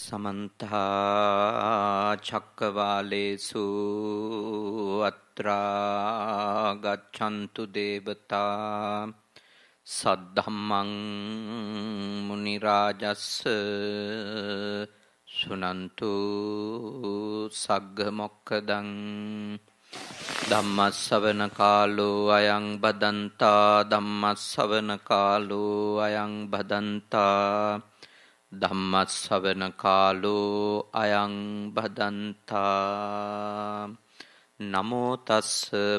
समन्ता चक्रवालेषु अत्रा गच्छन्तु देवता सद्धम्मं मुनिराजस्य सुनन्तु सग्गमोक्खदं धम्मस्सवන කාලෝ අයං බදන්තා ධම්මස්සවන කාලෝ අයං බදන්තා ධම්මස්සවන කාලෝ අයං බදන්තා නමෝ තස්ස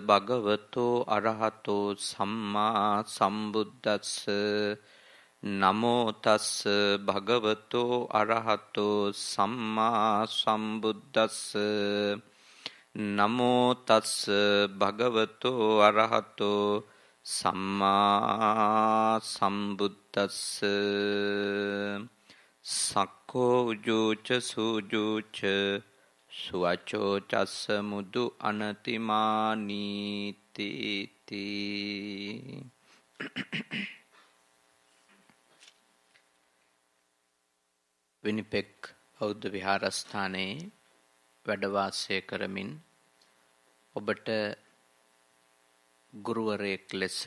භගවතෝ අරහතෝ සම්මා සම්බුද්දස්ස නමෝ තස්ස භගවතෝ අරහතෝ සම්මා සම්බුද්දස්ස නමෝ තස්ස භගවතෝ අරහතෝ සම්මා සම්බුද්දස්ස සක්ඛෝ උජුච සුජුච සුවචෝ චස්ස මුදු අනතිමානීති විනිපෙක් බෞද්ධ විහාරස්ථානයේ වැඩ වාසය කරමින් ඔබට ගුරුවරයෙක් ලෙස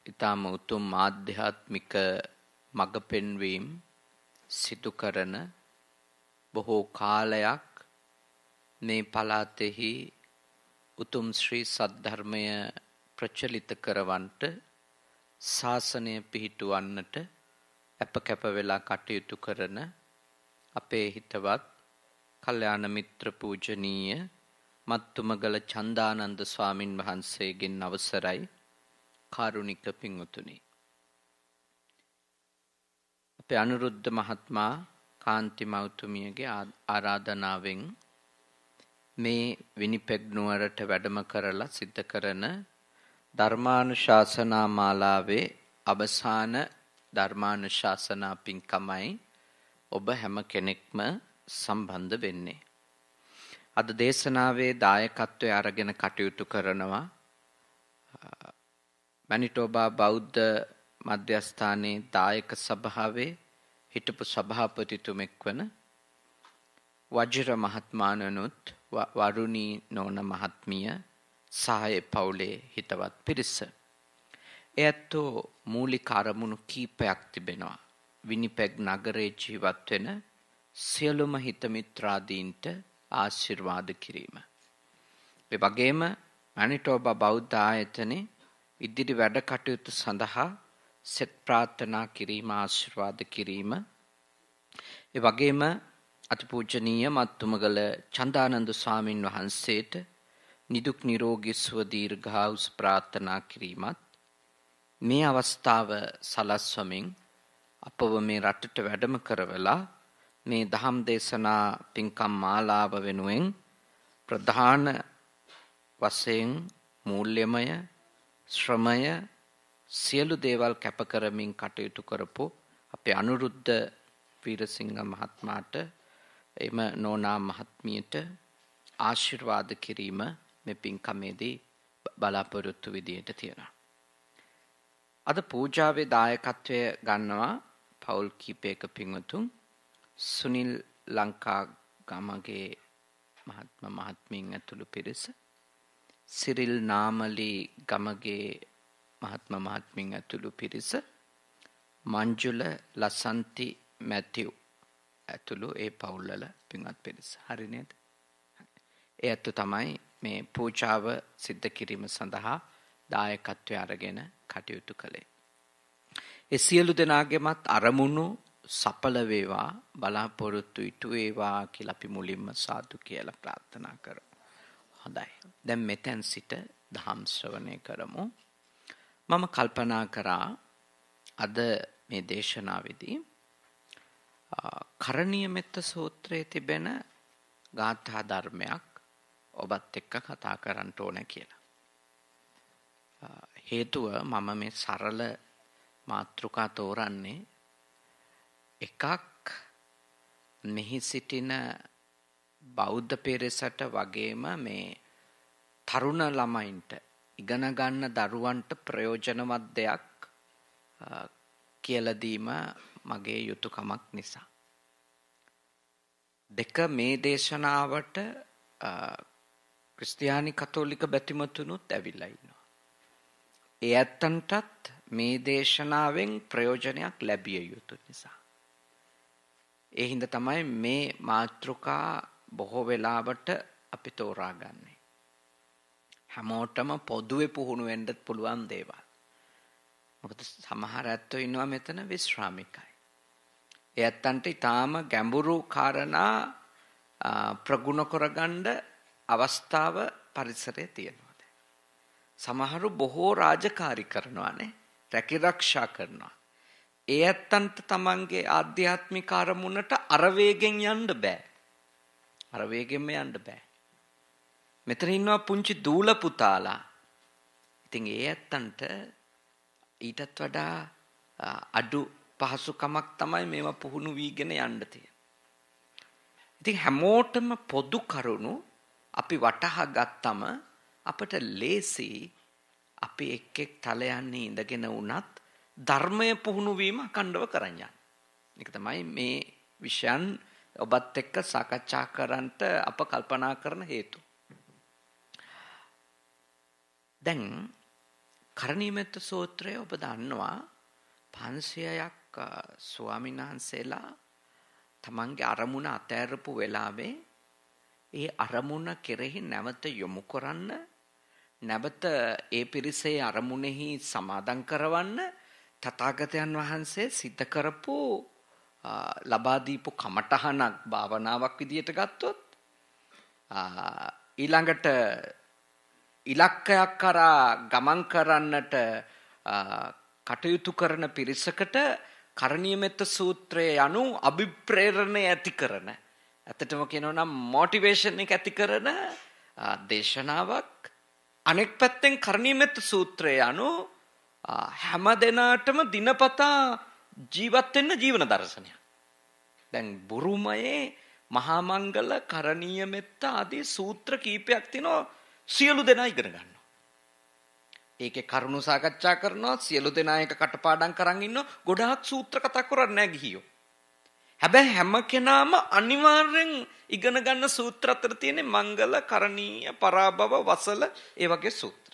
ඊටම උතුම් ආධ්‍යාත්මික මඟ පෙන්වීම සිදු කරන බොහෝ කාලයක් මේ පළාතෙහි උතුම් ශ්‍රී සද්ධර්මය ප්‍රචලිත කරවන්නට ශාසනය පිහිටුවන්නට අපකැප වෙලා කටයුතු කරන අපේ හිතවත් කල්යාණ මිත්‍ර පූජනීය මත්තුමගල චන්දානන්ද ස්වාමින් වහන්සේගෙන් අවසරයි කාරුණික පින්වතුනි. අපේ අනුරුද්ධ මහත්මයා කාන්ති මෞතුමියගේ ආරාධනාවෙන් මේ විනිපෙග් නුවරට වැඩම කරලා සිද්ධ කරන ධර්මානුශාසනා මාලාවේ අවසාන ධර්මානුශාසනා පින්කමයි ඔබ හැම කෙනෙක්ම සම්බන්ධ වෙන්නේ. අද දේශනාවේ දායකත්වය අරගෙන කටයුතු කරනවා මැනිටෝබා බෞද්ධ මධ්‍යස්ථානයේ දායක සභාවේ හිටපු සභාපතිතුමෙක් වන වජිර මහත්මාණනුත් වරුණී නෝන මහත්මිය සහය පවුලේ හිතවත් පිරිස. එයත්ෝ මූලික අරමුණු කීපයක් තිබෙනවා. විනිපෙග් නගරයේ ජීවත් වෙන සියලුම හිත මිත්‍රාදීන්ට ආශිර්වාද කිරීම. ඒ වගේම මැනිටෝබා බෞද්ධ ආයතනයේ ඉදිරි වැඩ කටයුතු සඳහා සෙත් ප්‍රාර්ථනා කිරීම ආශිර්වාද කිරීම. ඒ වගේම අතිපූජනීය මත්තුමගල චන්දානන්ද ස්වාමින් වහන්සේට නිදුක් නිරෝගී සුව දීර්ඝායුෂ ප්‍රාර්ථනා කිරීමත් මේ අවස්ථාව සලස්වමින් අපව මේ රටට වැඩම කරවලා මේ දහම් දේශනා පින්කම් මාලාව වෙනුවෙන් ප්‍රධාන වශයෙන් මූල්‍යමය ශ්‍රමය සියලු දේවල් කැප කරමින් කටයුතු කරපු අපේ අනුරුද්ධ වීරසිංහ මහත්මයාට එම නෝනා මහත්මියට ආශිර්වාද කිරීම මේ පින්කමේදී බලාපොරොත්තු විදියට තියෙනවා. අද පූජාවේ දායකත්වය ගන්නවා පවුල් කීපයක පින්වතුන් සුනිල් ලංකා ගමගේ මහත්මීන් ඇතුළු පිරිස, සිරිල් නාමලි ගමගේ මහත්මීන් ඇතුළු පිරිස, මංජුල ලසන්ති මැතිව් ඇතුළු ඒ පවුල්වල පින්වත් පිරිස. හරි නේද? ඒ ඇත්ත තමයි මේ පූජාව සිද්ධ කිරීම සඳහා දායකත්වය අරගෙන කටයුතු කළේ. ඒ සියලු දෙනාගේමත් අරමුණු සඵල වේවා, බලාපොරොත්තු ඉටු වේවා කියලා අපි මුලින්ම සාදු කියලා ප්‍රාර්ථනා කරමු. හොඳයි. දැන් මෙතෙන් සිට ධම් ශ්‍රවණය කරමු. මම කල්පනා කරා අද මේ දේශනාවේදී කරණීය මෙත්ත සූත්‍රයේ තිබෙන ගාථා ධර්මයක් ඔබත් එක්ක කතා කරන්න ඕන කියලා. හේතුව මම මේ සරල මාතෘකා තෝරන්නේ එකක් මෙහි සිටින බෞද්ධ පිරිසට වගේම මේ තරුණ ළමයින්ට ඉගෙන ගන්න දරුවන්ට ප්‍රයෝජනවත් දෙයක් කියලා දීම මගේ යුතුයකමක් නිසා. දෙක මේ දේශනාවට ක්‍රිස්තියානි කතෝලික බැතිමතුනුත් ඇවිල්ලා ඉන්නවා. ඒ ඇත්තන්ටත් මේ දේශනාවෙන් ප්‍රයෝජනයක් ලැබිය යුතු නිසා. ඒ හින්දා තමයි මේ මාතෘකා බොහෝ වෙලාවට අපි තෝරාගන්නේ. හැමෝටම පොදුවේ පුහුණු වෙන්නත් පුළුවන් දේවල්. මොකද සමහර ඇත්තෝ ඉන්නවා මෙතන විශ්‍රාමිකයි. ඒ ඇත්තන්ට ඊටාම ගැඹුරු කාරණා ප්‍රගුණ කරගන්න අවස්ථාව පරිසරයේ තියෙනවා. සමහරු බොහෝ රාජකාරී කරනවානේ, රැකිරක්ෂා කරනවා. ඒ ඇත්තන්ට තමන්ගේ ආධ්‍යාත්මික අරමුණට අර වේගෙන් යන්න බෑ. අර වේගෙන්ම යන්න බෑ. මෙතන ඉන්නවා පුංචි දූල පුතාලා. ඉතින් ඒ ඇත්තන්ට ඊටත් වඩා අඩු පහසුකමක් තමයි මේවා පුහුණු වීගෙන යන්න තියෙන්නේ. ඉතින් හැමෝටම පොදු කරුණු අපි වටහා ගත්තම අපට ලේසි අපි එක් එක් තලයන්නේ ඉඳගෙන වුණත් ධර්මය පුහුණු වීම අඛණ්ඩව කරන් යන්න. ඒක තමයි මේ විෂයන් ඔබත් එක්ක සාකච්ඡා කරන්නට අප කල්පනා කරන හේතුව. දැන් කරණීයමෙත්ත සූත්‍රය ඔබ දන්නවා 500ක් ස්වාමීන් වහන්සේලා තමන්ගේ අරමුණ අතෑරපු වෙලාවේ ඒ අරමුණ කෙරෙහි නැවත යොමු කරන්න, නැවත ඒ පිරිසේ අරමුණෙහි සමාදන් කරවන්න තථාගතයන් වහන්සේ සිද්ධ කරපු ලබා දීපු කමඨහනක් භාවනාවක් විදියට ගත්තොත් ඊළඟට ඉලක්කයක් කරා ගමන් කරන්නට කටයුතු කරන පිරිසකට කරණීයමෙත්ත සූත්‍රයේ යනු අභිප්‍රේරණය ඇති කරන, ඇත්තටම කියනවා නම් මොටිවේෂන් එක ඇති කරන දේශනාවක්. අනෙක් පැත්තෙන් කරණීයමෙත්ත සූත්‍රයේ යනු හැම දිනාටම දිනපතා ජීවත් වෙන්න ජීවන දර්ශනයක්. දැන් බුරුමයේ මහා මංගල කරණීයමෙත්ත ආදී සූත්‍ර කීපයක් තියෙනවා. සියලු දෙනා ඉගෙන ගන්නවා. ඒකේ කරුණු සාකච්ඡා කරනවා. සියලු දෙනා එක කටපාඩම් කරන් ඉන්නවා. ගොඩාක් සූත්‍ර කතා කරන්නේ නැහැ ගිහියෝ. හැබැයි හැම කෙනාම අනිවාර්යෙන් ඉගෙන ගන්න සූත්‍ර අතර තියෙන මංගල, කරණීය, පරාභව, වසල ඒ වගේ සූත්‍ර.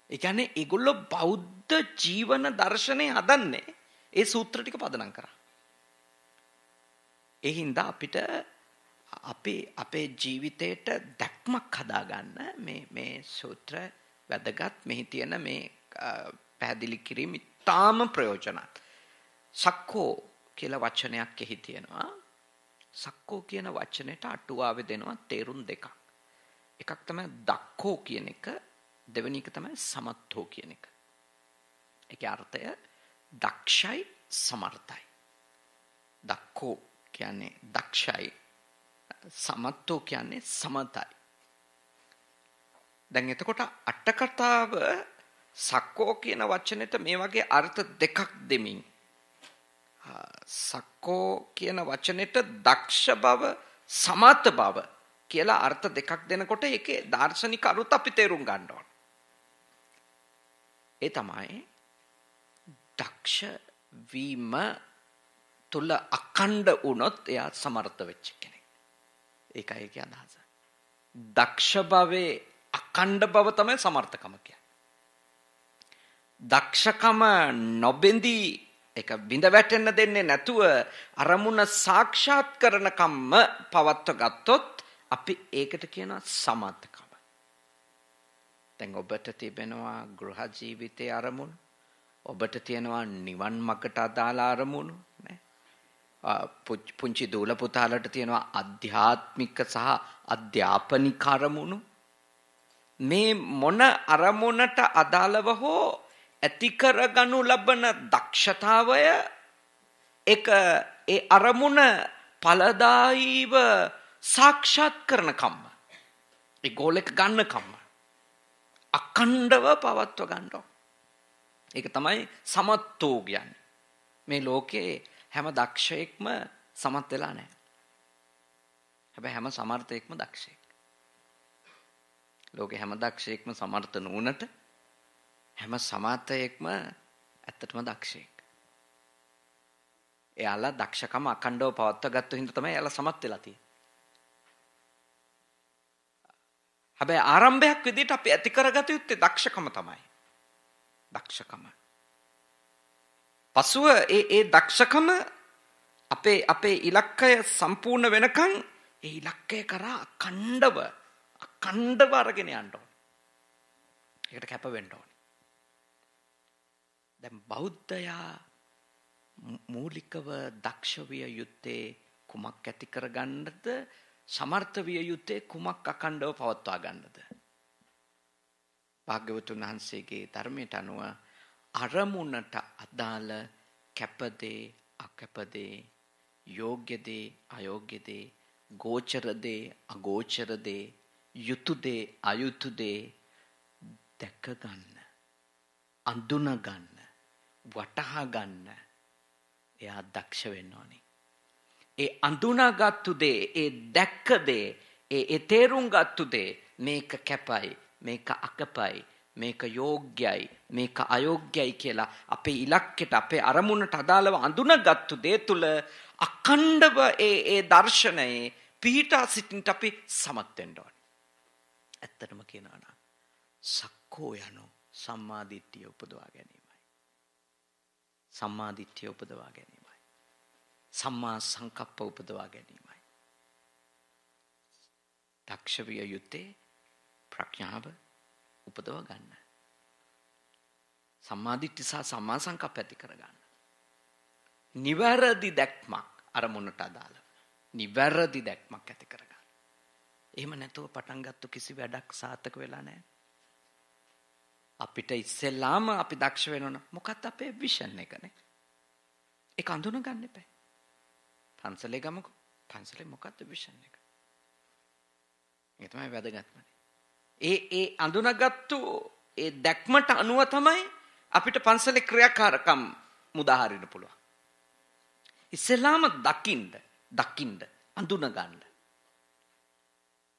ඒ කියන්නේ ඒගොල්ලෝ බෞද්ධ ජීවන දර්ශනේ හදන්නේ ඒ සූත්‍ර ටික පදනම් කරා. ඒ හින්දා අපිට අපේ ජීවිතේට දැක්මක් හදාගන්න මේ සූත්‍ර වැදගත්. මෙහි තියෙන මේ පැහැදිලි කිරීම ඉතාම ප්‍රයෝජනවත්. සක්කෝ කියලා වචනයක් එහි තියෙනවා. සක්කෝ කියන වචනෙට අටුවාවේ දෙනවා තේරුම් දෙකක්. එකක් තමයි දක්ඛෝ කියන එක, දෙවෙනි එක තමයි සමත්තෝ කියන එක. ඒකේ අර්ථය දක්ෂයි, සමර්ථයි. දක්ඛෝ කියන්නේ දක්ෂයි, සමත්තෝ කියන්නේ සමතයි. දැන් එතකොට අට කතාව සක්කෝ කියන වචනෙට මේ වගේ අර්ථ දෙකක් දෙමින්, සක්කෝ කියන වචනෙට දක්ෂ බව, සමත බව කියලා අර්ථ දෙකක් දෙනකොට ඒකේ දාර්ශනික අරුත අපි තේරුම් ගන්න ඕන. ඒ තමයි දක්ෂ වීම තුල අඛණ්ඩ වුණොත් එයා සමර්ථ වෙච්ච කෙනෙක්. ඒකයි ඒකේ අදහස. දක්ෂ භවයේ අඛණ්ඩ බව තමයි සමර්ථකම කියන්නේ. දක්ෂකම නොබෙඳී ඒක බිඳ වැටෙන්න දෙන්නේ නැතුව අරමුණ සාක්ෂාත් කරන කම්ම පවත්ව ගත්තොත් අපි ඒකට කියනවා සමර්ථකම. දැන් ඔබට තිබෙනවා ගෘහ ජීවිතයේ අරමුණු, ඔබට තියෙනවා නිවන් මගට අදාළ අරමුණු නේ. පුංචි දූල පුතාලට තියෙනවා ආධ්‍යාත්මික සහ අධ්‍යාපනික අරමුණු. මේ මොන අරමුණට අදාළව හෝ ඇති කරගනු ලබන දක්ෂතාවය එක ඒ අරමුණ ඵලදායීව සාක්ෂාත් කරන කම්ම, ඒ ගෝලෙක ගන්න කම්ම අඛණ්ඩව පවත්ව ගන්නවා. ඒක තමයි සමත්තෝ කියන්නේ. මේ ලෝකේ හැම දක්ෂයෙක්ම සමත් වෙලා නැහැ. හැබැයි හැම සමර්ථයෙක්ම දක්ෂයෙක්. ලෝකේ හැම දක්ෂයෙක්ම සමර්ථ නුනට හැම සමර්ථයෙක්ම ඇත්තටම දක්ෂයෙක්. එයාලා දක්ෂකම අඛණ්ඩව පවත්වා ගත්ත හින්දා තමයි එයාලා සමත් වෙලා තියෙන්නේ. හැබැයි ආරම්භයක් විදිහට අපි ඇති කරගත යුත්තේ දක්ෂකම තමයි. දක්ෂකම. පසුව ඒ දක්ෂකම අපේ ඉලක්කය සම්පූර්ණ වෙනකන් ඒ ඉලක්කය කරා අඛණ්ඩව අරගෙන යන්න ඕනේ. ඒකට කැප වෙන්න ඕනේ. දැන් බෞද්ධයා මූලිකව දක්ෂ විය යුත්තේ කුමක් ඇති කරගන්නද? සමර්ථ විය යුත්තේ කුමක් අඛණ්ඩව පවත්වා ගන්නද? භාග්‍යවතුන් වහන්සේගේ ධර්මයට අනුව අරමුණට අදාළ කැපදේ අකැපදේ යෝග්‍යදේ අයෝග්‍යදේ ගෝචරදේ අගෝචරදේ යුතුයදේ අයුතුයදේ දැක ගන්න, අඳුන ගන්න, වටහා ගන්න එයා දක්ෂ වෙන්න ඕනේ. ඒ අඳුනාගත්තු දේ, ඒ දැක්ක දේ, ඒ තේරුම් ගත්තු දේ මේක කැපයි, මේක අකපයි, මේක යෝග්‍යයි, මේක අයෝග්‍යයි කියලා අපේ ඉලක්කයට, අපේ අරමුණට අදාළව අඳුනගත්තු දේ තුල අඛණ්ඩව ඒ දර්ශනයේ පිහිටා සිටින්නට අපි සමත් වෙන්න ඕනේ. ඇත්තටම කියනවා නම් සක්කෝ යනු සම්මාදිට්ඨිය උපදවා ගැනීමයි. සම්මාදිට්ඨිය උපදවා ගැනීමයි. සම්මා සංකප්ප උපදවා ගැනීමයි. දක්ෂ විය යුත්තේ ප්‍රඥාව උපදව ගන්න. සම්මාදිට්ඨිය සහ සම්මා සංකප්ප ඇති කර ගන්න. නිවැරදි දැක්මක් අරමුණට අදාළ. නිවැරදි දැක්මක් ඇති කර ගන්න. එහෙම නැතුව පටන් ගත්ත කිසි වැඩක් සාර්ථක වෙලා නැහැ. අපිට ඉස්සෙල්ලාම අපි දක්ෂ වෙනවනේ මොකක්ද අපේ විෂන් එකනේ. ඒක අඳුන ගන්න එපා. පන්සලේ ගමුකෝ. පන්සලේ මොකක්ද විෂන් එක? ඒක තමයි වැදගත්ම. ඒ අඳුනගත්තු ඒ දැක්මට අනුව තමයි අපිට පන්සලේ ක්‍රියාකාරකම් මුදා හරින්න පුළුවන්. ඉස්සෙල්ලාම දකින්න අඳුන ගන්න.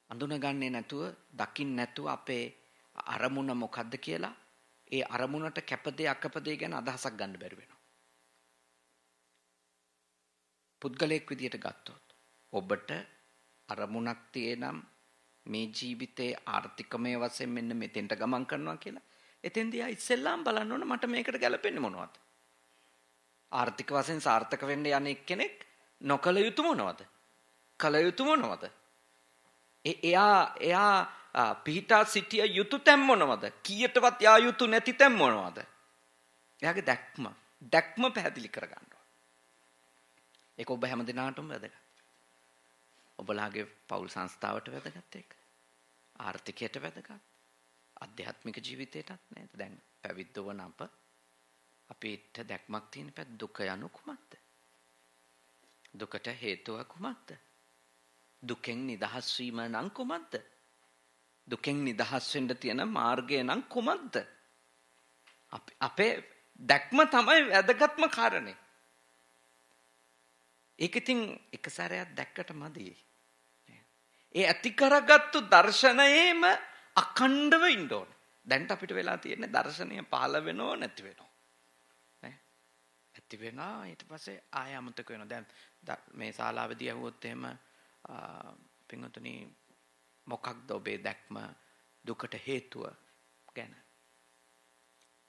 අඳුනගන්නේ නැතුව දකින්න නැතුව අපේ අරමුණ මොකද්ද කියලා ඒ අරමුණට කැපදේ අකපදේ ගැන අදහසක් ගන්න බැරි වෙනවා. පුද්ගලයෙක් විදියට ගත්තොත් ඔබට අරමුණක් තියෙනම් මේ ජීවිතේ ආර්ථිකමය වශයෙන් මෙන්න මෙතෙන්ට ගමන් කරනවා කියලා. එතෙන්දී ආ ඉස්සෙල්ලාම බලන්න ඕන මට මේකට ගැලපෙන්නේ මොනවද? ආර්ථික වශයෙන් සාර්ථක වෙන්න යන්නේ කෙනෙක් නොකල යුතු මොනවද? කල යුතු මොනවද? එයා පිහිටා සිටිය යුතු තැන් මොනවද? කීයටවත් යා යුතු නැති තැන් මොනවද? එයාගේ දැක්ම පැහැදිලි කරගන්න ඕන. ඒක ඔබ හැම දිනාටම වැදගත්. ඔබලාගේ පෞල් සංස්ථාවට වැදගත් ඒක. ආර්ථිකයට වැදගත්. ආධ්‍යාත්මික ජීවිතයටත් නේද? දැන් පැවිද්ද වන අපිට දැක්මක් තියෙන පැත්ත දුක යනු කුමක්ද? දුකට හේතුව කුමක්ද? දුකෙන් නිදහස් වීම නම් කුමක්ද? දුකෙන් නිදහස් වෙන්න තියෙන මාර්ගය නම් කුමක්ද? අපේ දැක්ම තමයි වැදගත්ම කාරණේ. ඒක ඉතින් එක සැරයක් දැක්කට මදි. ඒ ඇති කරගත්තු දර්ශනයේම අඛණ්ඩව ඉන්න ඕන. දැන් අපිට වෙලා තියෙන්නේ දර්ශනය පහළ වෙනව නැති වෙනව. නේ? ඇති වෙනවා ඊට පස්සේ ආය අමතක වෙනවා. දැන් මේ ශාලාවේදී අහුවොත් එහෙම පින්වතුනි මොකක්ද ඔබේ දැක්ම දුකට හේතුව ගැන?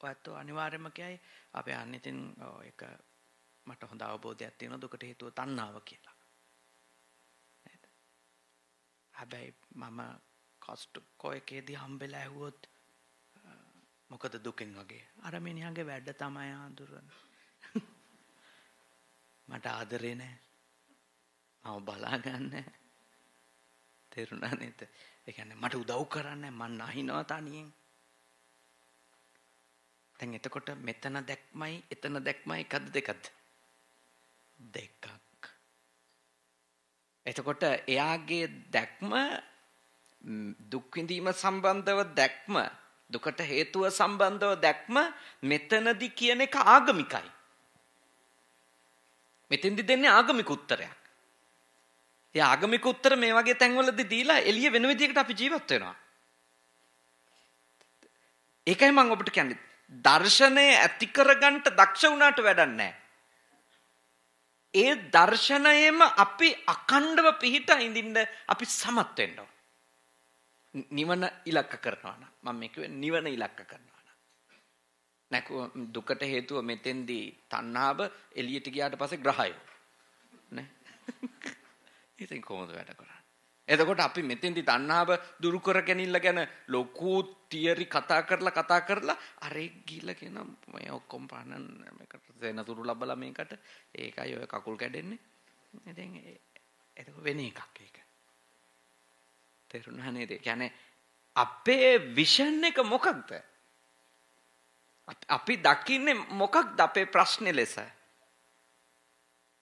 ඔයත් අනිවාර්යයෙන්ම කියයි අපි අනිතින් ඒක මට හොඳ අවබෝධයක් තියෙනවා දුකට හේතුව තණ්හාව කියලා. නේද? හැබැයි මම කොස්ට්කෝ එකේදී හම්බෙලා ඇහුවොත් මොකද දුකෙන් වගේ? අර මිනිහාගේ වැඩ තමයි ආඳුරන්නේ. මට ආදරේ නැහැ. මම බලාගන්නේ. තේරුණා නේද? ඒ කියන්නේ මට උදව් කරන්නේ මං නැහිනවා තනියෙන්. දැන් එතකොට මෙතන දැක්මයි එතන දැක්මයි එකද දෙකද? දෙකක්. එතකොට එයාගේ දැක්ම දුක් විඳීම සම්බන්ධව දැක්ම දුකට හේතුව සම්බන්ධව දැක්ම මෙතනදී කියන එක ආගමිකයි. මෙතෙන්දි දෙන්නේ ආගමික උත්තරයක්. ඒ ආගමික උත්තර මේ වගේ තැන්වලදී දීලා එළිය වෙන විදිහකට අපි ජීවත් වෙනවා. ඒකයි මම ඔබට කියන්නේ දර්ශනය ඇති කරගන්න දක්ෂ වුණාට වැඩක් නැහැ. ඒ දර්ශනයෙම අපි අකණ්ඩව පිහිටා ඉඳින්න අපි සමත් වෙන්න ඕන. නිවන ඉලක්ක කරනවා නම් මම මේ කිව්වේ නිවන ඉලක්ක කරනවා නම්. නැකෝ දුකට හේතුව මෙතෙන්දී තණ්හාව එළියට ගියාට පස්සේ ග්‍රහය. නේ? ඉතින් කොහොමද වැඩ කරන්නේ? එතකොට අපි මෙතෙන්දී තණ්හාව දුරු කර ගැනීම ගැන ලොකු තියරි කතා කරලා අරේ ගිහිල්ලා කියන මේ ඔක්කොම පානන් මේකට දෙනතුරු ලැබලා මේකට ඒකයි ඔය කකුල් කැඩෙන්නේ. ඉතින් ඒක වෙන එකක් ඒක. තේරුණා නේද? කියන්නේ අපේ විෂන් එක මොකක්ද? අපි දකින්නේ මොකක්ද අපේ ප්‍රශ්නේ ලෙස?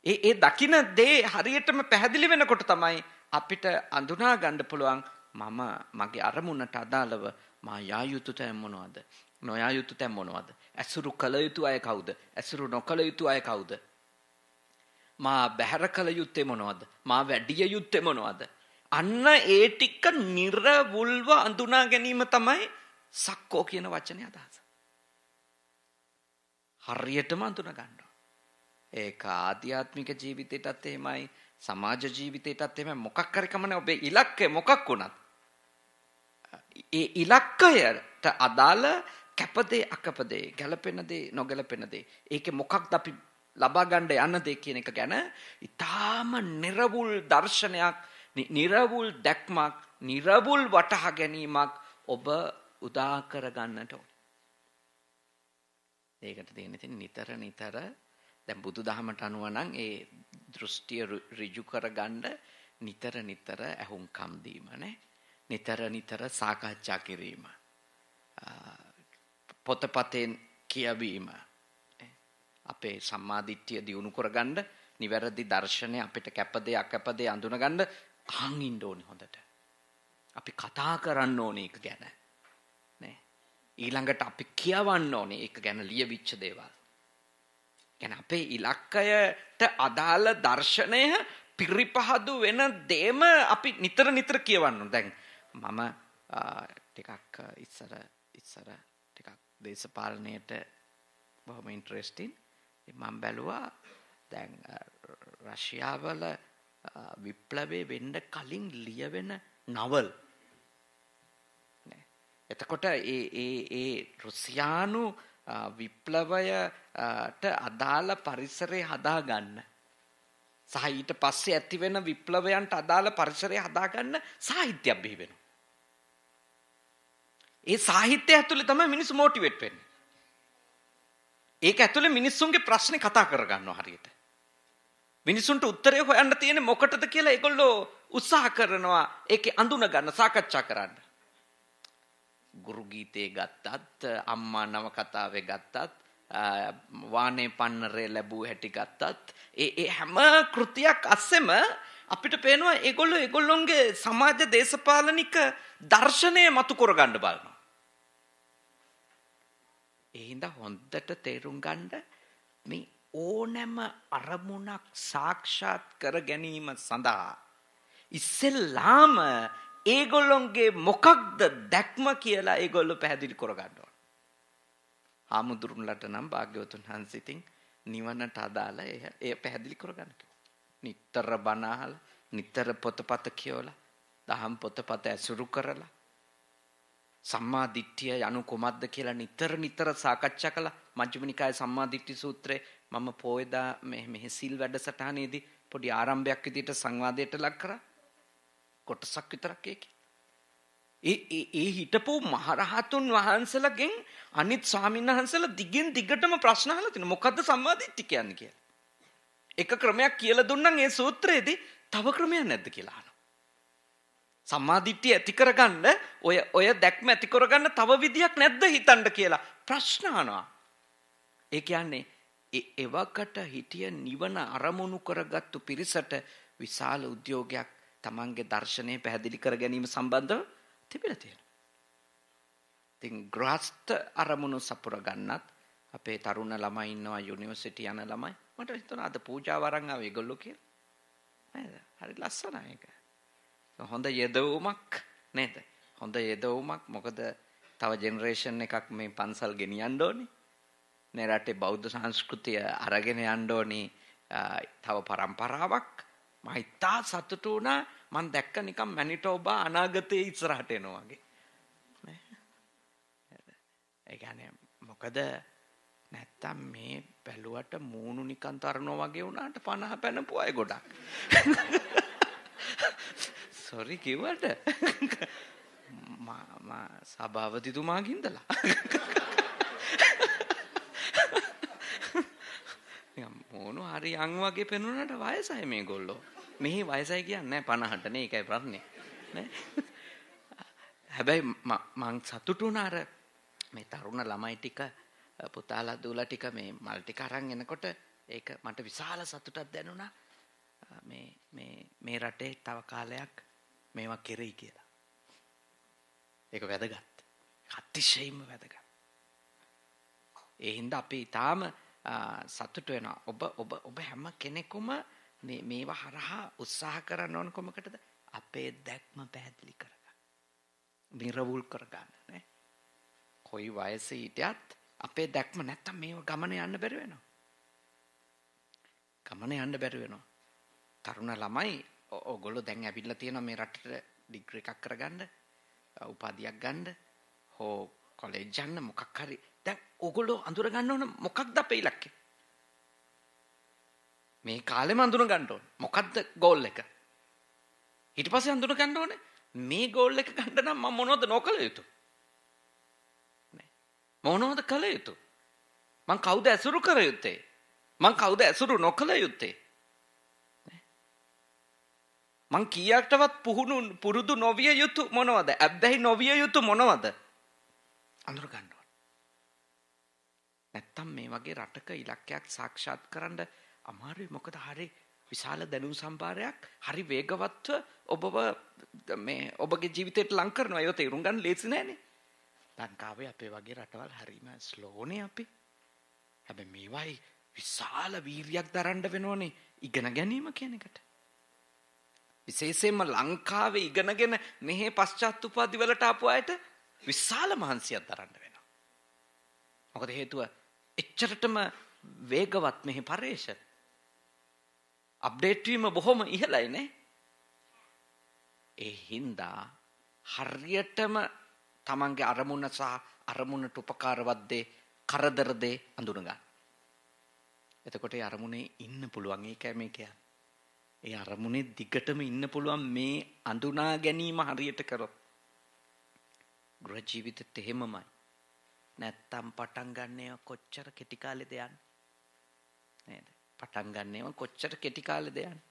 ඒ දකින්න දේ හරියටම පැහැදිලි වෙනකොට තමයි අපිට අඳුනා ගන්න පුළුවන් මම මගේ අරමුණට අදාළව මා යා යුතු තැන් මොනවද? නොයා යුතු තැන් මොනවද? ඇසුරු කළ යුතු අය කවුද? ඇසුරු නොකළ යුතු අය කවුද? මා බැහැර කළ යුත්තේ මොනවද? මා වැඩිය යුත්තේ මොනවද? අන්න ඒ ටික නිර්වුල්ව අඳුනා ගැනීම තමයි සක්කෝ කියන වචනේ අදහස. හරියටම අඳුනා ගන්න. ඒක ආධ්‍යාත්මික ජීවිතයටත් එහෙමයි, සමාජ ජීවිතයටත් එහෙමයි. මොකක් හරි කමනේ ඔබේ ඉලක්කය මොකක් වුණත් ඒ ඉලක්කයට අදාළ කැපදේ අකපදේ ගැළපෙන දේ නොගැළපෙන දේ ඒකේ මොකක්ද අපි ලබා ගන්න යන දේ කියන එක ගැන ඊටාම නිර්වුල් දර්ශනයක්, නිර්වුල් දැක්මක්, නිර්වුල් වටහා ගැනීමක් ඔබ උදා කර ගන්නට ඕන. ඒකට තියෙන ඉතින් නිතර දැන් බුදුදහමට අනුව නම් ඒ දෘෂ්ටිය ඍජු කරගන්න නිතර ඇහුම්කම් දීම නේ. නිතර සාකච්ඡා කිරීම. පොතපතෙන් කියවීම. අපේ සම්මාදිට්ඨිය දියුණු කරගන්න නිවැරදි දර්ශනය අපිට කැපදේ අකැපදේ අඳුනගන්න අහන් ඉන්න ඕනේ හොඳට. අපි කතා කරන්න ඕනේ ඒක ගැන. නේ. ඊළඟට අපි කියවන්න ඕනේ ඒක ගැන ලියවිච්ච දේවල්. කියන්නේ අපේ ඉලක්කයට අදාළ දර්ශනය පිරිපහදු වෙන දේම අපි නිතර කියවන්න ඕන. දැන් මම ටිකක් ඉස්සර ටිකක් දේශපාලනයට බොහොම ඉන්ටරෙස්ටින්. මම බැලුවා දැන් රෂ්‍යාවල විප්ලවය වෙන්න කලින් ලියවෙන නවල්. එතකොට ඒ රුසියානු විප්ලවයට අදාළ පරිසරය හදාගන්න සහ ඊට පස්සේ ඇති වෙන විප්ලවයන්ට අදාළ පරිසරය හදාගන්න සාහිත්‍යයක් බිහි වෙනවා. ඒ සාහිත්‍යය ඇතුලේ තමයි මිනිස්සු මොටිවේට් වෙන්නේ. ඒක ඇතුලේ මිනිස්සුන්ගේ ප්‍රශ්නේ කතා කරගන්නවා හරියට. මිනිස්සුන්ට උත්තරය හොයන්න තියෙන්නේ මොකටද කියලා ඒගොල්ලෝ උත්සාහ කරනවා ඒකේ අඳුන ගන්න සාකච්ඡා කරන්න. ගුරු ගීතේ ගත්තත් අම්මා නව කතාවේ ගත්තත් වානේ පන්නරේ ලැබූ හැටි ගත්තත් ඒ හැම කෘතියක් අස්සෙම අපිට පේනවා ඒගොල්ලොන්ගේ සමාජ දේශපාලනික දර්ශනය මතු කරගන්න බලනවා. ඒ හින්දා හොඳට තේරුම් ගන්න මේ ඕනෑම අරමුණක් සාක්ෂාත් කර ගැනීම සඳහා ඉස්සෙල්ලාම ඒගොල්ලොන්ගේ මොකක්ද දැක්ම කියලා ඒගොල්ලෝ පැහැදිලි කරගන්න ඕන. හාමුදුරුන්ලට නම් භාග්‍යවතුන් වහන්සේ ඉතින් නිවනට අදාළ ඒ පැහැදිලි කරගන්න කිව්වා. නිතර බණ අහලා, නිතර පොතපත කියවලා, දහම් පොතපත ඇසුරු කරලා, සම්මා දිට්ඨිය යනු කොමද්ද කියලා නිතර සාකච්ඡා කළා. මජ්ක්‍ධිම නිකායේ සම්මා දිට්ඨි සූත්‍රයේ මම පොයදා මෙහි සිල් වැඩසටහනේදී පොඩි ආරම්භයක් විදිහට සංවාදයට ලක් කරා. කොටසක් විතරක් ඒකේ. ඒ හිටපු මහරහතුන් වහන්සේලාගෙන් අනිත් ස්වාමීන් වහන්සේලා දිගින් දිගටම ප්‍රශ්න අහලා තිනවා. මොකද්ද සම්මාදිට්ඨිය කියන්නේ කියලා. එක ක්‍රමයක් කියලා දුන්නම් ඒ සූත්‍රයේදී තව ක්‍රමයක් නැද්ද කියලා අහනවා. සම්මාදිට්ඨිය ඇති කරගන්න ඔය දැක්ම ඇති කරගන්න තව විදියක් නැද්ද හිතන්න කියලා ප්‍රශ්න අහනවා. ඒ කියන්නේ එවකට හිටිය නිවන අරමුණු කරගත්තු පිරිසට විශාල උද්‍යෝගයක් තමන්ගේ දර්ශනය පැහැදිලි කර ගැනීම සම්බන්ධව තිබිලා තියෙනවා. ඉතින් ග්‍රහස්ත අරමුණු සපුර ගන්නත් අපේ තරුණ ළමයි ඉන්නවා යුනිවර්සිටි යන ළමයි. මට හිතුණා අද පූජාව අරන් ආවේ ඒගොල්ලෝ කියලා. නේද? හරි ලස්සනයි ඒක. හොඳ යෙදවුමක් නේද? හොඳ යෙදවුමක්. මොකද තව ජෙනරේෂන් එකක් මේ පන්සල් ගෙනියන්න ඕනේ. මේ රටේ බෞද්ධ සංස්කෘතිය අරගෙන යන්න ඕනේ. තව පරම්පරාවක් මම ඉතා සතුටු වුණා. මම දැක්ක නිකන් මැනිටෝබා අනාගතයේ ඉස්සරහට එනවා වගේ. නේ? ඒ කියන්නේ මොකද නැත්තම් මේ බැලුවට මූණු නිකන් තරනවා වගේ වුණාට 50 පැනපු අය ගොඩක්. සෝරි කිව්වට සභාපතිතුමාගේ ඉඳලා මොනෝ හරි යන් වගේ පෙනුනට වයසයි මේගොල්ලෝ. මෙහි වයසයි කියන්නේ 50ට නේ. ඒකයි ප්‍රශ්නේ නේ. හැබැයි මං සතුටු වුණා අර මේ තරුණ ළමයි ටික පුතාලා දූලා ටික මේ මල් ටික අරන් එනකොට ඒක මට විශාල සතුටක් දැනුණා. මේ රටේ තව කාලයක් මේවා කෙරෙයි කියලා. ඒක වැදගත්. අතිශයින්ම වැදගත්. ඒ හින්දා අපි තාම සතුටු වෙනවා. ඔබ හැම කෙනෙකුම මේවා හරහා උත්සාහ කරන්න ඕන කොමකටද? අපේ දැක්ම පැහැදිලි කරගන්න. නිර්වුල් කරගන්න නේ. කොයි වයසේ හිටියත් අපේ දැක්ම නැත්තම් මේව ගමන යන්න බැරි වෙනවා. ගමන යන්න බැරි වෙනවා. තරුණ ළමයි ඕගොල්ලෝ දැන් ඇවිල්ලා තියෙනවා මේ රටට ඩිග්‍රී එකක් කරගන්න, උපාධියක් ගන්න, හෝ කොලෙජ් යන්න මොකක් හරි. දැන් ඕගොල්ලෝ අඳුර ගන්න ඕන මොකක්ද අපේ ඉලක්කය? මේ කාලෙම අඳුර ගන්න ඕන. මොකක්ද ගෝල් එක? ඊට පස්සේ අඳුර ගන්න ඕනේ මේ ගෝල් එක ගන්න නම් මම මොනවද නොකළ යුතු? මොනවද කළ යුතු? මං කවුද ඇසුරු කර යුත්තේ? මං කවුද ඇසුරු නොකළ යුත්තේ? මං කීයටවත් පුරුදු නොවිය යුතු මොනවද? අබ්බැහි නොවිය යුතු මොනවද? අඳුර ගන්න ඕන. නැත්තම් මේ වගේ රටක ඉලක්කයක් සාක්ෂාත් කරන්න අමාරුයි. මොකද හරි විශාල දැනුම් සම්භාරයක් හරි වේගවත්ව ඔබගේ ජීවිතයට ලං කරනවා. ඒක තේරුම් ගන්න ලේසි නෑනේ. ලංකාවේ අපේ වගේ රටවල් හරිම ස්ලෝනේ අපි. හැබැයි මේවයි විශාල වීරියක් දරන්න වෙනෝනේ ඉගෙන ගැනීම කියන එකට. විශේෂයෙන්ම ලංකාවේ ඉගෙනගෙන මෙහි පශ්චාත් උපාධි වලට ආපු අයට විශාල මහන්සියක් දරන්න වෙනවා. මොකද හේතුව එච්චරටම වේගවත් මෙහි පරිශ්‍රය. අප්ඩේට් වීම බොහොම ඉහළයි නේ. ඒ හින්දා හරියටම තමන්ගේ අරමුණ සහ අරමුණට උපකාරවත් දේ කරදර දේ අඳුන ගන්න. එතකොට ඒ අරමුණේ ඉන්න පුළුවන්. ඒකයි මේ කියන්නේ. ඒ අරමුණේ දිගටම ඉන්න පුළුවන් මේ අඳුනා ගැනීම හරියට කරොත්. ගෘහ ජීවිතෙත් එහෙමමයි. නැත්තම් පටන් ගන්නේව කොච්චර කෙටි කාලෙද යන්නේ? නේද? පටන් ගන්නේව කොච්චර කෙටි කාලෙද යන්නේ?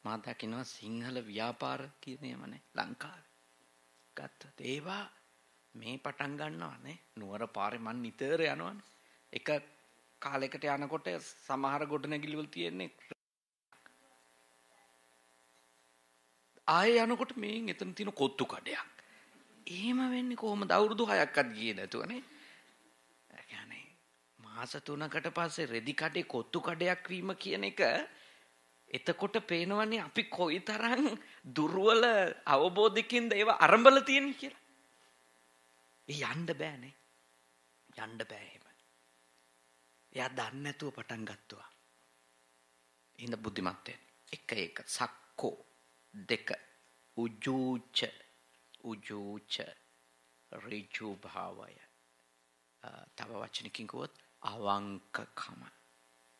මා දකිනවා සිංහල ව්‍යාපාර කියන ඒවානේ ලංකාවේ. ගත්තත් ඒවා මේ පටන් ගන්නවානේ. නුවර පාරේ මන් නිතර යනවානේ. එක කාලයකට යනකොට සමහර ගොඩනැගිලි වල තියෙන්නේ ආයෙ යනකොට මේන් එතන තියෙන කොත්තු කඩයක්. එහෙම වෙන්නේ කොහොමද? අවුරුදු 6ක්වත් ගියේ නැතුවනේ. ඒ කියන්නේ මාස 3කට පස්සේ රෙදි කඩේ කොත්තු කඩයක් වීම කියන එක එතකොට පේනවනේ අපි කොයිතරම් දුර්වල අවබෝධකින්ද ඒව අරඹල තියෙන්නේ කියලා. ඒ යන්න බෑනේ. යන්න බෑ එහෙම. එයා දන්නේ නැතුව පටන් ගත්තා. ඉන්න බුද්ධිමත් වෙන්න. එක සක්කෝ දෙක උජූච ඍජු භාවය. තව වචනකින් කිව්වොත් අවංකකම.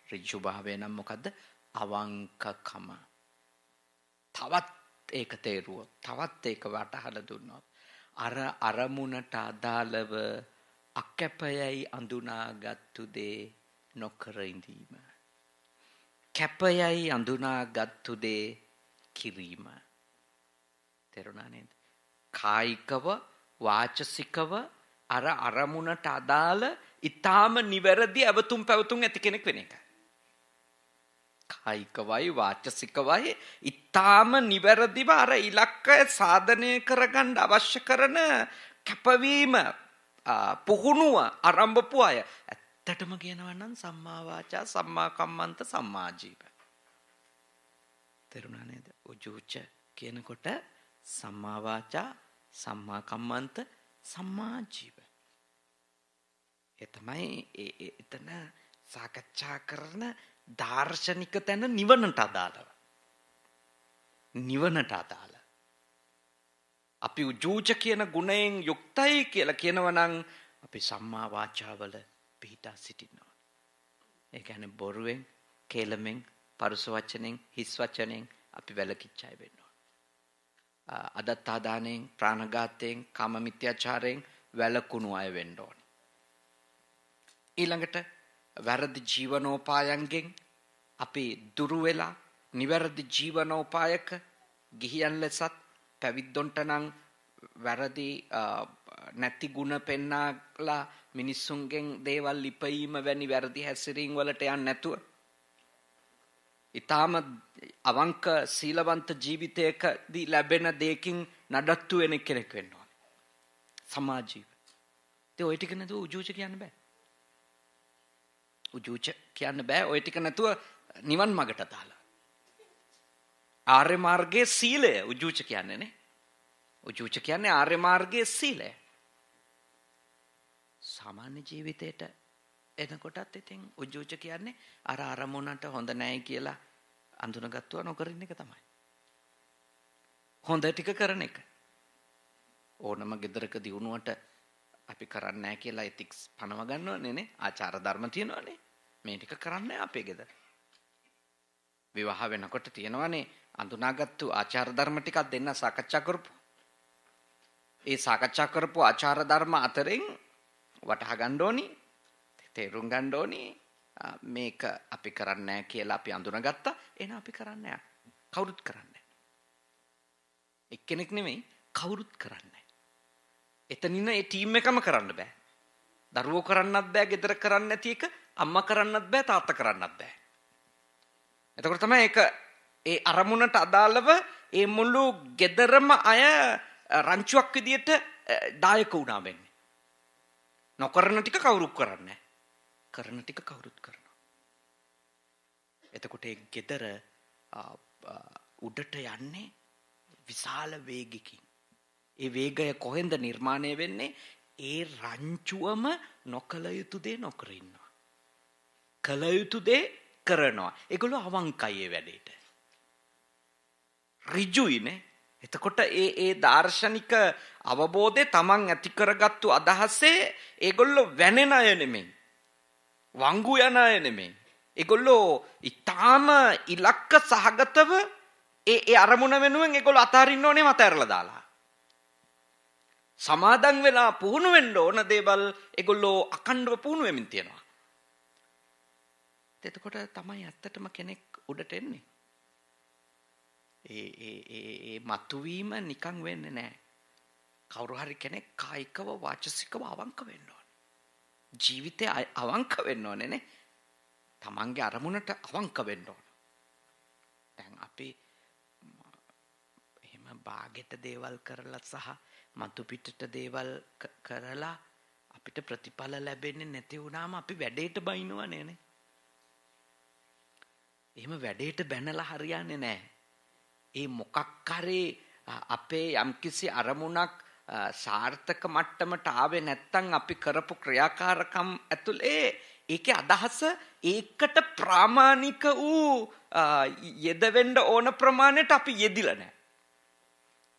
ඍජු භාවය නම් මොකද්ද? අවංකකම. තවත් ඒක තේරුවොත්, තවත් ඒක වටහලා දුන්නොත් අර අරමුණට අදාළව අකැපයයි අඳුනාගත්තු දේ නොකර ඉඳීම. කැපයයි අඳුනාගත්තු දේ කිරීම. තේරුණා නේද? කායිකව වාචසිකව අර අරමුණට අදාළ ඊටාම නිවැරදි අවතුම් පැවතුම් ඇති කෙනෙක් වෙන එක. කායිකවයි වාචසිකවයි ඊටාම නිවැරදිව අර ඉලක්කය සාධනය කරගන්න අවශ්‍ය කරන කැපවීම පුහුණුව ආරම්භපු අය ඇත්තටම කියනවා නම් සම්මා වාචා සම්මා කම්මන්ත සම්මා ජීව. තේරුණා නේද? උජුච කියනකොට සම්මා වාචා සම්මා කම්මන්ත සම්මා ජීව. ඒ තමයි එතන සාකච්ඡා කරන දාර්ශනික තැන නිවනට අදාළව. නිවනට අදාළ. අපි උජූච කියන ගුණයෙන් යුක්තයි කියලා කියනවා නම් අපි සම්මා වාචාවල පිහිටා සිටිනවා. ඒ කියන්නේ බොරුවෙන්, කේලමෙන්, පරුස වචනෙන්, හිස් වචනෙන් අපි වැළකීච්ච අය වෙන්න ඕන. අදත්තාදානෙන්, ප්‍රාණඝාතයෙන්, කාම මිත්‍යාචාරයෙන් වැළකුණු අය වෙන්න ඕන. ඊළඟට වැරදි ජීවනෝපායන්ගෙන් අපි දුරු වෙලා නිවැරදි ජීවනෝපායක ගිහියන් ලෙසත් පැවිද්දොන්ට නම් වැරදි නැති ගුණ පෙන්නාලා මිනිස්සුන්ගෙන් දේවල් ලිපීම වැනි වැරදි හැසිරීම් වලට යන්නේ නැතුව ඊටාම අවංක සීලවන්ත ජීවිතයකදී ලැබෙන දෙයකින් නඩත්තු වෙන කෙනෙක් වෙන්න ඕනේ. සමාජීව. ඒ ඔය ටික නැතුව උජූච කියන්න බෑ. උජූච කියන්න බෑ ඔය ටික නැතුව නිවන් මාර්ගට දාලා. ආර්ය මාර්ගයේ සීලය උජූච කියන්නේ නේ. උජූච කියන්නේ ආර්ය මාර්ගයේ සීලය. සාමාන්‍ය ජීවිතේට එනකොටත් ඉතින් උජූච කියන්නේ අර අරමුණට හොඳ නැහැ කියලා අඳුනගත්තුවා නොකරින් එක තමයි. හොඳ ටික කරන එක. ඕනම ගෙදරක දිනුවට අපි කරන්නේ නැහැ කියලා එතික්ස් පනව ගන්නවනේ නේ. ආචාර ධර්ම තියෙනවනේ. මේ ටික කරන්නේ අපේ ගෙදර. විවාහ වෙනකොට තියෙනවනේ අඳුනාගත්තු ආචාර ධර්ම ටිකක් දෙන්න සාකච්ඡා කරපු. ඒ සාකච්ඡා කරපු ආචාර ධර්ම අතරින් වටහා ගන්න ඕනි, තේරුම් ගන්න ඕනි මේක අපි කරන්නේ නැහැ කියලා අපි අඳුනගත්තා. එහෙනම් අපි කරන්නේ නැහැ. කවුරුත් කරන්නේ නැහැ. එක්කෙනෙක් නෙමෙයි කවුරුත් කරන්නේ නැහැ. එතනින් ඒ ටීම් එකම කරන්න බෑ. දරුවෝ කරන්නත් බෑ, ගෙදර කරන්නේ නැති එක අම්මා කරන්නත් බෑ, තාත්තා කරන්නත් බෑ. එතකොට තමයි ඒක ඒ අරමුණට අදාළව ඒ මුළු ගෙදරම අය රංචුවක් විදියට දායක වුණා වෙන්නේ. නොකරන ටික කවුරුත් කරන්නේ නැහැ. කරන ටික කවුරුත් කරනවා. එතකොට ඒ ගෙදර උඩට යන්නේ විශාල වේගකින්. ඒ වේගය කොහෙන්ද නිර්මාණය වෙන්නේ? ඒ රංචුවම නොකල යුතු දේ නොකර ඉන්නවා. කල යුතු දේ කරනවා. ඒගොල්ලෝ අවංකයි ඒ වැඩේට. ඍජුයිනේ. එතකොට ඒ දාර්ශනික අවබෝධය තමන් ඇති කරගත්තු අදහසේ ඒගොල්ලෝ වැනෙන අය නෙමෙයි. වංගු යන අය නෙමෙයි. ඒගොල්ලෝ ඊටාම ඉලක්ක සහගතව ඒ අරමුණ වෙනුවෙන් ඒගොල්ලෝ අතාරින්න ඕනේ මතහැරලා දාලා. සමාදන් වෙලා පුහුණු වෙන්න ඕන දේවල් ඒගොල්ලෝ අකණ්ඩව පුහුණු වෙමින් තියෙනවා. එතකොට තමයි ඇත්තටම කෙනෙක් උඩට එන්නේ. ඒ මතුවීම නිකන් වෙන්නේ නැහැ. කවුරු හරි කෙනෙක් කායිකව වාචසිකව අවංක වෙන්න ඕන. ජීවිතේ අවංක වෙන්න ඕනේ නේ. තමන්ගේ අරමුණට අවංක වෙන්න ඕන. දැන් අපි එහෙම බාගෙට දේවල් කරලා සහ මතු පිටට දේවල් කරලා අපිට ප්‍රතිඵල ලැබෙන්නේ නැති වුණාම අපි වැඩේට බයිනවනේ නේ. එහෙම වැඩේට බැනලා හරියන්නේ නැහැ. ඒ මොකක් හරි අපේ යම්කිසි අරමුණක් සාර්ථක මට්ටමට ආවේ නැත්නම් අපි කරපු ක්‍රියාකාරකම් ඇතුලේ ඒකේ අදහස ඒකට ප්‍රාමාණික වූ යෙදවෙන්න ඕන ප්‍රමාණයට අපි යෙදිලා නැහැ.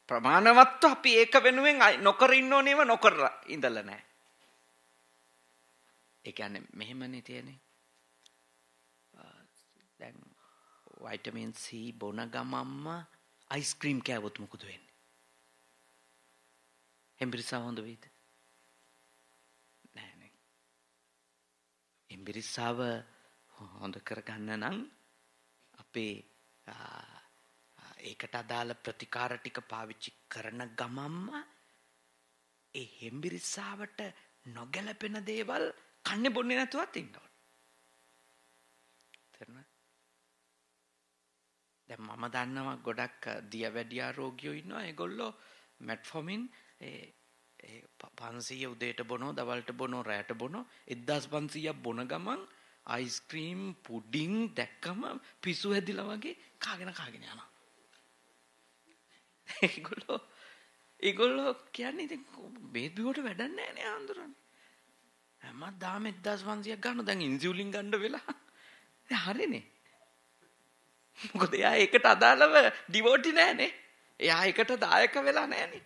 ප්‍රමාණවත්ව අපි ඒක වෙනුවෙන් නොකර ඉන්න ඕනේව නොකර ඉඳලා නැහැ. ඒ කියන්නේ මෙහෙමනේ තියෙන්නේ. දැන් වයිටමින් C බොන ගමම්ම අයිස්ක්‍රීම් කෑවොත් මොකද වෙන්නේ? හෙම්බිරිස්සාව හොඳ වෙයිද? නෑ නේ. හෙම්බිරිස්සාව හොඳ කරගන්න නම් අපේ ඒකට අදාළ ප්‍රතිකාර ටික පාවිච්චි කරන ගමම්ම ඒ හෙම්බිරිස්සාවට නොගැලපෙන දේවල් කන්නේ බොන්නේ නැතුවත් ඉන්න ඕන. තේරුණා? දැන් මම දන්නවා ගොඩක් දියවැඩියා රෝගියෝ ඉන්නවා. ඒගොල්ලෝ මෙට්ෆෝමින් 500 උදේට බොනෝ, දවල්ට බොනෝ, රැට බොනෝ 1500ක් බොන ගමන් අයිස්ක්‍රීම් පුඩින් දැක්කම පිසු හැදිලා වගේ කාගෙන යනවා. ඒගොල්ලෝ කියන්නේ ඉතින් බේත් බිවට වැඩක් නැහැ නේ ආන්දරන්. හැමදාම 1500ක් ගන්න දැන් ඉන්සියුලින් ගන්න වෙලා හරිනේ. මොකද එයා ඒකට අදාළව ඩිවෝටි නෑනේ. එයා ඒකට දායක වෙලා නෑනේ.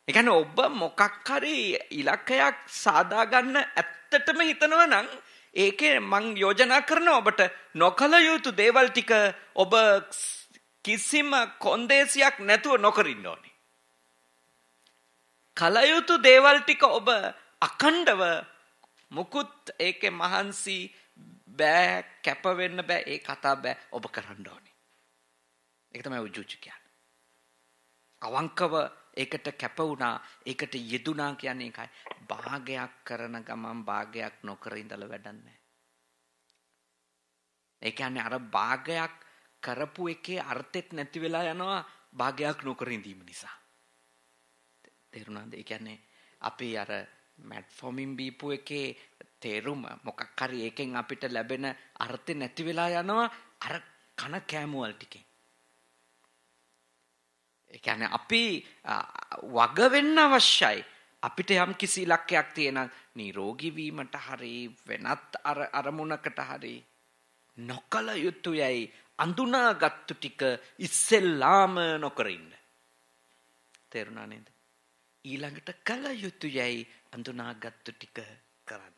ඒ කියන්නේ ඔබ මොකක් හරි ඉලක්කයක් සාදා ගන්න ඇත්තටම හිතනවා නම් ඒකේ මං යෝජනා කරනවා ඔබට නොකල යුතු දේවල් ටික ඔබ කිසිම කොන්දේසියක් නැතුව නොකර ඉන්න ඕනේ. කල යුතු දේවල් ටික ඔබ අඛණ්ඩව මුකුත් ඒකේ මහන්සි බෑ කැප වෙන්න බෑ ඒ කතා බෑ ඔබ කරන්න ඕනේ. ඒක තමයි උජුච කියන්නේ. අවංකව ඒකට කැප වුණා ඒකට යෙදුනා කියන්නේ ඒකයි. භාගයක් කරන ගමන් භාගයක් නොකර ඉඳලා වැඩක් නැහැ. ඒ කියන්නේ අර භාගයක් කරපු එකේ අර්ථෙත් නැති වෙලා යනවා භාගයක් නොකර ඉඳීම නිසා. තේරුණාද? ඒ කියන්නේ අපි අර මැට්ෆෝමින් බීපු එකේ තේරුම මොකක් හරි ඒකෙන් අපිට ලැබෙන අර්ථය නැති වෙලා යනවා අර කන කෑමුවල් ටිකෙන්. ඒ කියන්නේ අපි වග වෙන්න අවශ්‍යයි. අපිට යම් කිසි ඉලක්කයක් තියෙන නිරෝගී වීමට හරි වෙනත් අරමුණකට හරි නොකල යුතුයයි අඳුනාගත්තු ටික ඉස්සෙල්ලාම නොකර ඉන්න. තේරුණා නේද? ඊළඟට කල යුතුයයි අඳුනාගත්තු ටික කරන්න.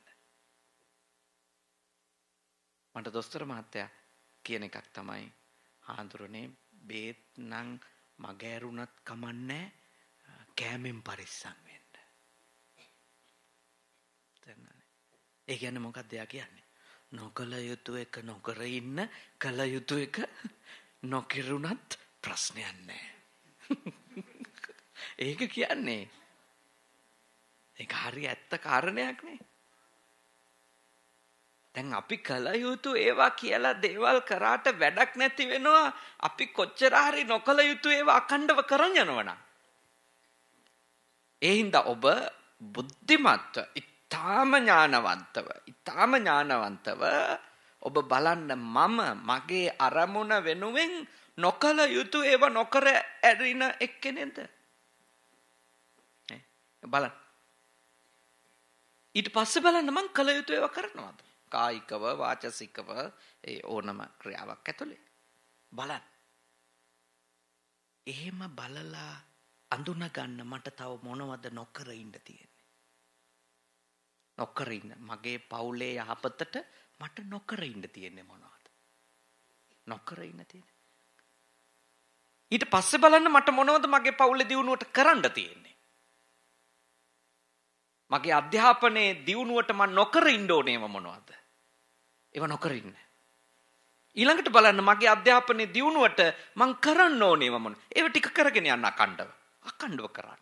මට දොස්තර මහත්තයා කියන එකක් තමයි හාඳුරනේ බේත් නම් මගෑරුණත් කමන්නේ කෑමෙන් පරිස්සම් වෙන්න. ඒ කියන්නේ මොකක්ද එයා කියන්නේ? නොකල යුතු එක නොකර ඉන්න, කල යුතු එක නොකිරුණත් ප්‍රශ්නයක් නැහැ. ඒක කියන්නේ ඒක හරි ඇත්ත කාරණයක් නේ. දැන් අපි කල යුතු ඒවා කියලා දේවල් කරාට වැඩක් නැති වෙනවා. අපි කොච්චර හරි නොකල යුතු ඒවා අඛණ්ඩව කරන් යනවනම්. ඒ හින්දා ඔබ බුද්ධිමත්ව, ඊටාම ඥානවන්තව ඔබ බලන්න මම මගේ අරමුණ වෙනුවෙන් නොකල යුතු ඒවා නොකර ඇරින එක්කෙනෙක්ද? බලන්න. ඊට පස්සේ බලන්න මං කල යුතු ඒවා කරනවද? කායිකව වාචසිකව ඒ ඕනම ක්‍රියාවක් ඇතුලේ බලන්න. එහෙම බලලා අඳුන ගන්න මට තව මොනවද නොකර ඉන්න තියෙන්නේ? නොකර ඉන්න මගේ පවුලේ යහපතට මට නොකර ඉන්න තියෙන්නේ මොනවද? නොකර ඉන්න තියෙන්නේ. ඊට පස්සේ බලන්න මට මොනවද මගේ පවුලේ දියුණුවට කරන්න තියෙන්නේ? මගේ අධ්‍යාපනයේ දියුණුවට මම නොකර ඉන්න ඕනේම මොනවද? ඒව නොකර ඉන්න. ඊළඟට බලන්න මගේ අධ්‍යාපනයේ දියුණුවට මම කරන්න ඕනේම මොන? ඒව ටික කරගෙන යන්න අකණ්ඩව කරන්න.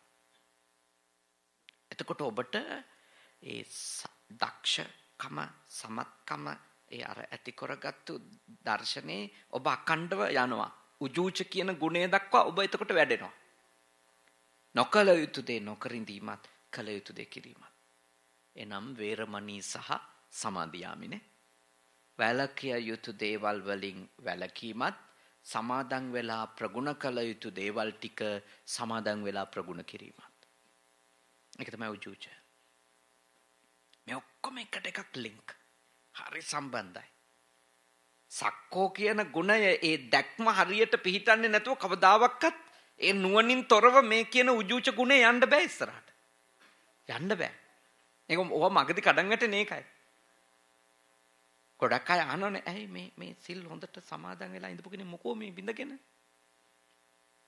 එතකොට ඔබට ඒ දක්ෂකම සමත්කම ඒ අර ඇති කරගත්තු දර්ශනේ ඔබ අකණ්ඩව යනවා. උජූච කියන ගුණය දක්වා ඔබ එතකොට වැඩෙනවා. නොකල යුතු දේ නොකර ඉඳීමත් කල යුතු දේ කිරීමත්. එනම් වේරමණී සහ සමාධියාමිනේ. වැළකිය යුතු දේවල් වලින් වැළකීමත් සමාදන් වෙලා ප්‍රගුණ කළ යුතු දේවල් ටික සමාදන් වෙලා ප්‍රගුණ කිරීමත්. ඒක තමයි උජූච. මේ ඔක්කොම එකට එකක් ලින්ක්. හරි සම්බන්ධයි. සක්කෝ කියන ගුණය ඒ දැක්ම හරියට පිහිටන්නේ නැතුව කවදාවත් ඒ නුවණින් තොරව මේ කියන උජූච ගුණය යන්න බෑ ඉස්සරහට. යන්න බෑ. ඒක ඔව මගදී කඩන් වැටෙන එකයි. ගොඩක් අය අහනෝනේ ඇයි මේ සිල් හොඳට සමාදන් වෙලා ඉඳපු කෙනෙක් මොකෝ මේ බින්දගෙන?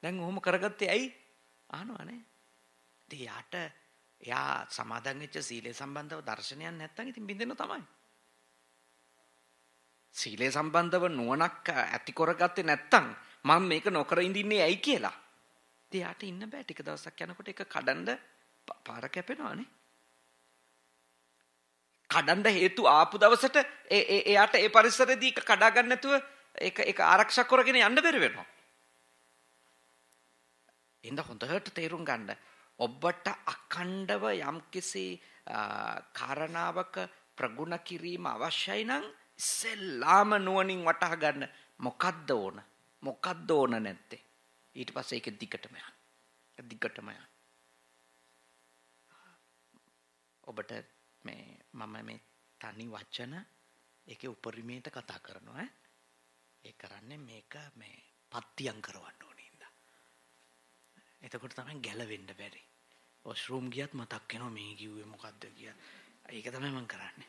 දැන් ඔහොම කරගත්තේ ඇයි? අහනවනේ. ඉතින් එයා සමාදන් වෙච්ච සීලේ සම්බන්ධව දර්ශනයක් නැත්තම් ඉතින් බින්දෙන්න තමයි. සීලේ සම්බන්ධව නුවණක් ඇති කරගත්තේ නැත්තම් මම මේක නොකර ඉඳින්නේ ඇයි කියලා. ඉතින් යාට ඉන්න බෑ. ටික දවසක් යනකොට ඒක කඩන්න පාර කැපෙනවානේ. කඩන්න හේතු ආපු දවසට එයාට ඒ පරිසරයේදී කඩා ගන්න නැතුව ඒක ආරක්ෂා කරගෙන යන්න බැරි වෙනවා. ඉතින් හොඳට තේරුම් ගන්න. ඔබට අඛණ්ඩව යම්කිසි කාරණාවක ප්‍රගුණ කිරීම අවශ්‍යයි නම් ඉස්සෙල්ලාම නුවණින් වටහා ගන්න මොකද්ද ඕන නැත්තේ. ඊට පස්සේ ඒක දිගටම යන්න. ඔබට මම මේ තනි වචන ඒකේ උපරිමයට කතා කරනවා ඈ. ඒ කරන්නේ මේක මේ පත්තියම් කරවන්න ඕනේ ඉඳා. එතකොට තමයි ගැලවෙන්න බැරි. වොෂ්රූම් ගියත් මතක් වෙනවා මේ කිව්වේ මොකද්ද කියලා. ඒක තමයි මම කරන්නේ.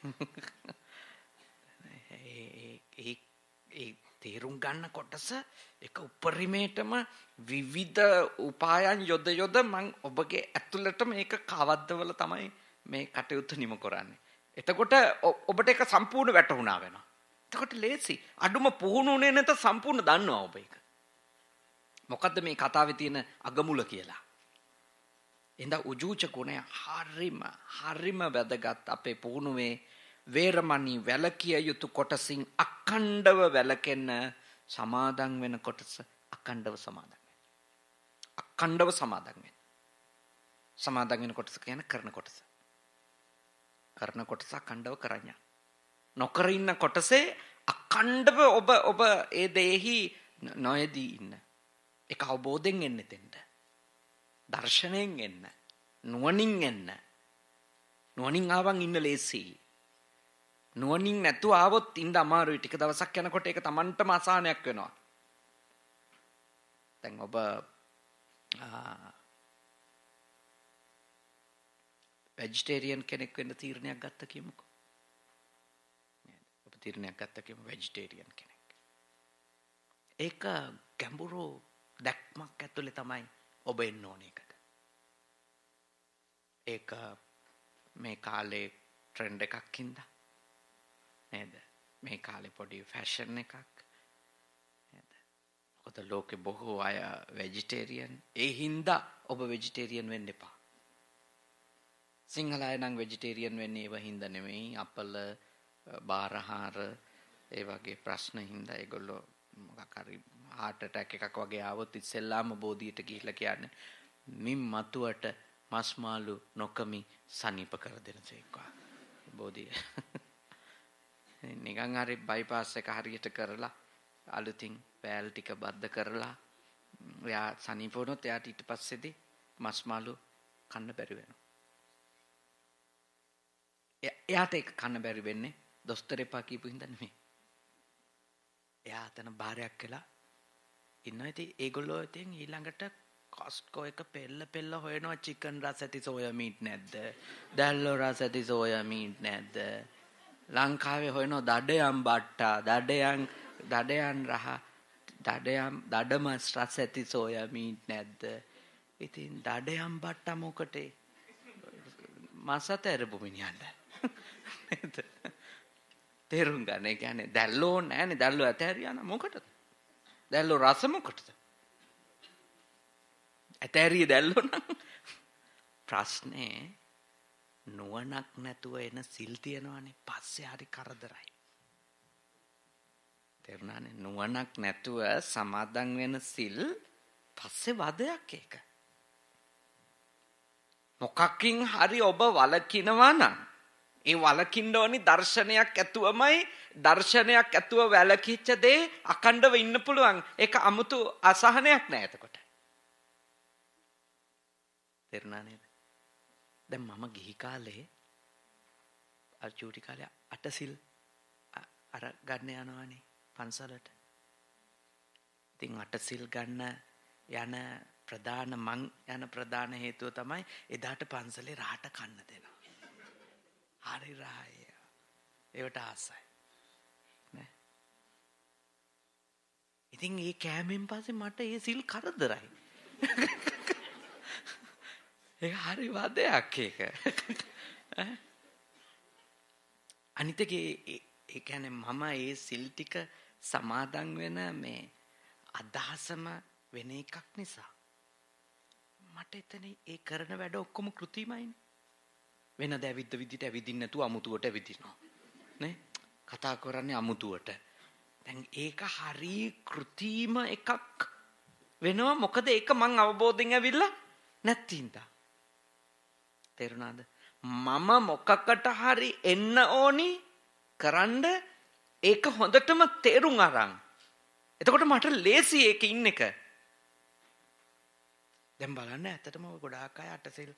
ඒ තේරුම් ගන්න කොටස එක උපරිමයටම විවිධ උපායන් යොද මම ඔබගේ ඇතුළට මේක කවද්දවල තමයි මේ කටයුතු නිම කරන්නේ. එතකොට ඔබට ඒක සම්පූර්ණ වැටහුණා වෙනවා. එතකොට ලේසි. අඩුම පුහුණුනේ නැත සම්පූර්ණ දන්නවා ඔබ ඒක. මොකද්ද මේ කතාවේ තියෙන අගමුල කියලා. එහෙනම් උජූච ගුණය හරිම වැදගත් අපේ පුහුණුවේ වේරමණී වැලකිය යුතු කොටසින් අඛණ්ඩව වැලකෙන්න සමාදන් වෙන කොටස අඛණ්ඩව සමාදන් වෙන්න. අඛණ්ඩව සමාදන් වෙන්න. සමාදන් වෙන කොටස කියන්නේ කරන කොටස. කරන කොටස අඛණ්ඩව කරන්න. නොකර ඉන්න කොටසේ අඛණ්ඩව ඔබ ඒ දෙෙහි නොයදී ඉන්න. ඒක අවබෝධයෙන් එන්න දෙන්න. දර්ශනයෙන් එන්න. නුවණින් එන්න. නුවණින් ආවන් ඉන්න ලේසි. නුවණින් නැතුව ආවොත් ඉඳ අමාරුයි. ටික දවසක් යනකොට ඒක Tamanටම අසහනයක් වෙනවා. දැන් ඔබ වෙජිටේරියන් කෙනෙක් වෙන්න තීරණයක් ගත්ත කියමුකෝ. ඔබ තීරණයක් ගත්ත කියමු වෙජිටේරියන් කෙනෙක්. ඒක ගැඹුරු දැක්මක් ඇතුලේ තමයි ඔබ එන්න ඕනේ එකට. ඒක මේ කාලේ ට්‍රෙන්ඩ් එකක් හින්දා නේද? මේ කාලේ පොඩි ෆැෂන් එකක් නේද? මොකද ලෝකේ බොහෝ අය වෙජිටේරියන්. ඒ හින්දා ඔබ වෙජිටේරියන් වෙන්න එපා. සිංහල අය නම් වෙජිටේරියන් වෙන්නේ ඒව හින්දා නෙමෙයි. අපල බාරහාර ඒ වගේ ප්‍රශ්න හින්දා ඒගොල්ලෝ මොකක් හරි heart attack එකක් වගේ ආවොත් ඉස්සෙල්ලාම බෝධියට ගිහිල්ලා කියන්නේ මින් මතුවට මස් මාළු නොකමි සනීප කර දෙනසේක්වා. බෝධිය නිකන් හරි බයිපාස් එක හරියට කරලා අලුතින් පෑල් ටික බද්ධ කරලා එයා සනීප වුණොත් එයාට ඊට පස්සේදී මස් මාළු කන්න බැරි වෙනවා. එයාට ඒක කන්න බැරි වෙන්නේ දොස්තර එපා කියපු හින්දා නෙමෙයි. එයා අතන බාරයක් වෙලා ඉන්නවා. ඉතින් ඒගොල්ලෝ ඉතින් ඊළඟට කොස්කෝ එක පෙල්ල හොයනවා චිකන් රස ඇති සෝයා මීට් නැද්ද? දැල්ලෝ රස ඇති සෝයා මීට් නැද්ද? ලංකාවේ හොයනවා දඩයම් බට්ටා, දඩයන් රහ, දඩමස් රස ඇති සෝයා මීට් නැද්ද? ඉතින් දඩයම් බට්ටා මොකටේ? මසත ඇරපු මිනිහන්න. නේද? තේරුම් ගන්න. ඒ කියන්නේ දැල්ලෝ නැහැනේ. දැල්ලෝ ඇතහැරියා නම් මොකටද? දැල්ලෝ රස මොකටද? ඇතහැරිය දැල්ලෝ නම් ප්‍රශ්නේ නුවණක් නැතුව එන සිල් තියනවානේ. පස්සේ හරි කරදරයි. තේරුණානේ? නුවණක් නැතුව සමාදන් වෙන සිල් පස්සේ වදයක් ඒක. මොකකින් හරි ඔබ වලකිනවා නම් ඒ වලකින්න ඕනි දර්ශනයක් ඇතුවමයි. දර්ශනයක් ඇතුව වැලකිච්ච දේ අකණ්ඩව ඉන්න පුළුවන්. ඒක 아무තු අසහනයක් නෑ එතකොට. තේරුණා නේද? දැන් මම ගිහි කාලේ චූටි කාලේ අටසිල් අර ගන්න යනවානේ පන්සලට. ඉතින් අටසිල් ගන්න යන ප්‍රධාන හේතුව තමයි එදාට පන්සලේ රාට කන්න දෙනවා. හරි රාය. ඒවට ආසයි. නේ? ඉතින් ඒ කෑමෙන් පස්සේ මට ඒ සිල් කරදරයි. ඒක හරි වදයක් ඒක. අනිත් එක ඒ කියන්නේ මම ඒ සිල් ටික සමාදන් වෙන මේ අදහසම වෙන එකක් නිසා මට එතන ඒ කරන වැඩ ඔක්කොම කෘතිමයිනේ. වෙන දැවිද්ද විදිහට ඇවිදින්න නැතුව අමුතුවට ඇවිදිනවා. නේ? කතා කරන්නේ අමුතුවට. දැන් ඒක හරි කෘතිම එකක් වෙනවා. මොකද ඒක මං අවබෝධයෙන් ඇවිල්ලා නැත්තින්දා. තේරුණාද? මම මොකකට හරි එන්න ඕනි කරන්න ඒක හොඳටම තේරුම් අරන්. එතකොට මට ලේසි ඒක ඉන්න එක. දැන් බලන්න ඇත්තටම ගොඩාක් අය අටසිල්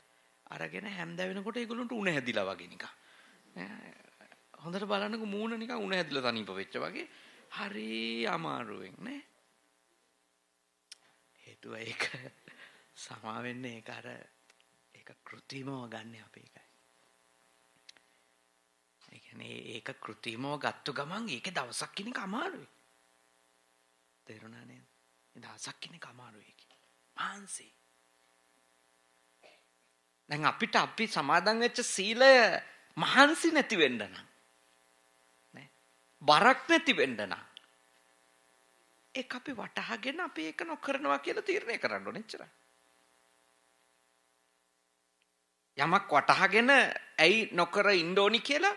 අරගෙන හැන්ද වෙනකොට ඒගොල්ලන්ට උණ හැදිලා වගේ නිකන්. හොඳට බලන්නකො මූණ නිකන් උණ හැදලා තනිප වෙච්ච වගේ හරි අමාරුවෙන් නේ. හේතුව ඒක සමා වෙන්නේ ඒක අර ඒක કૃතිමව ගන්න අපි එකයි. ඒ කියන්නේ ඒක કૃතිමව ගත්ත ගමන් ඒකේ දවසක් කින එක අමාරුයි. තේරුණා නේද? ඒ දවසක් කින එක අමාරුයි ඒක. මාන්සි. දැන් අපිට අපි සමාදන් වෙච්ච සීලය මහන්සි නැති වෙන්න නම් නේ බරක් නැති වෙන්න නම් ඒක අපි වටහාගෙන අපි ඒක නොකරනවා කියලා තීරණය කරන්න ඕනේ එච්චරයි. යමක් වටහාගෙන ඇයි නොකර ඉන්න ඕනි කියලා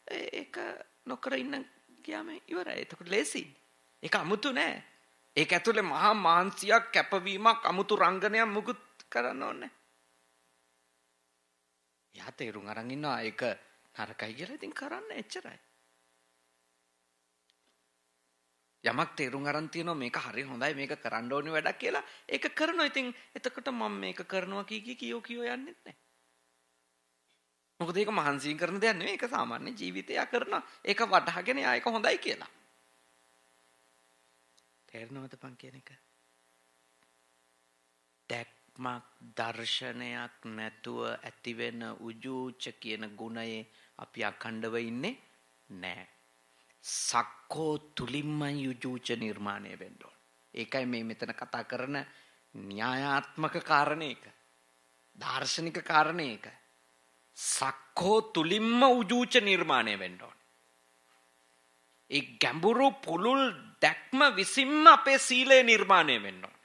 ඒක නොකර ඉන්න ගියාම ඉවරයි. එතකොට ලේසි. ඒක අමුතු නෑ. ඒක ඇතුලේ මහා මාන්සියක් කැපවීමක් අමුතු රංගනයක් මුකුත් කරන්න ඕනේ. යා තේරුම් අරන් ඉන්නවා ඒක නරකයි කියලා ඉතින් කරන්න එච්චරයි. යමක් තේරුම් අරන් තියනවා මේක හරි හොඳයි මේක කරන්න ඕනේ වැඩක් කියලා ඒක කරනවා. ඉතින් එතකොට මම මේක කරනවා කියෝ යන්නෙත් නැහැ. මොකද ඒක මහන්සියෙන් කරන දෙයක් නෙවෙයි. ඒක සාමාන්‍ය ජීවිතය කරනවා. ඒක වටහාගෙන ඒක හොඳයි කියලා. තේරෙනවද පන් කියන එක? දැක්මක් දර්ශනයක් නැතුව ඇතිවෙන උජූච කියන ගුණයේ අපි අඛණ්ඩව ඉන්නේ නැහැ. සක්කෝ තුලින්මයි උජූච නිර්මාණය වෙන්න ඕන. ඒකයි මේ මෙතන කතා කරන න්‍යායාත්මක කාරණේක. දාර්ශනික කාරණේක. සක්කෝ තුලින්ම උජූච නිර්මාණය වෙන්න ඕන. ඒ ගැඹුරු පුළුල් දැක්ම විසින්ම අපේ සීලය නිර්මාණය වෙන්න ඕන.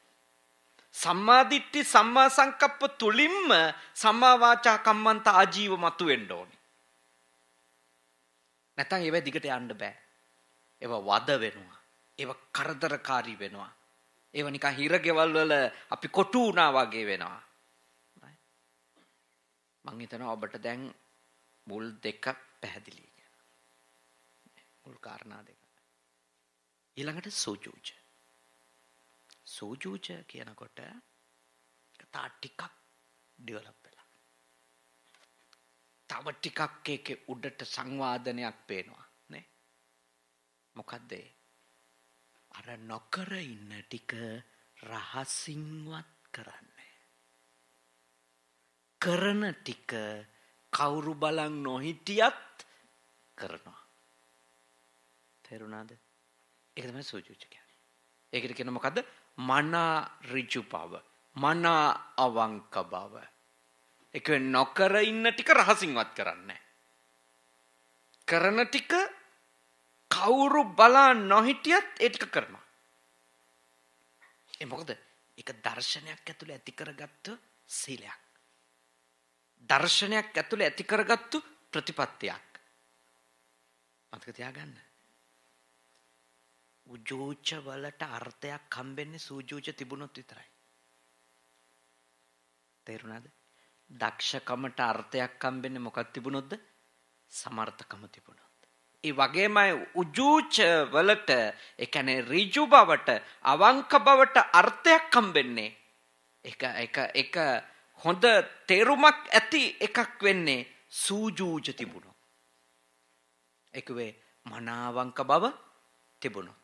සම්මා දිට්ඨි සම්මා සංකප්ප තුලින්ම සම්මා වාචා කම්මන්ත ආජීව මතු වෙන්න ඕනි. නැත්නම් ඒව දිගට යන්න බෑ. ඒව වද වෙනවා. ඒව කරදරකාරී වෙනවා. ඒව නිකන් හිරගෙවල් වල අපි කොටු වුණා වගේ වෙනවා. මං හිතනවා ඔබට දැන් මුල් දෙක පැහැදිලි කියලා. මුල් කාරණා දෙක. ඊළඟට සූජූච. සූජූච කියනකොට තා ටිකක් ඩෙවලොප් වෙලා. තව ටිකක් ඒකේ උඩට සංවාදනයක් පේනවා නේ. මොකද්ද? අර නොකර ඉන්න ටික රහසින්වත් කරන්නේ. කරන ටික කවුරු බලන් නොහිටියත් කරනවා. තේරුණාද? ඒක තමයි සූජූච කියන්නේ. ඒකට කියන මොකද්ද? මනා ඍජු බව, මනා අවංක බව. ඒක නොකර ඉන්න ටික රහසින්වත් කරන්නේ. කරන ටික කවුරු බලා නොහිටියත් ඒ ටික කරනවා. ඒ මොකද? ඒක දර්ශනයක් ඇතුළේ ඇති කරගත්ත සීලයක්. දර්ශනයක් ඇතුළේ ඇති කරගත්තු ප්‍රතිපත්තියක්. මතක තියාගන්න. උජූච වලට අර්ථයක් හම්බෙන්නේ සූජූච තිබුණොත් විතරයි. තේරුණාද? දක්ෂකමට අර්ථයක් හම්බෙන්නේ මොකක් තිබුණොත්ද? සමර්ථකම තිබුණොත්. ඒ වගේමයි උජූච වලට ඒ කියන්නේ ඍජු බවට අවංක බවට අර්ථයක් හම්බෙන්නේ. ඒක හොඳ තේරුමක් ඇති එකක් වෙන්නේ සූජූච තිබුණොත්. ඒක වේ මනාවංක බව තිබුණොත්.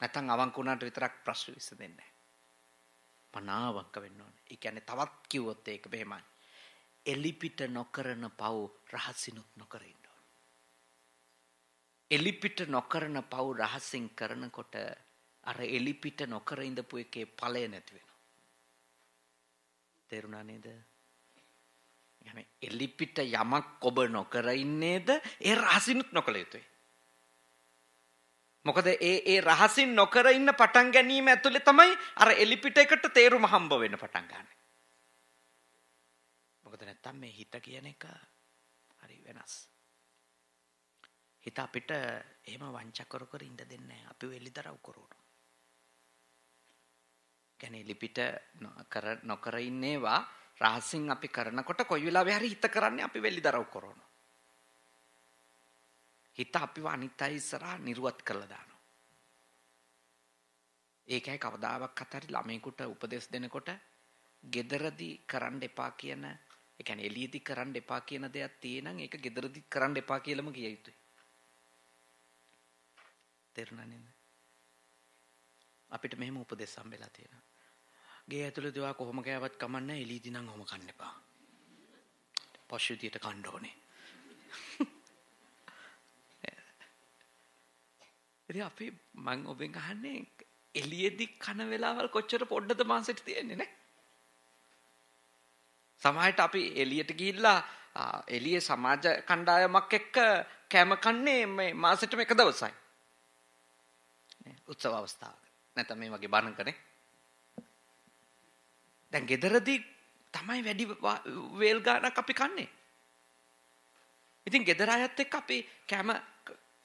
නැත්නම් අවංක වුණාට විතරක් ප්‍රශ්න විසඳෙන්නේ නැහැ. මනාවංක වෙන්න ඕනේ. ඒ කියන්නේ තවත් කිව්වොත් ඒක මෙහෙමයි. එලිපිට නොකරන පව් රහසිනුත් නොකර ඉන්න ඕනේ. එලිපිට නොකරන පව් රහසින් කරනකොට අර එලිපිට නොකර ඉඳපු එකේ ඵලය නැති වෙනවා. තේරුණා නේද? يعني එලිපිට යමක් ඔබ නොකර ඉන්නේද ඒ රහසිනුත් නොකළ යුතුයි. මොකද ඒ රහසින් නොකර ඉන්න පටන් ගැනීම ඇතුලේ තමයි අර එලිපිට එකට තේරුම හම්බ වෙන්න පටන් ගන්න. මොකද නැත්තම් මේ හිත කියන එක හරි වෙනස්. හිත අපිට එහෙම වංචා කර ඉන්න දෙන්නේ නැහැ. අපි වෙලිදරව් කරනවා. කියන්නේ එලිපිට නොකර ඉන්නේවා රහසින් අපි කරනකොට කොයි වෙලාවෙ හරි හිත කරන්නේ අපි වෙලිදරව් කරනවා. හිත අපිව අනිත් අය ඉස්සරහා නිර්වත් කරලා දානවා. ඒකයි කවදාවත් අතර ළමයෙකුට උපදෙස් දෙනකොට gederදී කරන්න එපා කියන, ඒ කියන්නේ එළියදී කරන්න එපා කියන දෙයක් තියෙනනම් ඒක gederදී කරන්න එපා කියලාම කිය යුතුයි. තේරුණා නේද? අපිට මෙහෙම උපදෙස් හම්බෙලා තියෙනවා. ගේ ඇතුළේ දේවා කොහොම කෑවත් කමන්නේ එළියදී නම් ඔහොම කන්න එපා. පොෂුතියට කන්න ඕනේ. ඉතින් අපි මං ඔබෙන් අහන්නේ එළියේදී කන වෙලාවල් කොච්චර පොඩ්ඩද මාසෙට තියෙන්නේ නේ? සමහරට අපි එළියට ගිහිල්ලා එළියේ සමාජ කණ්ඩායමක් එක්ක කැම කන්නේ මේ මාසෙටම එක දවසයි. නේ උත්සව අවස්ථාවක. නැත්නම් මේ වගේ බණකනේ. දැන් ගෙදරදී තමයි වැඩි වේල් ගානක් අපි කන්නේ. ඉතින් ගෙදර අයත් එක්ක අපි කැම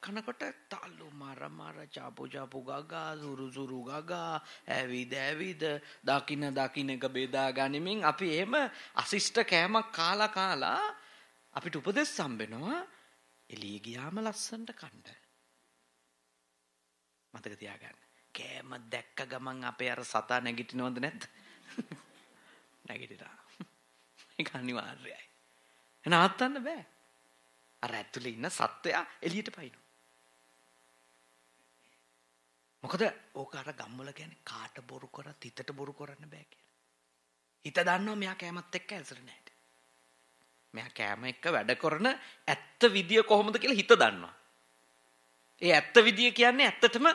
කනකොට තාලු මාර චාපු ගගා සුරු ගගා ඇවිද දකින්න එක බෙදා ගනිමින් අපි එහෙම අසිෂ්ට කෑමක් කාලා අපිට උපදෙස් හම්බෙනවා එළිය ගියාම ලස්සනට කන්න. මතක තියාගන්න. කෑම දැක්ක ගමන් අපේ අර සතා නැගිටිනවද නැද්ද? නැගිටිනවා. ඒක අනිවාර්යයි. නවත්තන්න බෑ. අර ඇතුලේ ඉන්න සත්වයා එළියට පයින්නවා. මොකද ඕක අර ගම්වල කියන්නේ කාට බොරු කරත් හිතට බොරු කරන්න බෑ කියලා. හිත දන්නවා මෙයා කෑමත් එක්ක ඇසුර නැහැ. මෙයා කෑම එක්ක වැඩ කරන ඇත්ත විදිය කොහොමද කියලා හිත දන්නවා. ඒ ඇත්ත විදිය කියන්නේ ඇත්තටම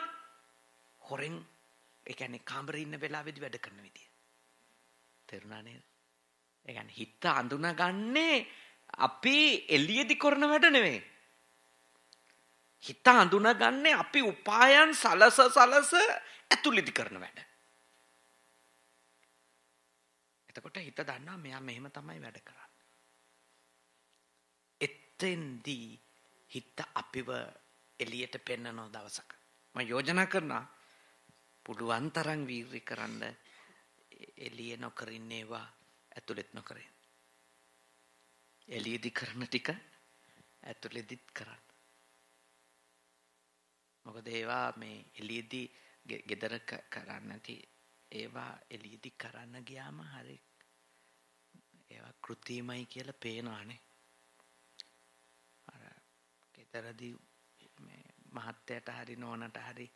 හොරෙන් ඒ කියන්නේ කාමරේ ඉන්න වෙලාවෙදි වැඩ කරන විදිය. තේරුණා නේද? ඒ කියන්නේ හිත අඳුනගන්නේ අපි එළියේදී කරන වැඩ නෙවෙයි. හිත අඳුනගන්නේ අපි උපායන් සලස ඇතුළේදී කරන වැඩ. එතකොට හිත දන්නවා මෙයා මෙහෙම තමයි වැඩ කරන්නේ. එතෙන්දී හිත අපිව එළියට පෙන්නන දවසක මම යෝජනා කරනවා පුළුවන් තරම් වීර්ය කරන්න එළිය නොකර ඉන්නේවා ඇතුළෙත් නොකරේ. එළියේදී කරන ටික ඇතුළේදීත් කරන්න. මොකද ඒවා මේ එළියේදී ගෙදර කරන්න නැති ඒවා එළියේදී කරන්න ගියාම හරි ඒවා කෘත්‍රිමයි කියලා පේනවානේ. අර ගෙදරදී මේ මහත්තයට හරි නෝනට හරි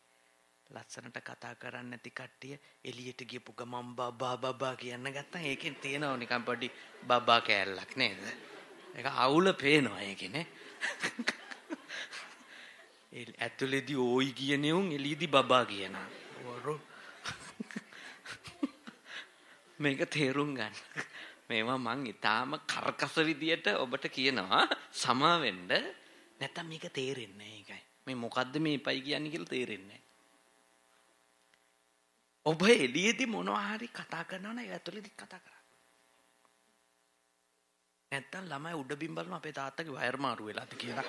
ලස්සනට කතා කරන්නේ නැති කට්ටිය එළියට ගියපු ගමන් බබා කියන්න ගත්තා. ඒකෙන් තියෙනව නිකන් පොඩි බබා කෑල්ලක් නේද? ඒක අවුල පේනවා ඒකනේ. ඇතුලේදී ඕයි කියන්නේ උන් එළියේදී බබා කියනවා. මේක තේරුම් ගන්න. මේවා මං ඊටාම කරකස විදියට ඔබට කියනවා සමා වෙන්න. නැත්තම් මේක තේරෙන්නේ නැහැ ඒකයි. මේ මොකද්ද මේ පයි කියන්නේ කියලා තේරෙන්නේ නැහැ. ඔබ එළියේදී මොනවා හරි කතා කරනවා නම් ඒ ඇතුලේදී කතා කරා. නැත්තම් ළමයි උඩ බිම් බලන අපේ තාත්තගේ වයර් මාරු වෙලාද කියලා.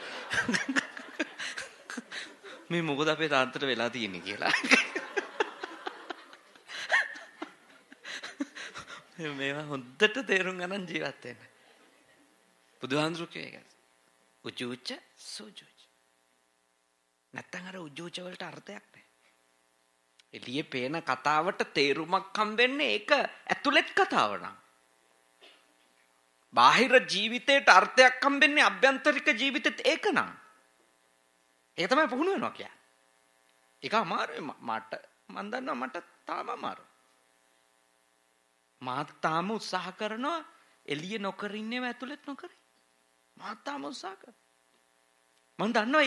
මේ මොකද අපේ තාත්තට වෙලා තියෙන්නේ කියලා. මේවා හොඳට තේරුම් ගන්න ජීවත් වෙන්න. බුදුහාඳුරු කියේක. උජුච්ච සුජුච්ච. නැත්තම් අර උජුච්ච වලට අර්ථයක් නැහැ. එළියේ පේන කතාවට තේරුමක් හම්බෙන්නේ ඒක ඇතුළෙත් කතාව නම්. බාහිර ජීවිතේට අර්ථයක් හම්බෙන්නේ අභ්‍යන්තරික ජීවිතෙත් ඒක නම්. ඒක තමයි පුහුණු වෙනවා කියන්නේ. ඒක අමාරුයි මට මන් දන්නවා මට තාම අමාරුයි. මාත් තාම උත්සාහ කරනවා එළිය නොකර ඉන්නේව ඇතුළෙත් නොකර. මාත් තාම උත්සාහ කරනවා. මන් දන්නවා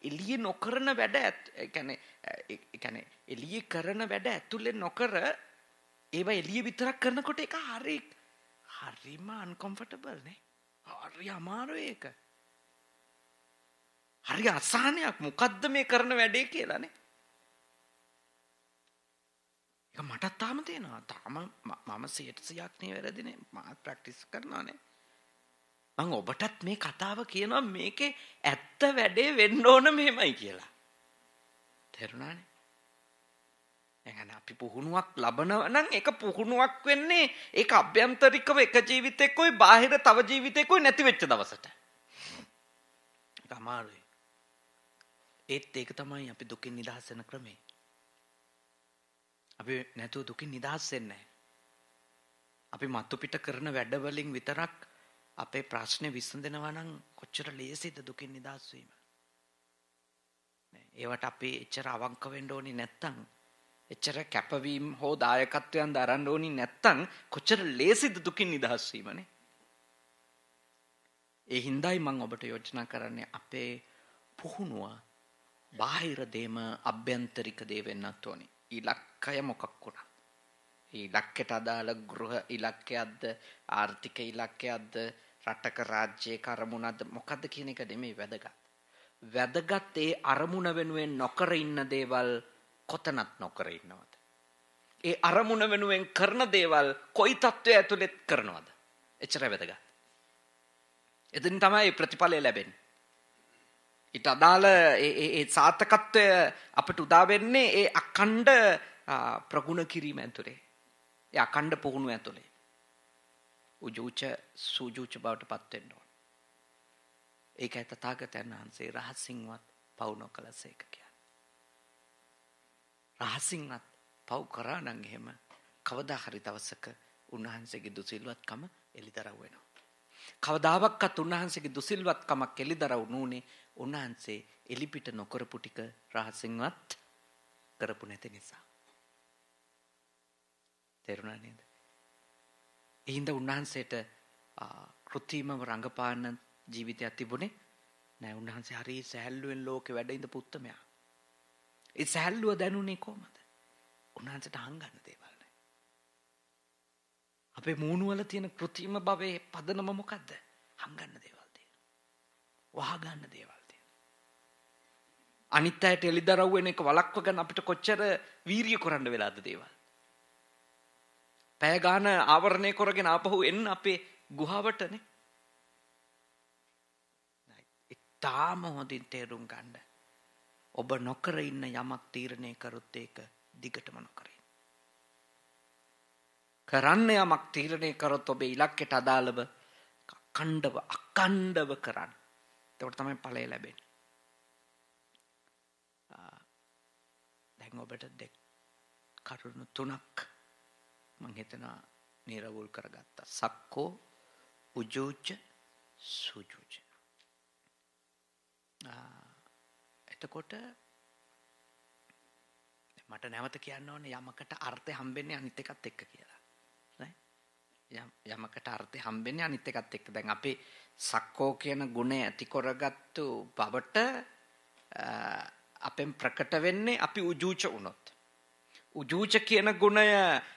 එළිය නොකරන වැඩ ඒ කියන්නේ එළිය කරන වැඩ ඇතුළේ නොකර ඒවා එළිය විතරක් කරනකොට ඒක හරිම අන්කම්ෆර්ටබල් නේ. හරි අමාරුයි ඒක. හරි අසහනයක් මොකද්ද මේ කරන වැඩේ කියලානේ. ඒක මටත් තාම තියෙනවා. තාම මම 100%ක් නේ වැරදිනේ. මාත් ප්‍රැක්ටිස් කරනවානේ. මම ඔබටත් මේ කතාව කියනවා මේකේ ඇත්ත වැඩේ වෙන්න ඕන මෙහෙමයි කියලා. තේරුණානේ? එහෙනම් අපි පුහුණුවක් ලබනවා නම් ඒක පුහුණුවක් වෙන්නේ ඒක අභ්‍යන්තරිකව එක ජීවිතයකයි බාහිර තව ජීවිතයකයි නැති වෙච්ච දවසට. ඒක අමාරුයි. ඒක තමයි අපි දුකින් නිදහස් වෙන ක්‍රමය. අපි නැතුව දුකින් නිදහස් වෙන්නේ නැහැ. අපි මතු පිට කරන වැඩ වලින් විතරක් අපේ ප්‍රශ්නේ විසඳනවා නම් කොච්චර ලේසිද දුකින් නිදහස් වීම. නේ. ඒවට අපි එච්චර අවංක වෙන්න ඕනේ නැත්තම් එච්චර කැපවීම හෝ දායකත්වයන් දරන්න ඕනේ නැත්තම් කොච්චර ලේසිද දුකින් නිදහස් වීමනේ. ඒ හින්දායි මම ඔබට යෝජනා කරන්නේ අපේ පුහුණුව බාහිර දේම අභ්‍යන්තරික දේ වෙන්නත් ඕනේ. ඉලක්කය මොකක් වුණා. ඉලක්කයට අදාළ ගෘහ ඉලක්කයක්ද ආර්ථික ඉලක්කයක්ද රටක රාජ්‍යයක අරමුණක්ද මොකද්ද කියන එක නෙමෙයි වැදගත්. වැදගත් ඒ අරමුණ වෙනුවෙන් නොකර ඉන්න දේවල් කොතනත් නොකර ඉන්නවද? ඒ අරමුණ වෙනුවෙන් කරන දේවල් කොයි තත්ත්වය ඇතුළෙත් කරනවද? එච්චර වැදගත්. එදින් තමයි ප්‍රතිඵලය ලැබෙන්නේ. ඊට අදාළ ඒ සාර්ථකත්වය අපට උදා වෙන්නේ ඒ අඛණ්ඩ ප්‍රගුණ කිරීම ඇතුලේ. ඒ අඛණ්ඩ පුහුණුව ඇතුලේ. උජුච සුජුච බවට පත් වෙන්න ඕන. ඒකයි තථාගතයන් වහන්සේ රහසින්වත් පව් නොකලසේක කියන්නේ. රහසින්වත් පව් කරා නම් එහෙම කවදා හරි දවසක උන්වහන්සේගේ දුසිල්වත්කම එළිදරව් වෙනවා. කවදාවත් උන්වහන්සේගේ දුසිල්වත්කමක් එළිදරව් නුනේ උන්වහන්සේ එලිපිට නොකරපු ටික රහසින්වත් කරපු නැති නිසා. තේරුණා නේද? එහෙනම් උන්වහන්සේට කෘත්‍රිමව රංගපාන ජීවිතයක් තිබුණේ නෑ. උන්වහන්සේ හරි සැහැල්ලුවෙන් ලෝකේ වැඩ ඉඳපු උත්තමයා. ඒ සැහැල්ලුව දැනුනේ කොහමද? උන්වහන්සේට හංගන්න දේවල් නෑ. අපේ මූණුවල තියෙන කෘත්‍රිම භවයේ පදනම මොකද්ද? හංගන්න දේවල් තියෙනවා. වහගන්න දේවල් තියෙනවා. අනිත් අයට එළිදරව් වෙන එක වළක්ව ගන්න අපිට කොච්චර වීරිය කරන්න වෙලාද දේවල්. පැය ගාන ආවරණය කරගෙන ආපහු එන්න අපේ ගුහාවටනේ. තාම හොඳින් තේරුම් ගන්න. ඔබ නොකර ඉන්න යමක් තීරණය කරොත් ඒක දිගටම නොකර ඉන්න. කරන්න යමක් තීරණය කරොත් ඔබේ ඉලක්කයට අදාළව අඛණ්ඩව කරන්න. එතකොට තමයි ඵලය ලැබෙන්නේ. දැන් ඔබට කරුණු තුනක් මම හිතනවා නිරවුල් කරගත්තා. සක්කෝ උජුච සුජුච. එතකොට මට නැවත කියන්න ඕනේ යමකට අර්ථය හම්බෙන්නේ අනිත් එකත් එක්ක කියලා. යමකට අර්ථය හම්බෙන්නේ අනිත් එකත් එක්ක. දැන් අපි සක්කෝ කියන ගුණය ඇති කරගත්තු බවට අපෙන් ප්‍රකට වෙන්නේ අපි උජූච වුණොත්. උජූච කියන ගුණය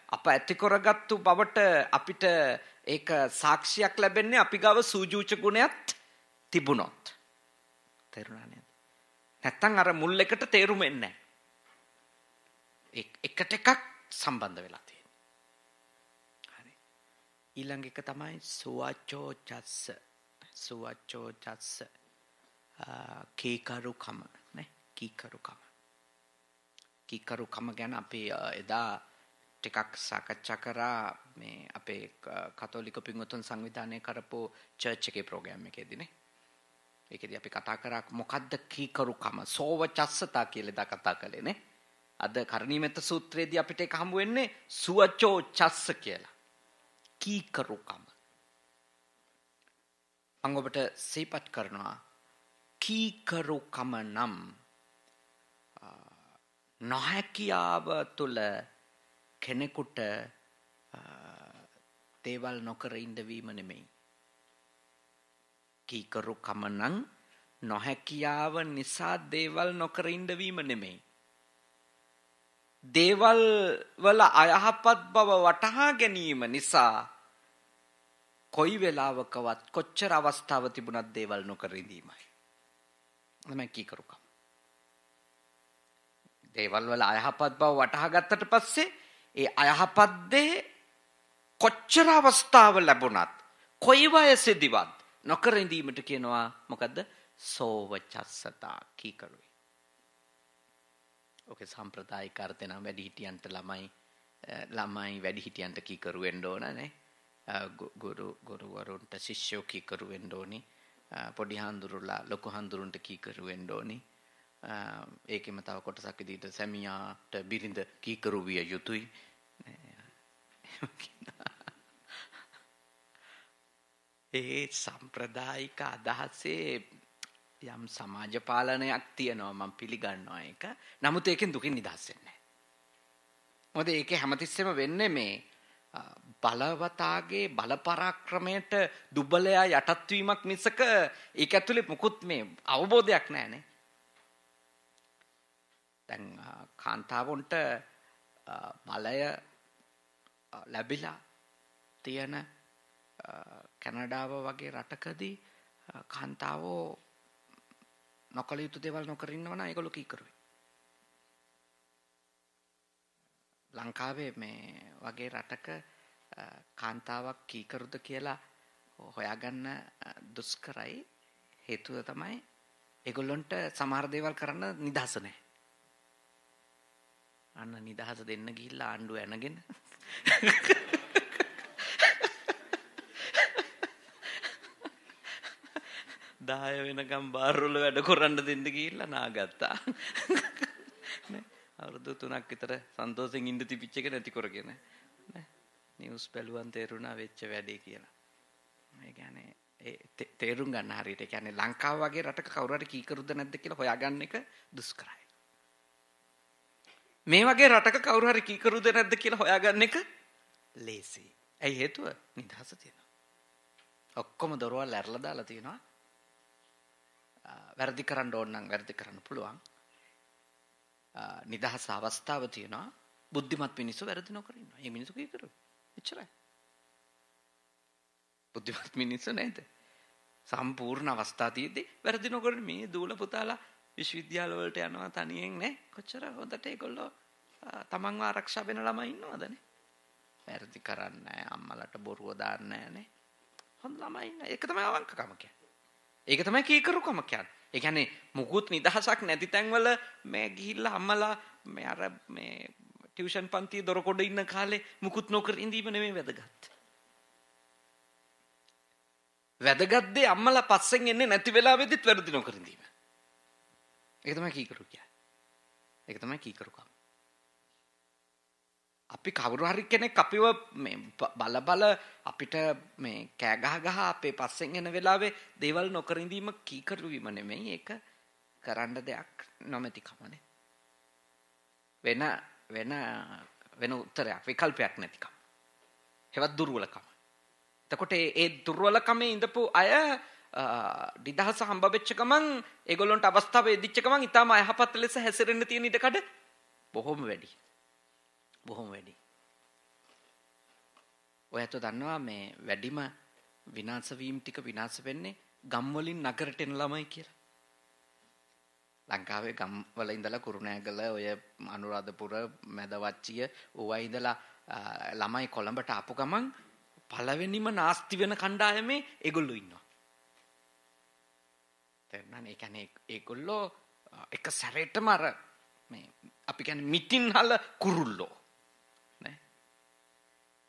අප ඇති කරගත්තු බවට අපිට ඒක සාක්ෂියක් ලැබෙන්නේ අපි ගාව සූජූච ගුණයක් තිබුණොත්. තේරුණා නේද? නැත්තම් අර මුල් එකට තේරුම් එන්නේ නැහැ. එකට එකක් සම්බන්ධ වෙලා තියෙනවා. හරි. ඊළඟ එක තමයි සුවචෝ චස්ස. සුවචෝ චස්ස. කීකරුකම නේ? කීකරුකම. කීකරුකම ගැන අපි එදා ටිකක් සාකච්ඡා කරා මේ අපේ කතෝලික පින්වතුන් සංවිධානය කරපු චර්ච් එකේ ප්‍රෝග්‍රෑම් එකේදී නේ. ඒකදී අපි කතා කරා මොකද්ද කීකරුකම? සෝවචස්සතා කියලා එදා කතා කළේ නේ. අද කරණීයමෙත්ත සූත්‍රයේදී අපිට ඒක හමු වෙන්නේ සුවචෝ චස්ස කියලා. කීකරුකම. මම ඔබට සිහිපත් කරනවා කීකරුකම නම් නොහැකියාව තුළ කෙනෙකුට දේවල් නොකර ඉඳ වීම නෙමෙයි. කීකරුකම නම් නොහැකියාව නිසා දේවල් නොකර ඉඳ වීම නෙමෙයි. දේවල් වල අයහපත් බව වටහා ගැනීම නිසා කොයි වෙලාවකවත් කොච්චර අවස්ථාව තිබුණත් දේවල් නොකර ඉඳීමයි. තමයි කීකරුකම. දේවල් වල අයහපත් බව වටහා ගත්තට පස්සේ ඒ අයහපත් දේ කොච්චර අවස්ථාව ලැබුණත් කොයි වයසේදීවත් නොකර ඉඳීමට කියනවා මොකද්ද? සෝවචස්සතා කීකරුයි. ඔකේ සම්ප්‍රදායික අර්ථය නම් වැඩිහිටියන්ට ළමයි වැඩිහිටියන්ට කීකරු වෙන්න ඕන නේ. ගුරුවරුන්ට ශිෂ්‍යෝ කීකරු වෙන්න ඕනි. පොඩි හාමුදුරුවලා ලොකු හාමුදුරුවන්ට කීකරු වෙන්න ඕනි. ඒකෙම තව කොටසක් විදිහට සැමියාට බිරිඳ කීකරු විය යුතුයි. ඒ සම්ප්‍රදායික අදහසේ යම් සමාජ පාලනයක් තියෙනවා මම පිළිගන්නවා ඒක. නමුත් ඒකෙන් දුකින් නිදහස් වෙන්නේ නැහැ. මොකද ඒකේ හැමතිස්සෙම වෙන්නේ මේ බලවතාගේ බල පරාක්‍රමයට දුබලයා යටත් වීමක් මිසක ඒක ඇතුලේ මුකුත් මේ අවබෝධයක් නැහැනේ. දැන් කාන්තාවන්ට බලය ලැබිලා තියෙන කැනඩාව වගේ රටකදී කාන්තාවෝ නොකල යුතු දේවල් නොකර ඉන්නවා නම් ඒගොල්ලෝ කීකරුයි. ලංකාවේ මේ වගේ රටක කාන්තාවක් කීකරුද කියලා හොයාගන්න දුෂ්කරයි. හේතුව තමයි ඒගොල්ලන්ට සමහර දේවල් කරන්න නිදහස නැහැ. අන්න නිදහස දෙන්න ගිහිල්ලා ආණ්ඩුව ඇනගෙන දාය වෙනකම් බාර්වල වැඩ කරන්න දෙන්න ගිහිල්ලා නාගත්තා. අවුරුදු 3ක් විතර සන්තෝෂෙන් ඉඳ තිබිච්ච එක නැති කරගෙන නේ නිවුස් බැලුවන් තේරුණා වෙච්ච වැඩේ කියලා. ඒ කියන්නේ ඒ තේරුම් ගන්න හරියට. ඒ කියන්නේ ලංකාව වගේ රටක කවුරු හරි කීකරුද නැද්ද කියලා හොයාගන්න එක දුෂ්කරයි. මේ වගේ රටක කවුරු හරි කීකරුද නැද්ද කියලා හොයාගන්න එක ලේසියි. ඇයි හේතුව? නිදහස තියෙනවා. ඔක්කොම දොරවල් ඇරලා දාලා තියෙනවා. වැරදි කරන්න ඕන නම් වැරදි කරන්න පුළුවන්. නිදහස අවස්ථාව තියෙනවා. බුද්ධිමත් මිනිස්සු වැරදි නොකර ඉන්නවා. මේ මිනිස්සු කීකරු. එච්චරයි. බුද්ධිමත් මිනිස්සු නේද? සම්පූර්ණ අවස්ථා තියෙද්දි වැරදි නොකර මේ දූල පුතාලා විශ්වවිද්‍යාල වලට යනවා තනියෙන් නේ. කොච්චර හොඳට ඒගොල්ලෝ තමන්ව ආරක්ෂා වෙන ළමයි ඉන්නවදනේ. වැරදි කරන්නේ නැහැ, අම්මලාට බොරුව දාන්නේ නැහැ නේ. හොඳ ළමයි ඉන්න. ඒක තමයි අවංකකම කියන්නේ. ඒක තමයි කීකරුකම කියන්නේ. ඒ කියන්නේ මුකුත් නිදහසක් නැති තැන්වල මේ ගිහිල්ලා අම්මලා මේ අර මේ ටියුෂන් පන්තියේ දොරකොඩ ඉන්න කාලේ මුකුත් නොකර ඉඳීම නෙමෙයි වැදගත්. වැදගත් දේ අම්මලා පස්සෙන් එන්නේ නැති වෙලාවෙදිත් වැරදි නොකර ඉඳීම. ඒක තමයි කීකරු කියන්නේ. ඒක තමයි කීකරුකම. අපි කවුරු හරි කෙනෙක් අපිව මේ බල අපිට මේ කෑ ගහ අපේ පස්සෙන් එන වෙලාවේ දේවල් නොකර ඉඳීම කීකරු වීම නෙමෙයි. ඒක කරන්න දෙයක් නොමැතිකමනේ. වෙන උත්තරයක් විකල්පයක් නැතිකම. ඒවත් දුර්වලකම. එතකොට ඒ දුර්වලකමේ ඉඳපු අය නිදහස හම්බ වෙච්ච ගමන් ඒගොල්ලන්ට අවස්ථාව එදිච්ච ගමන් ඊටම අයහපත් ලෙස හැසිරෙන්න තියෙන ඉඩකඩ බොහොම වැඩි. බොහොම වැඩි. ඔයත් දන්නවා මේ වැඩිම විනාශ වීම ටික විනාශ වෙන්නේ ගම් වලින් නගරට එන ළමයි කියලා. ලංකාවේ ගම් වල ඉඳලා කුරුණෑගල ඔය අනුරාධපුර මැදවච්චිය ඕවා ඉඳලා ළමයි කොළඹට ආපු ගමන් පළවෙනිම නාස්ති වෙන කණ්ඩායමේ ඒගොල්ලෝ ඉන්නවා. තේරුණානේ? ඒ කියන්නේ ඒගොල්ලෝ එක සැරේටම අර මේ අපි කියන්නේ මිටින්හල කුරුල්ලෝ නේ.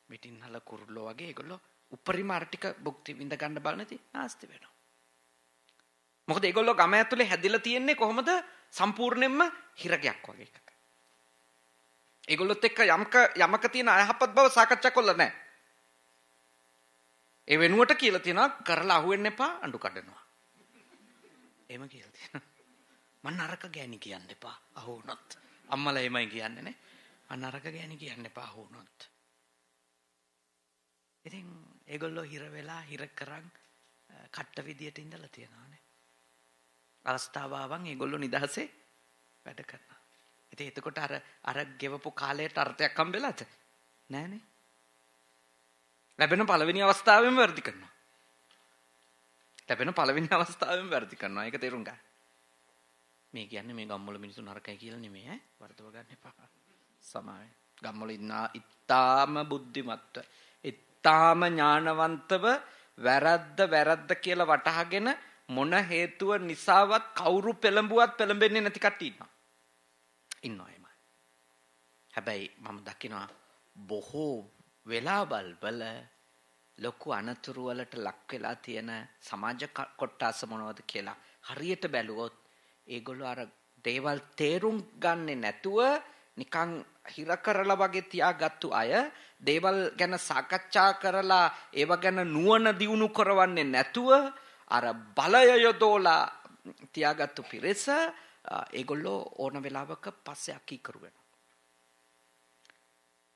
මිටින්හල කුරුල්ලෝ වගේ ඒගොල්ලෝ උපරිම අර ටික භුක්ති විඳ ගන්න බල නැති නාස්ති වෙනවා. මොකද ඒගොල්ලෝ ගම ඇතුලේ හැදිලා තියෙන්නේ කොහොමද? සම්පූර්ණයෙන්ම හිරගයක් වගේ එකක. ඒගොල්ලොත් එක්ක යමක තියෙන අයහපත් බව සාකච්ඡා කරලා නැහැ. ඒ වෙනුවට කියලා තියෙනවා කරලා අහුවෙන්න එපා අඬු කඩනවා. එහෙම කියලා තියෙනවා. මම නරක ගෑණි කියන්න එපා අහු වුණොත්. අම්මලා එහෙමයි කියන්නේ නේ. මම නරක ගෑණි කියන්න එපා අහු වුණොත්. ඉතින් ඒගොල්ලෝ හිර වෙලා හිර කරන් කට්ට විදියට ඉඳලා තියෙනවානේ. අවස්ථාවන් ඒගොල්ලෝ නිදහසේ වැඩ කරනවා. ඉතින් එතකොට අර ගෙවපු කාලයට අර්ථයක් හම්බෙලාද? නෑනේ. ලැබෙන පළවෙනි අවස්ථාවෙම වැඩි කරනවා. ලැබෙන පළවෙනි අවස්ථාවෙම වැඩි කරනවා. ඒක තේරුම් ගන්න. මේ කියන්නේ මේ ගම්වල මිනිස්සු නරකයි කියලා නෙමෙයි ඈ. වර්ධව ගන්න එපා. සමාවෙන්. ගම්වල ඉන්න ඉතාම බුද්ධිමත්ව, ඉතාම ඥානවන්තව වැරද්ද කියලා වටහාගෙන මොන හේතුව නිසාවත් කවුරු පෙළඹුවත් පෙළඹෙන්නේ නැති කට්ටිය ඉන්නවා එහෙම. හැබැයි මම දකිනවා බොහෝ වෙලාවල් වල ලොකු අනතුරු වලට ලක් වෙලා තියෙන සමාජ කොට්ටාස මොනවද කියලා හරියට බැලුවොත් ඒගොල්ලෝ අර දේවල් තේරුම් ගන්නේ නැතුව නිකන් හිර කරලා වගේ තියාගත්තු අය දේවල් ගැන සාකච්ඡා කරලා ඒව ගැන නුවණ දියුණු කරවන්නේ නැතුව අර බලය යොදෝලා තියාගත්තු පිරිස ඒගොල්ලෝ ඕන වෙලාවක පස්සේ අකීකරු වෙනවා.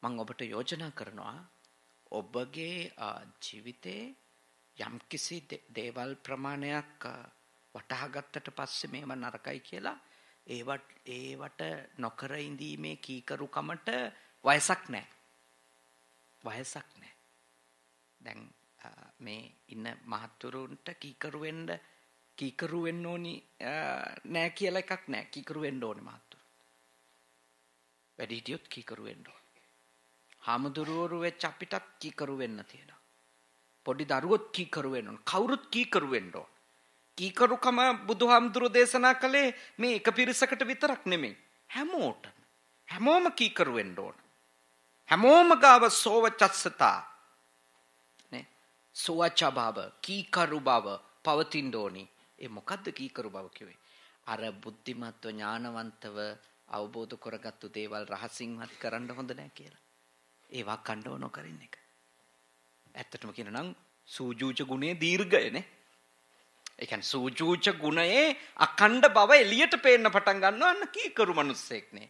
මම ඔබට යෝජනා කරනවා ඔබගේ ජීවිතේ යම්කිසි දේවල් ප්‍රමාණයක් වටහා ගත්තට පස්සේ මේව නරකයි කියලා ඒවට නොකර ඉඳීමේ කීකරුකමට වයසක් නැහැ. වයසක් නැහැ. දැන් මේ ඉන්න මහත්තුරුන්ට කීකරු වෙන්න ඕනි නෑ කියලා එකක් නෑ. කීකරු වෙන්න ඕනේ මහත්තුරු. වැඩිහිටියොත් කීකරු වෙන්න ඕනේ. හාමුදුරුවරු වෙච්ච අපිටත් කීකරු වෙන්න තියෙනවා. පොඩි දරුවොත් කීකරු වෙන්න ඕනේ. කවුරුත් කීකරු වෙන්න ඕනේ. කීකරුකම බුදුහාමුදුරුවෝ දේශනා කළේ මේ එක පිරිසකට විතරක් නෙමෙයි. හැමෝටම. හැමෝම කීකරු වෙන්න ඕනේ. හැමෝම ගාව සෝවචස්සතා නේ සෝවච බව කීකරු බව පවතින්න ඕනි. ඒ මොකද්ද කීකරු බව කිව්වේ? අර බුද්ධිමත්ව ඥානවන්තව අවබෝධ කරගත්තු දේවල් රහසින්වත් කරන්න හොඳ නැහැ කියලා. ඒවා කණ්ඩව නොකරින්න එක. ඇත්තටම කියනනම් සූජූච ගුණයේ දීර්ඝයනේ. ඒ කියන්නේ සූජූච ගුණයේ අඛණ්ඩ බව එළියට පේන්න පටන් ගන්නවා අන්න කීකරු මිනිස්සෙක් නේ.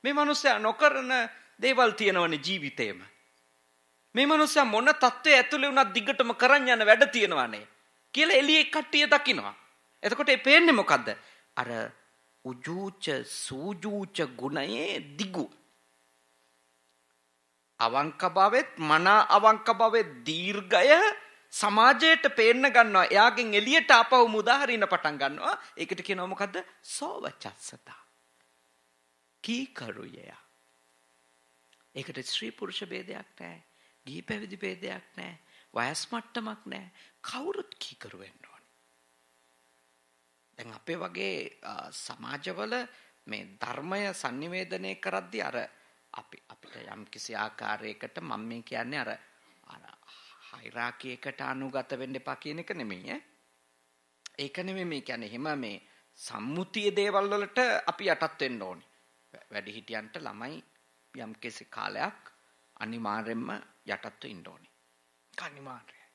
මේ මිනිස්සයා නොකරන දේවල් තියෙනවනේ ජීවිතේම. මේ මිනිස්සයා මොන තත්ත්වයේ ඇතුලේ වුණත් දිගටම කරන් යන වැඩ තියෙනවානේ කියලා එළියේ කට්ටිය දකින්නවා. එතකොට ඒ පේන්නේ මොකද්ද? අර උජූච සූජූච ගුණයේ දිගු. අවංක භවෙත් මන අවංක භවෙත් දීර්ඝය සමාජයට පේන්න ගන්නවා. එයාගෙන් එළියට ආපහු මුදා හරින පටන් ගන්නවා. ඒකට කියනවා මොකද්ද? සෝවචස්සතා. කීකරුය. ඒකට ස්ත්‍රී පුරුෂ ભેදයක් නැහැ. ගිහි පැවිදි ભેදයක් නැහැ. වයස් මට්ටමක් නැහැ. කවුරුත් කීකරු වෙන්න ඕනේ. දැන් අපේ වගේ සමාජවල මේ ධර්මය sannivedanaya කරද්දී අර අපිට යම් කිසි ආකාරයකට මම මේ කියන්නේ අර හයිරාකි එකට අනුගත වෙන්න එපා කියන එක නෙමෙයි ඈ. ඒක නෙමෙයි මේ කියන්නේ. එහෙම මේ සම්මුතිය දේවල් වලට අපි යටත් වෙන්න ඕනේ. වැඩි හිටියන්ට ළමයි යම් කිසි කාලයක් අනිවාර්යෙන්ම යටත් වෙන්න ඕනේ. අනිවාර්යයි.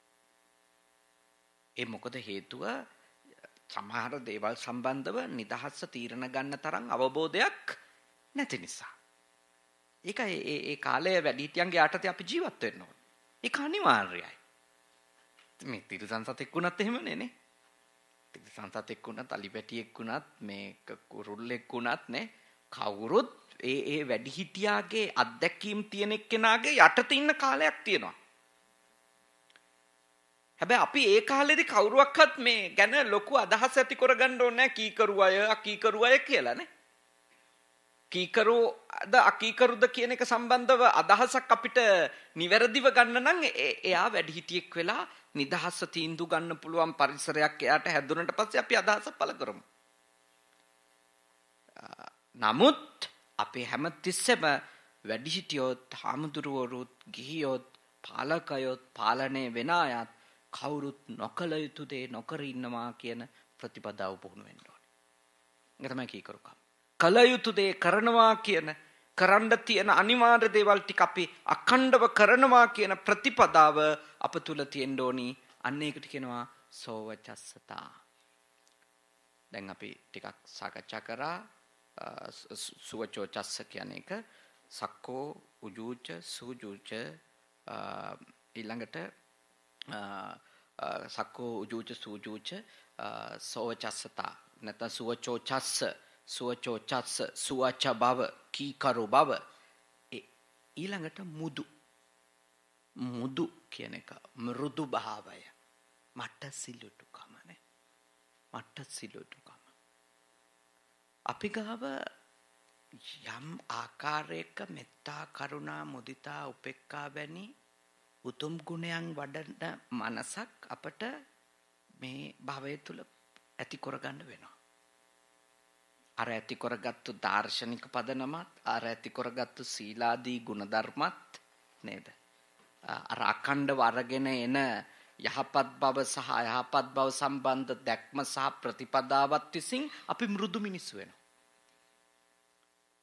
ඒ මොකද හේතුව සමහර දේවල් සම්බන්ධව නිදහස තීරණ ගන්න තරම් අවබෝධයක් නැති නිසා. ඒකයි ඒ කාලය වැඩි හිටියන්ගේ යටතේ අපි ජීවත් වෙන්න ඕනේ. ඒක අනිවාර්යයි. මේ තිරසන් සතෙක් වුණත් එහෙමනේ නේ. තිරසන් සතෙක් වුණත් අලිපැටියෙක් වුණත් මේ කුරුල්ලෙක් වුණත් නේ කවුරුත් ඒ වැඩිහිටියාගේ අත්දැකීම් තියෙන එක්කෙනාගේ යටතේ ඉන්න කාලයක් තියෙනවා. හැබැයි අපි ඒ කාලෙදි කවුරුවක්වත් මේ ගැන ලොකු අදහස් ඇති කරගන්න ඕනේ නැහැ කීකරු අය අකීකරු අය කියලා නේ. කීකරුද අකීකරුද කියන එක සම්බන්ධව අදහසක් අපිට නිවැරදිව ගන්න නම් එයා වැඩිහිටියෙක් වෙලා නිදහස තීන්දුව ගන්න පුළුවන් පරිසරයක් එයාට හැදුනට පස්සේ අපි අදහස පළ කරමු. නමුත් අපේ හැම තිස්සෙම වැඩිහිටියොත් හාමුදුරුවරුත් ගිහියොත් පාලකයොත් පාලනය වෙන අයත් කවුරුත් නොකල යුතු දේ නොකර ඉන්නවා කියන ප්‍රතිපදාව පුහුණු වෙන්න ඕනේ. ඒක තමයි කීකරුකම. කල යුතු දේ කරනවා කියන කරන්න තියෙන අනිවාර්ය දේවල් ටික අපි අඛණ්ඩව කරනවා කියන ප්‍රතිපදාව අප තුල තියෙන්න ඕනි. අන්න ඒකට කියනවා සෝවචස්සතා. දැන් අපි ටිකක් සාකච්ඡා කරා සුවචෝචස්ස කියන එක. සක්කෝ උජූච සූජූච ඊළඟට සක්කෝ උජූච සූජූච සෝවචස්සතා නැත්නම් සුවචෝචස්ස සුවචෝචස්ස සුවච බව කීකරු බව. ඊළඟට මුදු කියන එක මෘදු භාවය. මට සිලුටුකම නේ. මට සිලුටුකම. අපි ගාව යම් ආකාරයක මෙත්තා කරුණා මුදිතා උපේක්ඛා වැනි උතුම් ගුණයන් වඩන මනසක් අපට මේ භවය තුල ඇති කරගන්න වෙනවා. අර ඇති කරගත්තු දාර්ශනික පදනමත් අර ඇති කරගත්තු සීලාදී ගුණධර්මත් නේද? අර අඛණ්ඩව අරගෙන එන යහපත් බව සහ අයහපත් බව සම්බන්ධ දැක්ම සහ ප්‍රතිපදාවත් විසින් අපි මෘදු මිනිස්සු වෙනවා.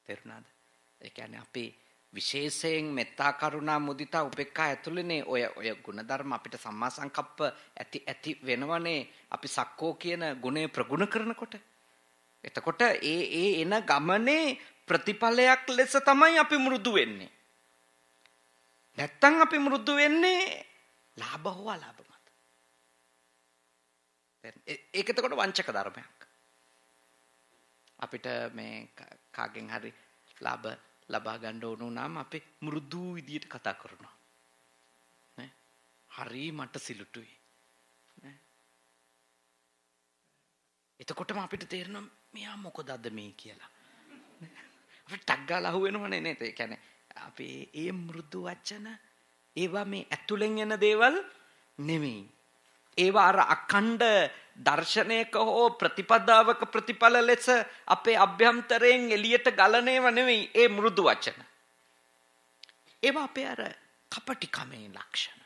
තේරුණාද? ඒ කියන්නේ අපි විශේෂයෙන් මෙත්තා කරුණා මුදිතා උපේක්ඛා ඇතුළේනේ ඔය ගුණධර්ම අපිට සම්මා සංකප්ප ඇති වෙනවනේ අපි සක්කෝ කියන ගුණය ප්‍රගුණ කරනකොට. එතකොට ඒ එන ගමනේ ප්‍රතිඵලයක් ලෙස තමයි අපි මෘදු වෙන්නේ. නැත්තම් අපි මෘදු වෙන්නේ ලාභ හෝ අලාභ මත. ඒක එතකොට වංචක ධර්මයක්. අපිට මේ කාගෙන් හරි ලාභ ලබා ගන්න ඕන නම් අපි මෘදු විදියට කතා කරනවා. නේ? හරි මට සිලුටුයි. නේ? එතකොටම අපිට තේරෙනවා මෙයා මොකදද මේ කියලා. අපිට ටක් ගාලා අහුවෙනවනේ නේද? ඒ කියන්නේ අපි ඒ මෘදු වචන ඒවා මේ ඇතුලෙන් එන දේවල් නෙමෙයි. ඒවා අර අඛණ්ඩ දර්ශනයක හෝ ප්‍රතිපදාවක ප්‍රතිඵල ලෙස අපේ අභ්‍යන්තරයෙන් එළියට ගලන ඒවා නෙමෙයි. ඒ මෘදු වචන. ඒවා අපේ අර කපටිකමේ ලක්ෂණ.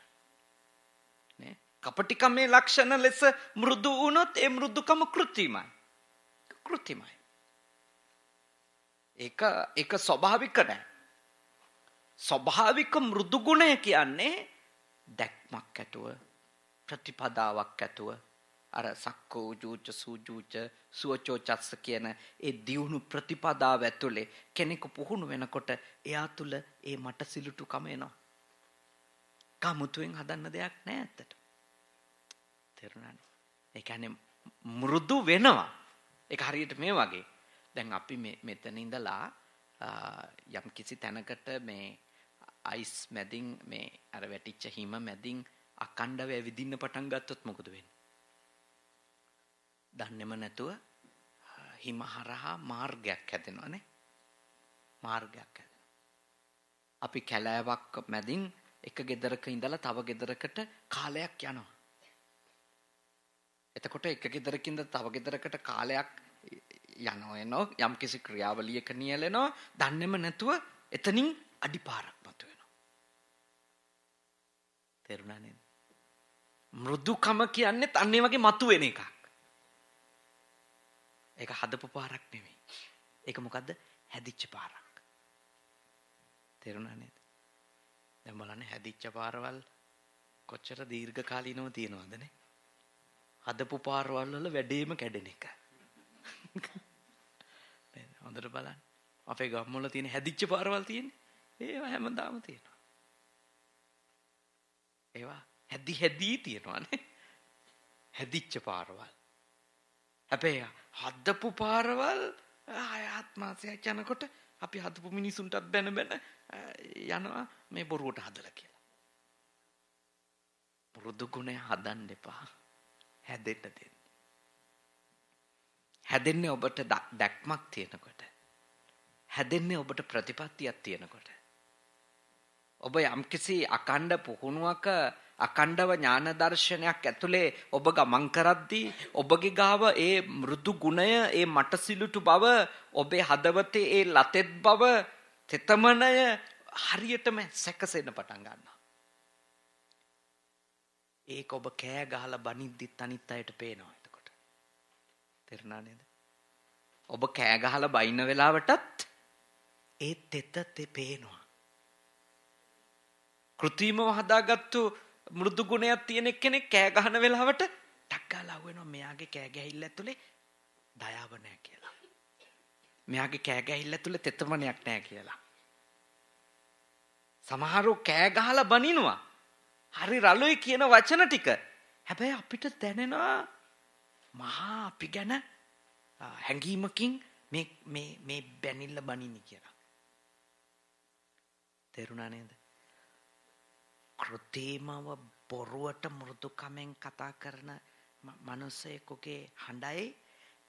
නේ? කපටිකමේ ලක්ෂණ ලෙස මෘදු වුණොත් ඒ මෘදුකම කෘත්‍රිමයි. කෘත්‍රිමයි. ඒක ස්වභාවික නැහැ. ස්වභාවික මෘදු ගුණය කියන්නේ දැක්මක් ඇතුව ප්‍රතිපදාවක් ඇතුව අර සක්කෝ ජූච සූජූච සුවචෝ චස්ස කියන ඒ දියුණු ප්‍රතිපදාව ඇතුලේ කෙනෙකු පුහුණු වෙනකොට එයා තුල ඒ මට සිලුටුකම එනවා. කමුතුෙන් හදන්න දෙයක් නෑ ඇත්තට. තේරුණානේ? ඒ කියන්නේ මෘදු වෙනවා. ඒක හරියට මේ වගේ. දැන් අපි මෙතන ඉඳලා යම් කිසි තැනකට මේ අයිස් මැදින් මේ අර වැටිච්ච හිම මැදින් අකණ්ඩව ඇවිදින්න පටන් ගත්තොත් මොකද වෙන්නේ? දන්නේම නැතුව හිම හරහා මාර්ගයක් හැදෙනවානේ. මාර්ගයක් හැදෙනවා. අපි කැලෑවක් මැදින් එක ගෙදරක ඉඳලා තව ගෙදරකට කාලයක් යනවා. එතකොට එක ගෙදරකින් ඉඳලා තව ගෙදරකට කාලයක් යනවා යම් කිසි ක්‍රියාවලියක නියැලෙනවා. දන්නේම නැතුව එතනින් අඩිපාරක් මතුවෙනවා. තේරුණා නේද? මෘදුකම කියන්නේ අන්නේ වගේ මතුවෙන එකක්. ඒක හදපු පාරක් නෙමෙයි. ඒක මොකද්ද? හැදිච්ච පාරක්. තේරුණා නේද? දැන් බලන්න හැදිච්ච පාරවල් කොච්චර දීර්ඝ කාලීනව තියෙනවද නේ? හදපු පාරවල් වල වැඩේම කැඩෙන එක. නේද? හොඳට බලන්න. අපේ ගම්වල තියෙන හැදිච්ච පාරවල් තියෙන්නේ. ඒවා හැමදාම තියෙනවා. ඒවා හැදි තියෙනවානේ. හැදිච්ච පාරවල්. හැබැයි හදපු පාරවල් ආත්මාසයක් යනකොට අපි හදපු මිනිසුන්ටත් බැන යනවා මේ බොරුවට හදලා කියලා. මෘදු ගුණය හදන්න එපා. හැදෙන්න දෙන්න. හැදෙන්නේ ඔබට දැක්මක් තියෙනකොට. හැදෙන්නේ ඔබට ප්‍රතිපත්තියක් තියෙනකොට. ඔබ යම්කිසි අකණ්ඩ පුහුණුවක අකණ්ඩව ඥාන දර්ශනයක් ඇතුලේ ඔබ ගමන් කරද්දී ඔබගේ ගාව ඒ මෘදු ගුණය ඒ මට සිලුටු බව ඔබේ හදවතේ ඒ ලතෙත් බව තෙතමනය හරියටම සැකසෙන්න පටන් ගන්නවා. ඒක ඔබ කෑ ගහලා බනිද්දිත් අනිත් අයට පේනවා එතකොට. තේරුණා නේද? ඔබ කෑ ගහලා බයින්න වෙලාවටත් ඒ තෙත පේනවා. කෘත්‍රිමව හදාගත්තු මෘදු ගුණයක් තියෙන කෙනෙක් කෑ ගහන වෙලාවට ටක් ගාලා වෙනවා මෙයාගේ කෑ ගැහිල්ල ඇතුලේ දයාව නැහැ කියලා. මෙයාගේ කෑ ගැහිල්ල ඇතුලේ තෙතමනයක් නැහැ කියලා. සමහරව කෑ ගහලා බනිනවා. හරි රළුයි කියන වචන ටික. හැබැයි අපිට දැනෙනවා මහා අපි ගැන හැඟීමකින් මේ බැනිල්ල බනින්නේ කියලා. තේරුණා නේද? කෘත්‍රිමව බොරුවට මෘදුකමෙන් කතා කරන මනුස්සයෙකුගේ හඬයි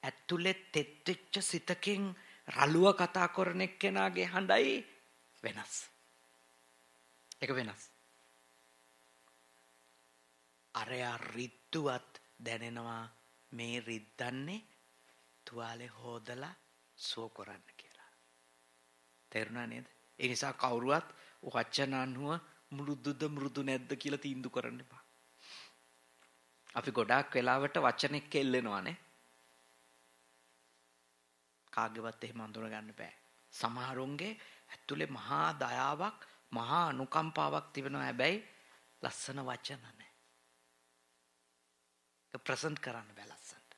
ඇතුලේ තෙත්විච්ච සිතකින් රළුව කතා කරන එක්කෙනාගේ හඬයි වෙනස්. ඒක වෙනස්. අරයා රිද්දුවත් දැනෙනවා මේ රිද්දන්නේ තුවාලේ හොදලා සුව කරන්න කියලා. තේරුණා නේද? ඒ නිසා කවුරුවත් වචන අනුව මෘදුද මෘදු නැද්ද කියලා තීන්දුව කරන්න එපා. අපි ගොඩාක් වෙලාවට වචන එක්ක එල්ලෙනවානේ. කාගේවත් එහෙම අඳුර ගන්න බෑ. සමහරුන්ගේ ඇතුලේ මහා දයාවක් මහා අනුකම්පාවක් තිබෙනවා. හැබැයි ලස්සන වචන නැහැ. ඒක ප්‍රසන්ට් කරන්න බෑ ලස්සනට.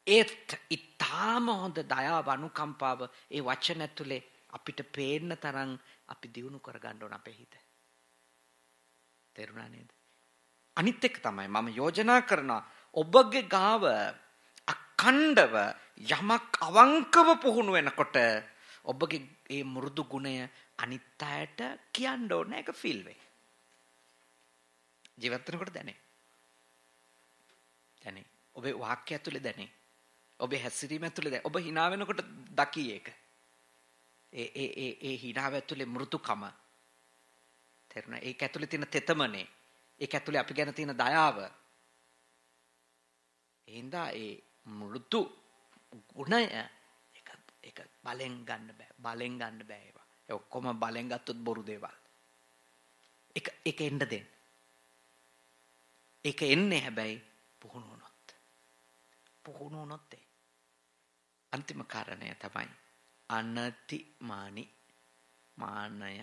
ඒත් ඊටාම හොඳ දයාව අනුකම්පාව ඒ වචන ඇතුලේ අපිට පේන්න තරම් අපි දියුණු කරගන්න ඕන අපේ හිත. තේරුණා නේද? අනිත් එක තමයි මම යෝජනා කරනවා ඔබගේ ගාව අඛණ්ඩව යමක් අවංකව පුහුණු වෙනකොට ඔබගේ මේ මෘදු ගුණය අනිත් අයට කියන්න ඕනේ. ඒක ෆීල් වෙයි. ජීවත් වෙනකොට දැනේ. දැනේ. ඔබේ වාක්‍ය ඇතුලේ දැනේ. ඔබේ හැසිරීම ඇතුලේ දැනේ. ඔබ hina වෙනකොට දකී ඒක. ඒ hina ඇතුලේ මෘදුකම. තේරුණා? ඒක ඇතුලේ තියෙන තෙතමනේ. ඒක ඇතුලේ අපි ගැන තියෙන දයාව. එහෙනම් ඒ මෘදු ගුණය ඒක බලෙන් ගන්න බෑ. බලෙන් ගන්න බෑ ඒවා. ඒ ඔක්කොම බලෙන් ගත්තොත් බොරු දේවල්. ඒක එන්න දෙන්න. ඒක එන්නේ හැබැයි පුහුණු වුණොත්. පුහුණු වුණොත් අන්තිම කාරණය තමයි අනතිමානි. මාන්නය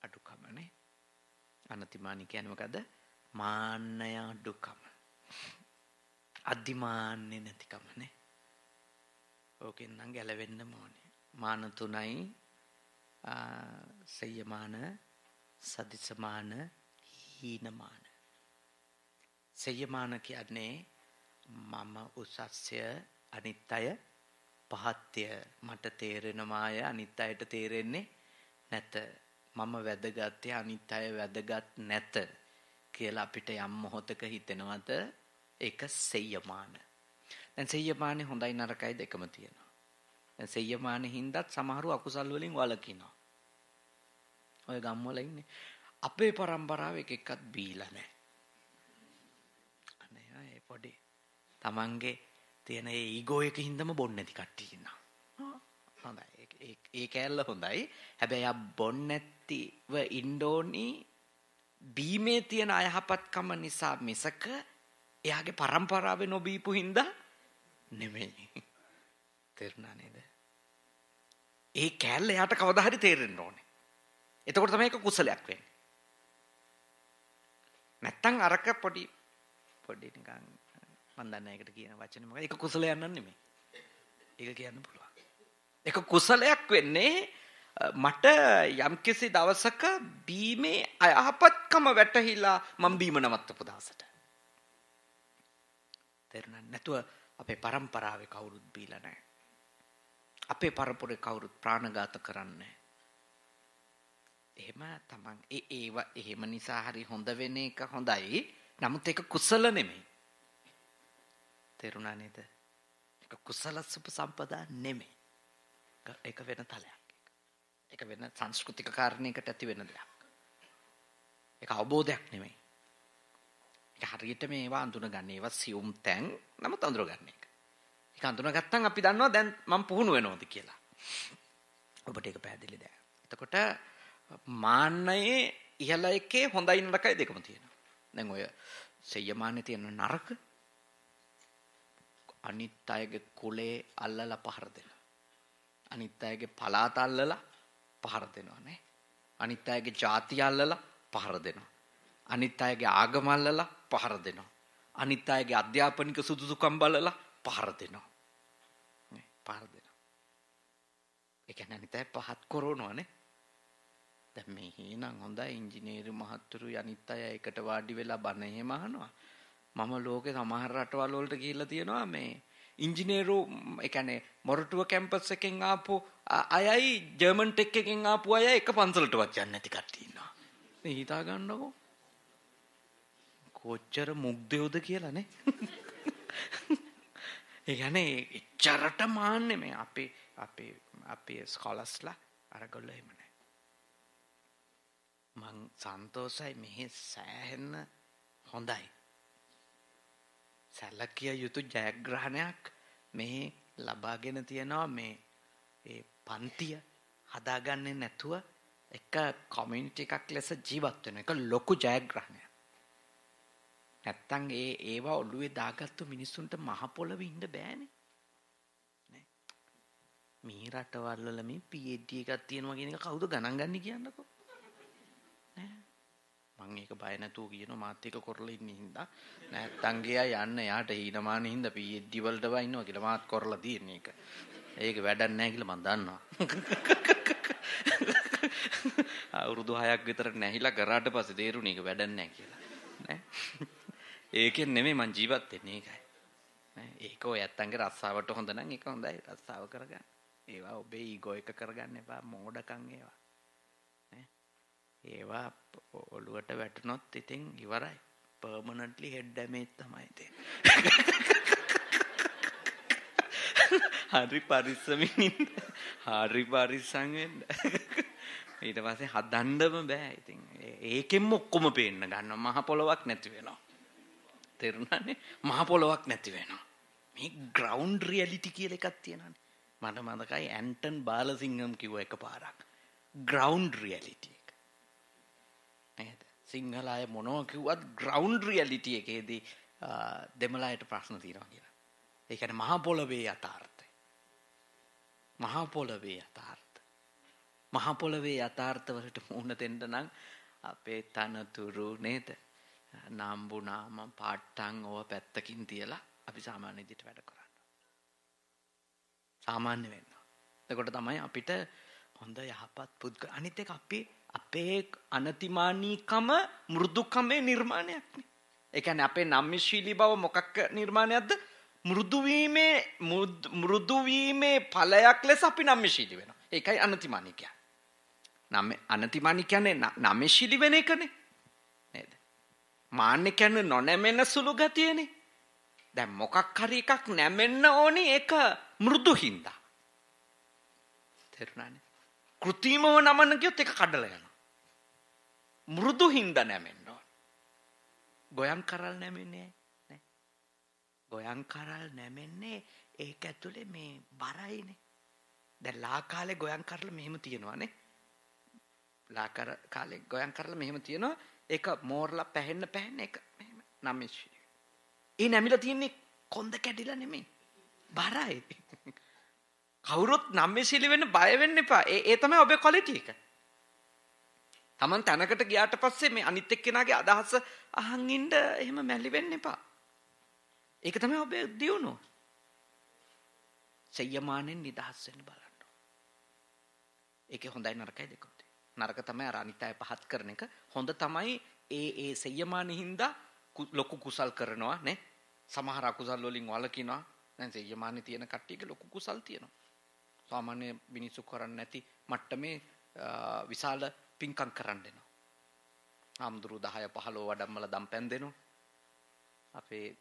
අඩුකමනේ. අනතිමානි කියන්නේ මොකද? මාන්නය අඩුකම. අදිමාන්නේ නැතිකමනේ. ඕකෙන් නම් ගැලවෙන්න ඕනේ. මාන තුනයි සයමාන, සදිසමාන, හීනමාන. සයමාන කියන්නේ මම උසස්ය අනිත් අය පහත්ය. මට තේරෙනවාය අනිත් අයට තේරෙන්නේ නැත. මම වැදගත්ය අනිත් අය වැදගත් නැත කියලා අපිට යම් මොහොතක හිතෙනවද? ඒක සෙය්‍යමාන. දැන් සෙය්‍යමානේ හොඳයි නරකයි දෙකම තියෙනවා. දැන් සෙය්‍යමානේ හින්දාත් සමහරු අකුසල් වලින් වළකිනවා. ඔය ගම්වල ඉන්නේ. අපේ પરම්පරාවේ එකෙක්වත් බීලා නැහැ. අනේ ඒ පොඩි තමන්ගේ තියෙන ඒ ඊගෝ එක හින්දාම බොන්නේ නැති කට්ටිය ඉන්නවා. හොඳයි. ඒ කෑල්ල හොඳයි. හැබැයි ආ බොන්නේ නැතිව ඉන්නෝනි බීමේ තියෙන අයහපත්කම නිසා මිසක එයාගේ પરම්පරාවේ නොබීපු හින්දා නෙමෙයි. තේරුණා නේද? ඒ කෑල්ල එයාට කවදා හරි තේරෙන්න ඕනේ. එතකොට තමයි ඒක කුසලයක් වෙන්නේ. නැත්තම් අරක පොඩි නිකන් මන් දන්නේ ඒකට කියන වචනේ මොකද? ඒක කුසලයක් නන් නෙමෙයි. ඒක කියන්න පුළුවන්. ඒක කුසලයක් වෙන්නේ මට යම්කිසි දවසක බීමේ අයහපත්කම වැටහිලා මම බීම නවත්තපු දවසට. තේරුණා නැතුව අපේ પરම්පරාවේ කවුරුත් බීලා නැහැ. අපේ පරපුරේ කවුරුත් ප්‍රාණඝාත කරන්නේ. එහෙම තමන් ඒව එහෙම නිසා හරි හොඳ වෙන එක හොඳයි. නමුත් ඒක කුසල නෙමෙයි. තේරුණා නේද? ඒක කුසල සම්පදා නෙමෙයි. ඒක වෙන තලයක්. ඒක වෙන සංස්කෘතික කාරණයකට ඇති වෙන දෙයක්. ඒක අවබෝධයක් නෙමෙයි. ඒක හරියට මේවා අඳුනගන්න. ඒවා සියුම් තැන් නමුත් අඳුනගන්න එක. ඒක අඳුනගත්තන් අපි දන්නවා දැන් මම පුහුණු වෙනවද කියලා. ඔබට ඒක පැහැදිලි දැන්. එතකොට මාන්නයේ ඉහළ එකේ හොඳයි නරකයි දෙකම තියෙනවා. දැන් ඔය සෙය්‍යමානේ තියෙන නරක අනිත් අයගේ කුලේ අල්ලලා පහර දෙනවා. අනිත් අයගේ පළාත අල්ලලා පහර දෙනවා නේ. අනිත් අයගේ ಜಾති අල්ලලා පහර දෙනවා. අනිත් අයගේ ආගම අල්ලලා පහර දෙනවා. අනිත් අයගේ අධ්‍යාපනික සුදුසුකම් බලලා පහර දෙනවා. නේ පහර දෙනවා. ඒ කියන්නේ අනිත් අය පහත් කරනවා නේ. දැන් මේ හේනම් හොඳයි ඉංජිනේරු මහත්තුරු අනිත් අය එකට වාඩි වෙලා බණ එහෙම අහනවා. මම ලෝකේ සමහර රටවල් වලට ගිහිල්ලා තියෙනවා මේ ඉංජිනේරු ඒ කියන්නේ මොරටුව කැම්පස් එකෙන් ආපු අයයි ජර්මන් ටෙක් එකෙන් ආපු අය එක පන්සලටවත් යන්නේ නැති කට්ටිය ඉන්නවා. මේ හිතා ගන්නකො කොච්චර මුග්දයෝද කියලා නේ. ඒ කියන්නේ එච්චරට මාන්නේ මේ අපේ ස්කෝලර්ස්ලා අරගොල්ලෝ එහෙම නැහැ. මං සන්තෝෂයි මෙහි සෑහෙන හොඳයි. සැලකිය යුතු ජයග්‍රහණයක් මේ ලබාගෙන තියෙනවා මේ ඒ පන්තිය හදාගන්නේ නැතුව එක කමියුනිටි එකක් ලෙස ජීවත් වෙන එක ලොකු ජයග්‍රහණයක්. නැත්තම් ඒවා ඔළුවේ දාගත්තු මිනිස්සුන්ට මහ පොළවේ ඉන්න බෑනේ. මේ රටවල් වල මේ PhD එකක් තියෙනවා කියන එක කවුද ගණන් ගන්නේ කියන්නකෝ. ඈ මම ඒක බය නැතුව කියනවා මාත් එක කරලා ඉන්නේ හින්දා නැත්තම් ගියා යන්න යාට හීනමාන හින්දා PhD වලට වයින්නවා කියලා මාත් කරලා තියෙන එක. ඒක වැඩක් නැහැ කියලා මම දන්නවා. අවුරුදු 6ක් විතර නැහිලා කරාට පස්සේ තේරුණේ ඒක වැඩක් නැහැ කියලා. නේ? ඒකෙන් නෙමෙයි මං ජීවත් වෙන්නේ ඒකයි. නේ? ඒක ඔය ඇත්තන්ගේ රස්සාවට හොඳ නම් ඒක හොඳයි රස්සාව කරගන්න. ඒවා ඔබේ ඊගෝ එක කරගන්න එපා මෝඩකම් ඒවා. නේ? ඒවා ඔළුවට වැටුනොත් ඉතින් ඉවරයි. permanently head damage තමයි තියෙන්නේ. හරි පරිස්සමින් ඉන්න. හරි පරිස්සම් වෙන්න. ඊට පස්සේ හදන්නම බෑ. ඉතින් ඒකෙන්ම ඔක්කොම පේන්න ගන්නවා. මහ පොලොවක් නැති වෙනවා. තේරුණානේ? මහ පොලොවක් නැති වෙනවා. මේ ground reality කියලා එකක් තියෙනවානේ. මට මතකයි ඇන්ටන් බාලසිංහම් කිව්ව එකපාරක්. ground reality එක. නේද? සිංහල අය මොනවා කිව්වත් ground reality එකේදී දෙමළ අයට ප්‍රශ්න තියෙනවා කියලා. ඒ කියන්නේ මහ පොළවේ යථාර්ථය. මහ පොළවේ යථාර්ථය. මහ පොළවේ යථාර්ථ වලට මුහුණ දෙන්න නම් අපේ තනතුරු නේද? නාම්බු නාම පාට්ටම් ඕව පැත්තකින් තියලා අපි සාමාන්‍ය විදිහට වැඩ කරන්න. සාමාන්‍ය වෙන්න. එතකොට තමයි අපිට හොඳ යහපත් පුද්ගල අනිත් එක අපේ අනතිමානීකම මෘදුකමේ නිර්මාණයක් නේ. ඒ කියන්නේ අපේ නම්‍යශීලී බව මොකක් නිර්මාණයක්ද? මෘදු වීමේ ඵලයක් ලෙස අපි නම්‍යශීලී වෙනවා. ඒකයි අනතිමානී කියන්නේ. අනතිමානී කියන්නේ නම්‍යශීලී වෙන එකනේ. නේද? මාන්නේ කියන්නේ නොනැමෙන සුළු ගතියනේ. දැන් මොකක් හරි එකක් නැමෙන්න ඕනේ ඒක මෘදු හින්දා. තේරුණානේ? කෘත්‍රිමව නමන්න කියොත් ඒක කඩලා යනවා. මෘදු හින්දා නැමෙන්න ඕන. ගොයම් කරල් නැමෙන්නේ නේ. ගොයම් කරල් නැමෙන්නේ ඒක ඇතුලේ මේ බරයිනේ. දැන් ලා කාලේ ගොයම් කරලා මෙහෙම තියනවානේ. ලා කාලේ ගොයම් කරලා මෙහෙම තියනවා. ඒක මෝරලා පැහෙන්න ඒක මෙහෙම නම්මිෂි. ඒ නැමිලා තියන්නේ කොන්ද කැඩිලා නෙමෙයි. බරයි. කවුරුත් නම්මිසිලි වෙන්න බය වෙන්න එපා. ඒ තමයි ඔබේ ක්වොලිටි එක. Taman තැනකට ගියාට පස්සේ මේ අනිත් එක්කෙනාගේ අදහස අහන් ඉන්න එහෙම මැලි වෙන්න එපා. ඒක තමයි ඔබේ දියුණුව. සයමානෙන් නිදහස් වෙන්න බලන්න. ඒකේ හොඳයි නරකයි දෙකක් තියෙනවා. නරක තමයි අර අනිත් අය පහත් කරන එක. හොඳ තමයි ඒ සයමානෙ හින්දා ලොකු කුසල් කරනවා නේ. සමහර අකුසල් වලින් වළකිනවා. දැන් සයමානෙ තියෙන කට්ටියගේ ලොකු කුසල් තියෙනවා. සාමාන්‍ය මිනිස්සු කරන්නේ නැති මට්ටමේ විශාල පින්කම් කරන්න දෙනවා. ආම්දුරු 10 15 වඩම්මල දම්පැන් දෙනවා. අපේ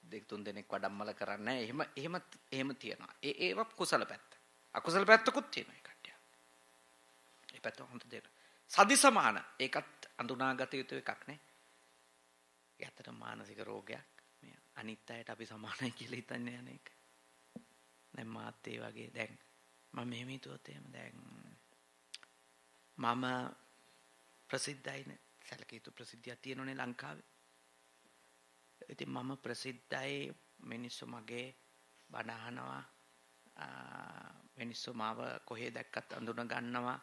2-3 දෙනෙක් වඩම්මල කරන්නේ එහෙම තියනවා. ඒව කුසල පැත්ත. අකුසල පැත්තකුත් තියෙනවා ඒ කට්ටිය. ඒ පැත්ත හොඳ දෙයක්. සදි සමාන ඒකත් අඳුනාගත යුතු එකක් නේ. යතර මානසික රෝගයක්. මේ අනිත් අයට අපි සමානයි කියලා හිතන්නේ යන එක. දැන් මාත් ඒ වගේ දැන් මම මෙහෙම හිතුවත් එහෙම දැන් මම ප්‍රසිද්ධයිනේ සැලකිය යුතු ප්‍රසිද්ධියක් තියෙනනේ ලංකාවේ. ඉතින් මම ප්‍රසිද්ධයි මිනිස්සු මගේ බණ අහනවා. මිනිස්සු මාව කොහේ දැක්කත් අඳුන ගන්නවා.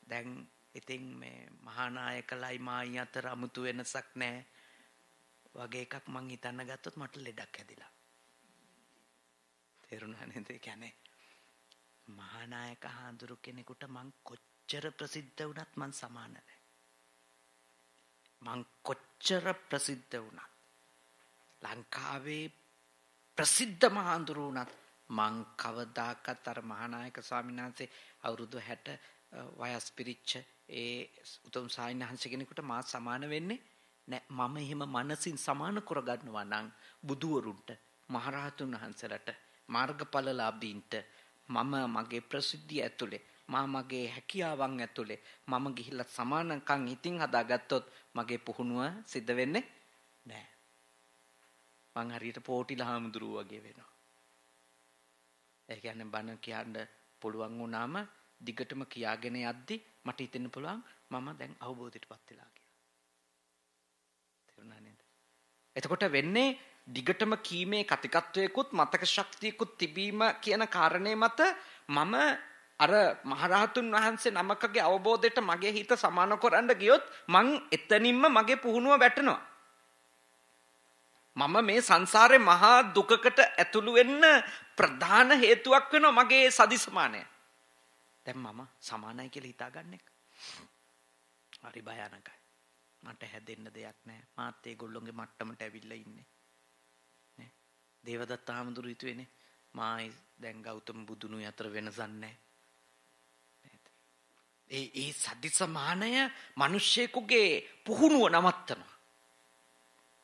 දැන් ඉතින් මේ මහානායකලයි මායි අතර 아무තු වෙනසක් නැහැ. වගේ එකක් මං හිතන්න ගත්තොත් මට ලෙඩක් හැදිලා. තේරුණා නේද? ඒ කියන්නේ මහානායක හාමුදුරු කෙනෙකුට මං කොච්චර ප්‍රසිද්ධ වුණත් මං සමාන නැහැ. මං කොච්චර ප්‍රසිද්ධ වුණත් ලංකාවේ ප්‍රසිද්ධ මහාඳුරු වුණත් මං කවදාකවත් අර මහානායක ස්වාමීන් වහන්සේ අවුරුදු 60 වයස් පිරිච්ච ඒ උතුම් සායනහන්සේ කෙනෙකුට මා සමාන වෙන්නේ නෑ. මම එහෙම මනසින් සමාන කරගන්නවා නම් බුදුවරුන්ට මහරහතුන් වහන්සේලාට මාර්ගඵලලාභීන්ට මම මගේ ප්‍රසිද්ධිය ඇතුලේ මගේ හැකියාවන් ඇතුලේ මම ගිහිල්ලා සමානකම් හිතින් හදාගත්තොත් මගේ පුහුණුව සිද්ධ වෙන්නේ නෑ. මං හරියට පොටිලා හාමුදුරුවෝ වගේ වෙනවා. ඒ කියන්නේ බණ කියන්න පුළුවන් වුණාම දිගටම කියාගෙන යද්දි මට හිතෙන්න පුළුවන් මම දැන් අවබෝධයටපත් වෙලා කියලා. තේරුණා නේද? එතකොට වෙන්නේ දිගටම කීමේ කතිකත්වයකුත් මතක ශක්තියකුත් තිබීම කියන කාරණේ මත මම අර මහරහතුන් වහන්සේ නමකගේ අවබෝධයට මගේ හිත සමාන කරන්න ගියොත් මං එතනින්ම මගේ පුහුණුව වැටෙනවා. මම මේ සංසාරේ මහා දුකකට ඇතුළු වෙන්න ප්‍රධාන හේතුවක් වෙනවා මගේ සදිසමානය. දැන් මම සමානයි කියලා හිතාගන්න එක. හරි භයානකයි. මට හැදෙන්න දෙයක් නැහැ. මාත් ඒගොල්ලොන්ගේ මට්ටමට ඇවිල්ලා ඉන්නේ. නේ? දේවදත්ත හාමුදුරු හිතුවේනේ මායි දැන් ගෞතම බුදුනුයි අතර වෙනසක් නැහැ. ඒ සදිසමානය මිනිස්සෙකුගේ පුහුණුව නවත්තනවා.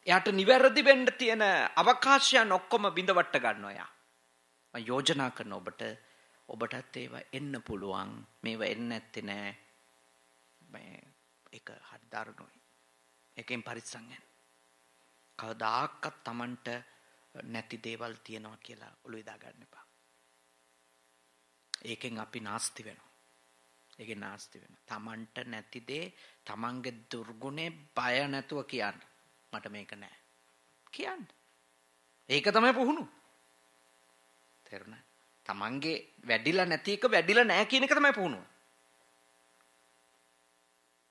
එයාට නිවැරදි වෙන්න තියෙන අවකාශයන් ඔක්කොම බිඳවට ගන්නවා යා. මම යෝජනා කරන ඔබටත් ඒවා එන්න පුළුවන්. මේවා එන්නේ නැත්තේ නෑ. ඒක හරි දරුණුයි. ඒකෙන් පරිස්සම් වෙන්න. කවදාකවත් Tamanට නැති දේවල් තියනවා කියලා ඔළුවේ දාගන්න එපා. ඒකෙන් අපි නාස්ති වෙනවා. ඒකෙන් නාස්ති වෙනවා. Tamanට නැති දේ Tamanගේ දුර්ගුණේ බය නැතුව කියන්න. මට මේක නෑ. කියන්න. ඒක තමයි පුහුණුව. තේරුණා? Tamanගේ වැඩිලා නැති එක වැඩිලා නෑ කියන එක තමයි පුහුණුව.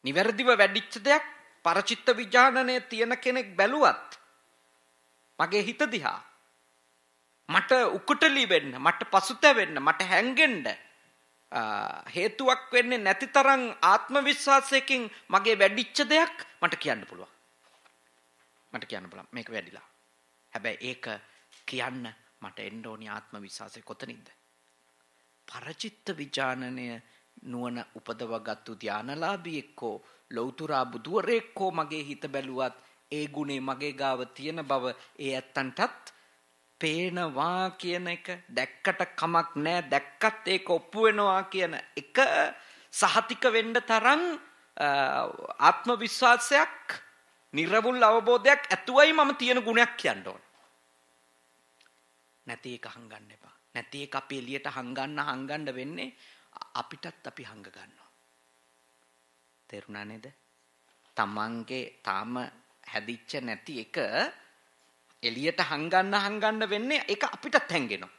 නිවැරදිව වැඩිච්ච දෙයක් පරචිත්ත විඥානයේ තියෙන කෙනෙක් බැලුවත් මගේ හිත දිහා මට උකුටලි වෙන්න, මට පසුතැවෙන්න, මට හැංගෙන්න හේතුවක් වෙන්නේ නැති තරම් ආත්ම විශ්වාසයකින් මගේ වැඩිච්ච දෙයක් මට කියන්න පුළුවන්. මට කියන්න පුළුවන් මේක වැඩිලා. හැබැයි ඒක කියන්න මට එන්න ඕනි ආත්ම විශ්වාසය කොතනින්ද? පරචිත්ත විඥානය නුවණ උපදවගත්තු ධානලාභී එක්කෝ ලෞතුරා බුදුවරයෙක්කෝ මගේ හිත බැලුවත් ඒ ගුණේ මගේ ගාව තියෙන බව ඒ ඇත්තන්ටත් පේනවා කියන එක, දැක්කට කමක් නැහැ, දැක්කත් ඒක ඔප්පු වෙනවා කියන එක සහතික වෙන්න තරම් ආත්ම විශ්වාසයක්, නිර්වුල් අවබෝධයක් ඇතුවයි මම තියෙන ගුණයක් කියන්න ඕන. නැති එක හංගන්න එපා. නැති එක අපි එළියට හංගන්න වෙන්නේ අපිටත් අපි හංග ගන්නවා. තේරුණා නේද? තමන්ගේ තාම හැදිච්ච නැති එක එළියට හංගන්න වෙන්නේ ඒක අපිටත් හැංගෙනවා.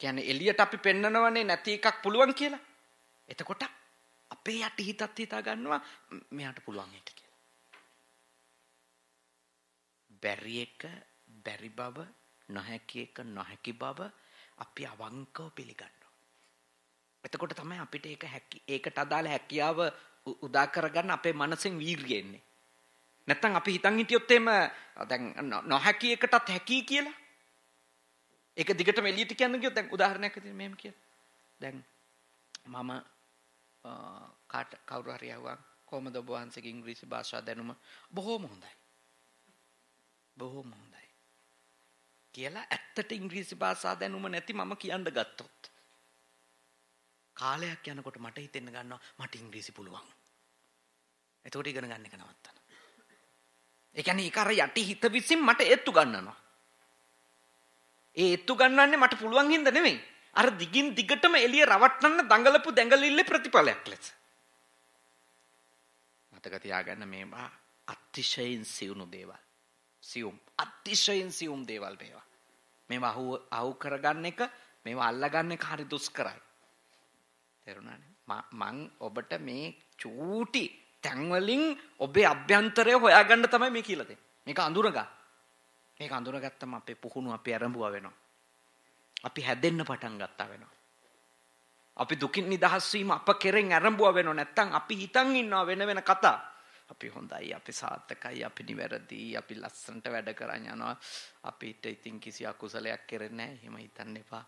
කියන්නේ එළියට අපි පෙන්නනවනේ නැති එකක් පුළුවන් කියලා. එතකොට අපේ යටි හිතත් හිතා ගන්නවා මෙයාට පුළුවන් ඒක කියලා. බැරි එක බැරි බව, නොහැකි එක නොහැකි බව අපි අවංකව පිළිගන්නවා. එතකොට තමයි අපිට ඒකට අදාළ හැකියාව උදා කරගන්න අපේ මනසෙන් වීර්යය එන්නේ. නැත්තම් අපි හිතන් හිටියොත් එහෙම දැන් නොහැකි එකටත් හැකි කියලා. ඒක දිගටම එළියට කියන්න ගියොත් දැන් උදාහරණයක් විදිහට මෙහෙම කියලා. දැන් මම කවුරු හරි ආවා කොහමද ඔබ වහන්සේගේ ඉංග්‍රීසි භාෂා දැනුම බොහොම හොඳයි. බොහොම හොඳයි. කියලා ඇත්තට ඉංග්‍රීසි භාෂා දැනුම නැති මම කියන්න ගත්තොත් කාලයක් යනකොට මට හිතෙන්න ගන්නවා මට ඉංග්‍රීසි පුළුවන්. එතකොට ඉගෙන ගන්න එක නවත්තන. ඒ කියන්නේ ඒක අර යටි හිත විසින් මට ඒත්තු ගන්නවා. ඒ ඒත්තු ගන්නන්නේ මට පුළුවන් හින්දා නෙමෙයි. අර දිගින් දිගටම එළිය රවට්ටන්න දඟලපු දැඟලිල්ලේ ප්‍රතිඵලයක් ලෙස. මතක තියාගන්න මේවා අතිශයින් සියුණු දේවල්. අතිශයින් සියුම් දේවල් මේවා. මේවා අහු කරගන්න එක, මේවා අල්ලගන්න එක හරි දුෂ්කරයි. තේරුණානේ? මං ඔබට මේ චූටි තැන්වලින් ඔබේ අභ්‍යන්තරය හොයාගන්න තමයි මේ කියලා දෙන්නේ. මේක අඳුරගන්න. මේක අඳුරගත්තම අපේ පුහුණුව අපි ආරම්භුවා වෙනවා. අපි හැදෙන්න පටන් ගත්තා වෙනවා. අපි දුකින් නිදහස් වීම අප කෙරෙන් ආරම්භුවා වෙනවා. නැත්තම් අපි හිතන් ඉන්නවා වෙන කතා. අපි හොඳයි, අපි සාර්ථකයි, අපි නිවැරදි, අපි ලස්සනට වැඩ කරන් යනවා. අපිට ඉතින් කිසි අකුසලයක් කරන්නේ නැහැ. එහෙම හිතන්න එපා.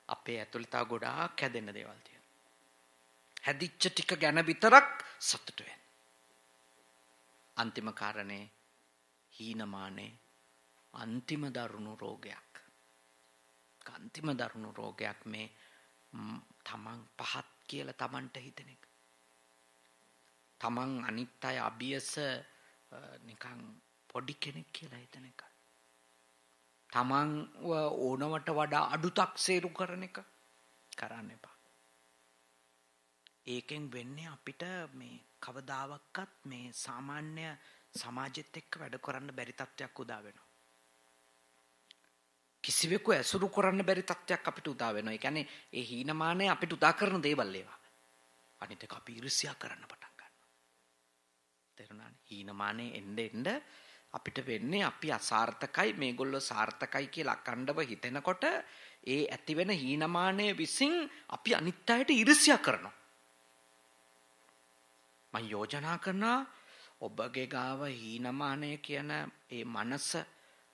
අපේ ඇතුළේ තව ගොඩාක් හැදෙන්න දේවල් තියෙනවා. හැදිච්ච ටික ගැන විතරක් සතුටු වෙන්න. අන්තිම කාරණේ හීනමානේ අන්තිම දරුණු රෝගයක්. අන්තිම දරුණු රෝගයක් මේ තමන් පහත් කියලා තමන්ට හිතෙන එක. තමන් අනිත් අය අභියස නිකන් පොඩි කෙනෙක් කියලා හිතන එක. තමන්ව ඕනවට වඩා අඩුතක් සේරු කරන එක කරන්න එපා. ඒකෙන් වෙන්නේ අපිට මේ කවදාවත් මේ සාමාන්‍ය සමාජෙත් එක්ක වැඩ කරන්න බැරි තත්ත්වයක් උදා වෙනවා. කිසිවෙකු ඇසුරු කරන්න බැරි තත්ත්වයක් අපිට උදා වෙනවා. ඒ කියන්නේ ඒ හීනමානය අපිට උදා කරන දේවල් ඒවා. අනිත් එක අපි ඊර්ෂ්‍යා කරන්න පටන් ගන්නවා. තේරුණානේ? හීනමානේ එන්න අපිට වෙන්නේ අපි අසාර්ථකයි මේගොල්ලෝ සාර්ථකයි කියලා අකණ්ඩව හිතෙනකොට ඒ ඇතිවෙන හීනමානයේ විසින් අපි අනිත් අයට ඊර්ෂ්‍යා කරනවා. මම යෝජනා කරනවා ඔබගේ ගාව හීනමානය කියන ඒ මනස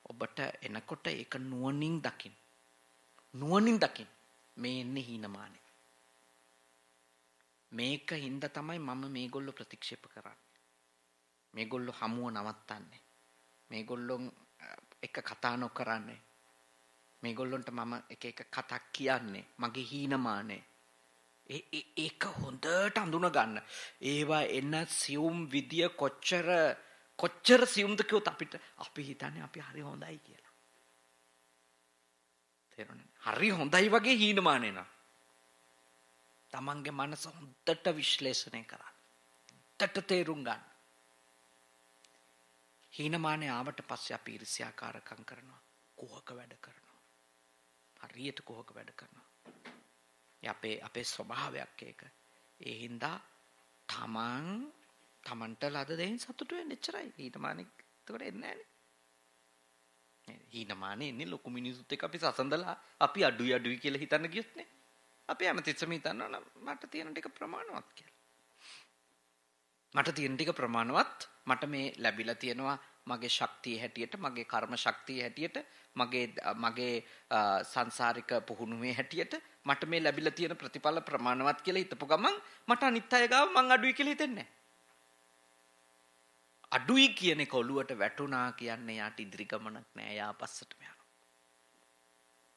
ඔබට එනකොට ඒක නුවණින් දකින්න. නුවණින් දකින්න. මේ එන්නේ හීනමානය. මේක හින්දා තමයි මම මේගොල්ලෝ ප්‍රතික්ෂේප කරන්නේ. මේගොල්ලෝ හමුව නවත්තන්නේ. මේගොල්ලොන් එක කතා නොකරන්නේ. මේගොල්ලොන්ට මම එක කතා කියන්නේ. මගේ හීනමානය. ඒක හොඳට අඳුන ගන්න. ඒවා එන සියුම් විදිය කොච්චර සියුම්ද කිව්වොත් අපි හිතන්නේ අපි හරි හොඳයි කියලා. තේරුණාද? හරි හොඳයි වගේ හීනමානේ නා. තමන්ගේ මනස හොඳට විශ්ලේෂණය කරන්න. හොඳට තේරුම් ගන්න. හීනමානේ ආවට පස්සේ අපි ඊර්ෂ්‍යාකාරකම් කරනවා. කුහක වැඩ කරනවා. හරියට කුහක වැඩ කරනවා. අපේ ස්වභාවයක් ඒක. ඒ හින්දා තමන්ට ලද දෙයින් සතුටු වෙන්න එච්චරයි. හීනමානේ එතකොට එන්නේ නැහැ. හීනමානේ එන්නේ ලොකු මිනිසුත් එක්ක අපි සසඳලා අපි අඩුයි කියලා හිතන්න ගියොත් නේ. අපි හැමතිස්සෙම හිතනවා මට තියෙන ටික ප්‍රමාණවත් කියලා. මට තියෙන ටික ප්‍රමාණවත්. මට මේ ලැබිලා තියෙනවා මගේ ශක්තිය හැටියට, මගේ කර්ම ශක්තිය හැටියට, මගේ සංසාරික පුහුණුවේ හැටියට මට මේ ලැබිලා තියෙන ප්‍රතිඵල ප්‍රමාණවත් කියලා හිතපු ගමන් මට අනිත් අය ගාව මං අඩුයි කියලා හිතෙන්නේ නැහැ. අඩුයි කියන එක ඔළුවට වැටුණා කියන්නේ යාට ඉදිරි ගමනක් නෑ. යා පස්සටම යනවා.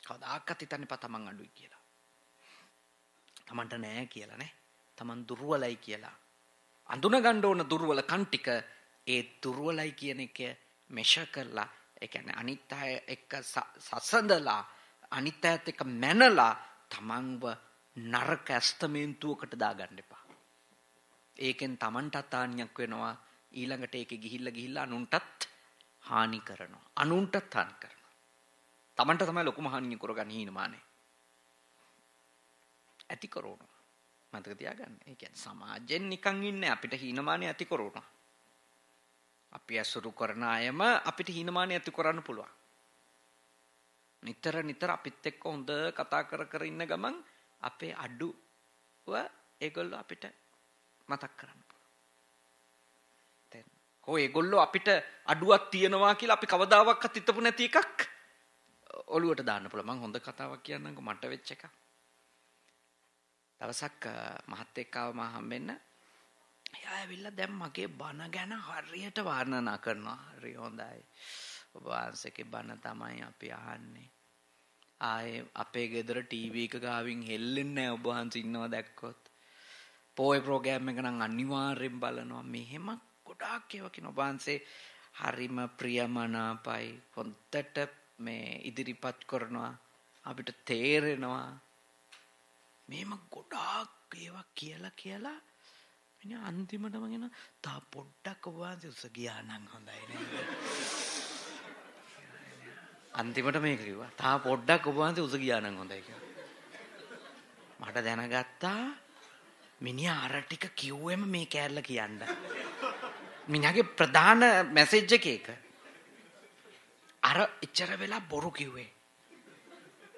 කවදාකවත් හිතන්නේ පා තමන් අඩුයි කියලා. තමන්ට නෑ කියලා නේ. තමන් දුර්වලයි කියලා. අඳුන ගන්න ඕන දුර්වල කන් ටික ඒ දුර්වලයි කියන එක මෙෂර් කරලා ඒ කියන්නේ අනිත් අය එක්ක සසඳලා අනිත් අයත් එක්ක මැනලා තමන්ව නරක ඇස්තමේන්තුවකට දාගන්න එපා. ඒකෙන් තමන්ටත් හානියක් වෙනවා. ඊළඟට ඒකේ ගිහිල්ලා අනුන්ටත් හානි කරනවා. අනුන්ටත් හානි කරනවා. තමන්ට තමයි ලොකුම හානිය කරගන්නේ හීනමානේ. ඇති කරනවා. මතක තියාගන්න. ඒ කියන්නේ සමාජෙන් නිකන් ඉන්නේ අපිට හීනමානේ ඇති කරනවා. අපි ඇසුරු කරන අයම අපිට හීනමානේ ඇති කරන්න පුළුවන්. නිතර අපිත් එක්ක හොඳ කතා කර ඉන්න ගමන් අපේ අඩුව ඒගොල්ලෝ අපිට මතක් කරන්න පුළුවන්. දැන් ඒගොල්ලෝ අපිට අඩුවක් තියනවා කියලා අපි කවදාවත් හිතපු නැති එකක් ඔළුවට දාන්න පුළුවන්. මම හොඳ කතාවක් කියන්නම්කෝ මට වෙච්ච එකක්. දවසක් මහත් එක්ක ආව මම හම්බෙන්න. එයා ඇවිල්ලා දැන් මගේ බණ ගැන හරියට වර්ණනා කරනවා. හරි හොඳයි. ඔබ වහන්සේගේ බණ තමයි අපි අහන්නේ. ආයේ අපේ ගෙදර ටීවී එක ගාවින් හෙල්ලෙන්නේ නැහැ ඔබ වහන්සේ ඉන්නවා දැක්කොත්. පොයි ප්‍රෝග්‍රෑම් එක නම් අනිවාර්යෙන් බලනවා. මෙහෙම ගොඩාක් ඒවා කියන ඔබ වහන්සේ හරිම ප්‍රියමනාපයි. හොඳට මේ ඉදිරිපත් කරනවා. අපිට තේරෙනවා. මේම ගොඩාක් ඒවා කියලා මිනිහ අන්තිමටම කියන තා පොඩ්ඩක් ඔබ වහන්සේ උස ගියා නම් හොඳයි නේද? අන්තිමට මේක කිව්වා. තා පොඩ්ඩක් ඔබ වහන්සේ උස ගියා නම් හොඳයි කියලා. මට දැනගත්තා මිනිහා අර ටික කිව්වෙම මේ කෑල්ල කියන්න. මිනිහාගේ ප්‍රධාන මැසේජ් එක ඒක. අර එච්චර වෙලා බොරු කිව්වේ.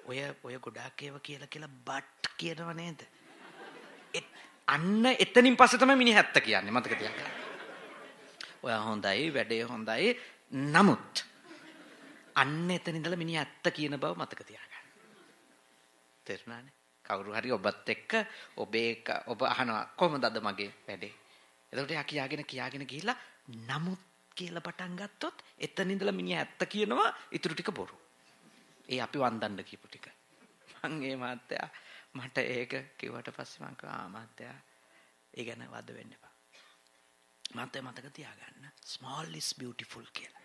ඔය ගොඩාක් ඒවා කියලා බට් කියනව නේද? අන්න එතනින් පස්සේ තමයි මිනිහ ඇත්ත කියන්නේ. මතක තියාගන්න. ඔයා හොඳයි, වැඩේ හොඳයි. නමුත් අන්න එතන ඉඳලා මිනිහ ඇත්ත කියන බව මතක තියාගන්න. තේරුණානේ? කවුරු හරි ඔබත් එක්ක ඔබ අහනවා කොහොමද අද මගේ වැඩේ? එතකොට එයා කියාගෙන ගිහිල්ලා නමුත් කියලා පටන් ගත්තොත් එතන ඉඳලා මිනිහ ඇත්ත කියනවා, ඊටු ටික බොරු. ඒ අපි වන්දන්න කියපු ටික. මං ඒ මාත්‍යා මට ඒක කිව්වට පස්සේ මං කිව්වා මාත්‍යා ඒ ගැන වද වෙන්න එපා. මාත්‍යා මතක තියාගන්න small is beautiful කියලා.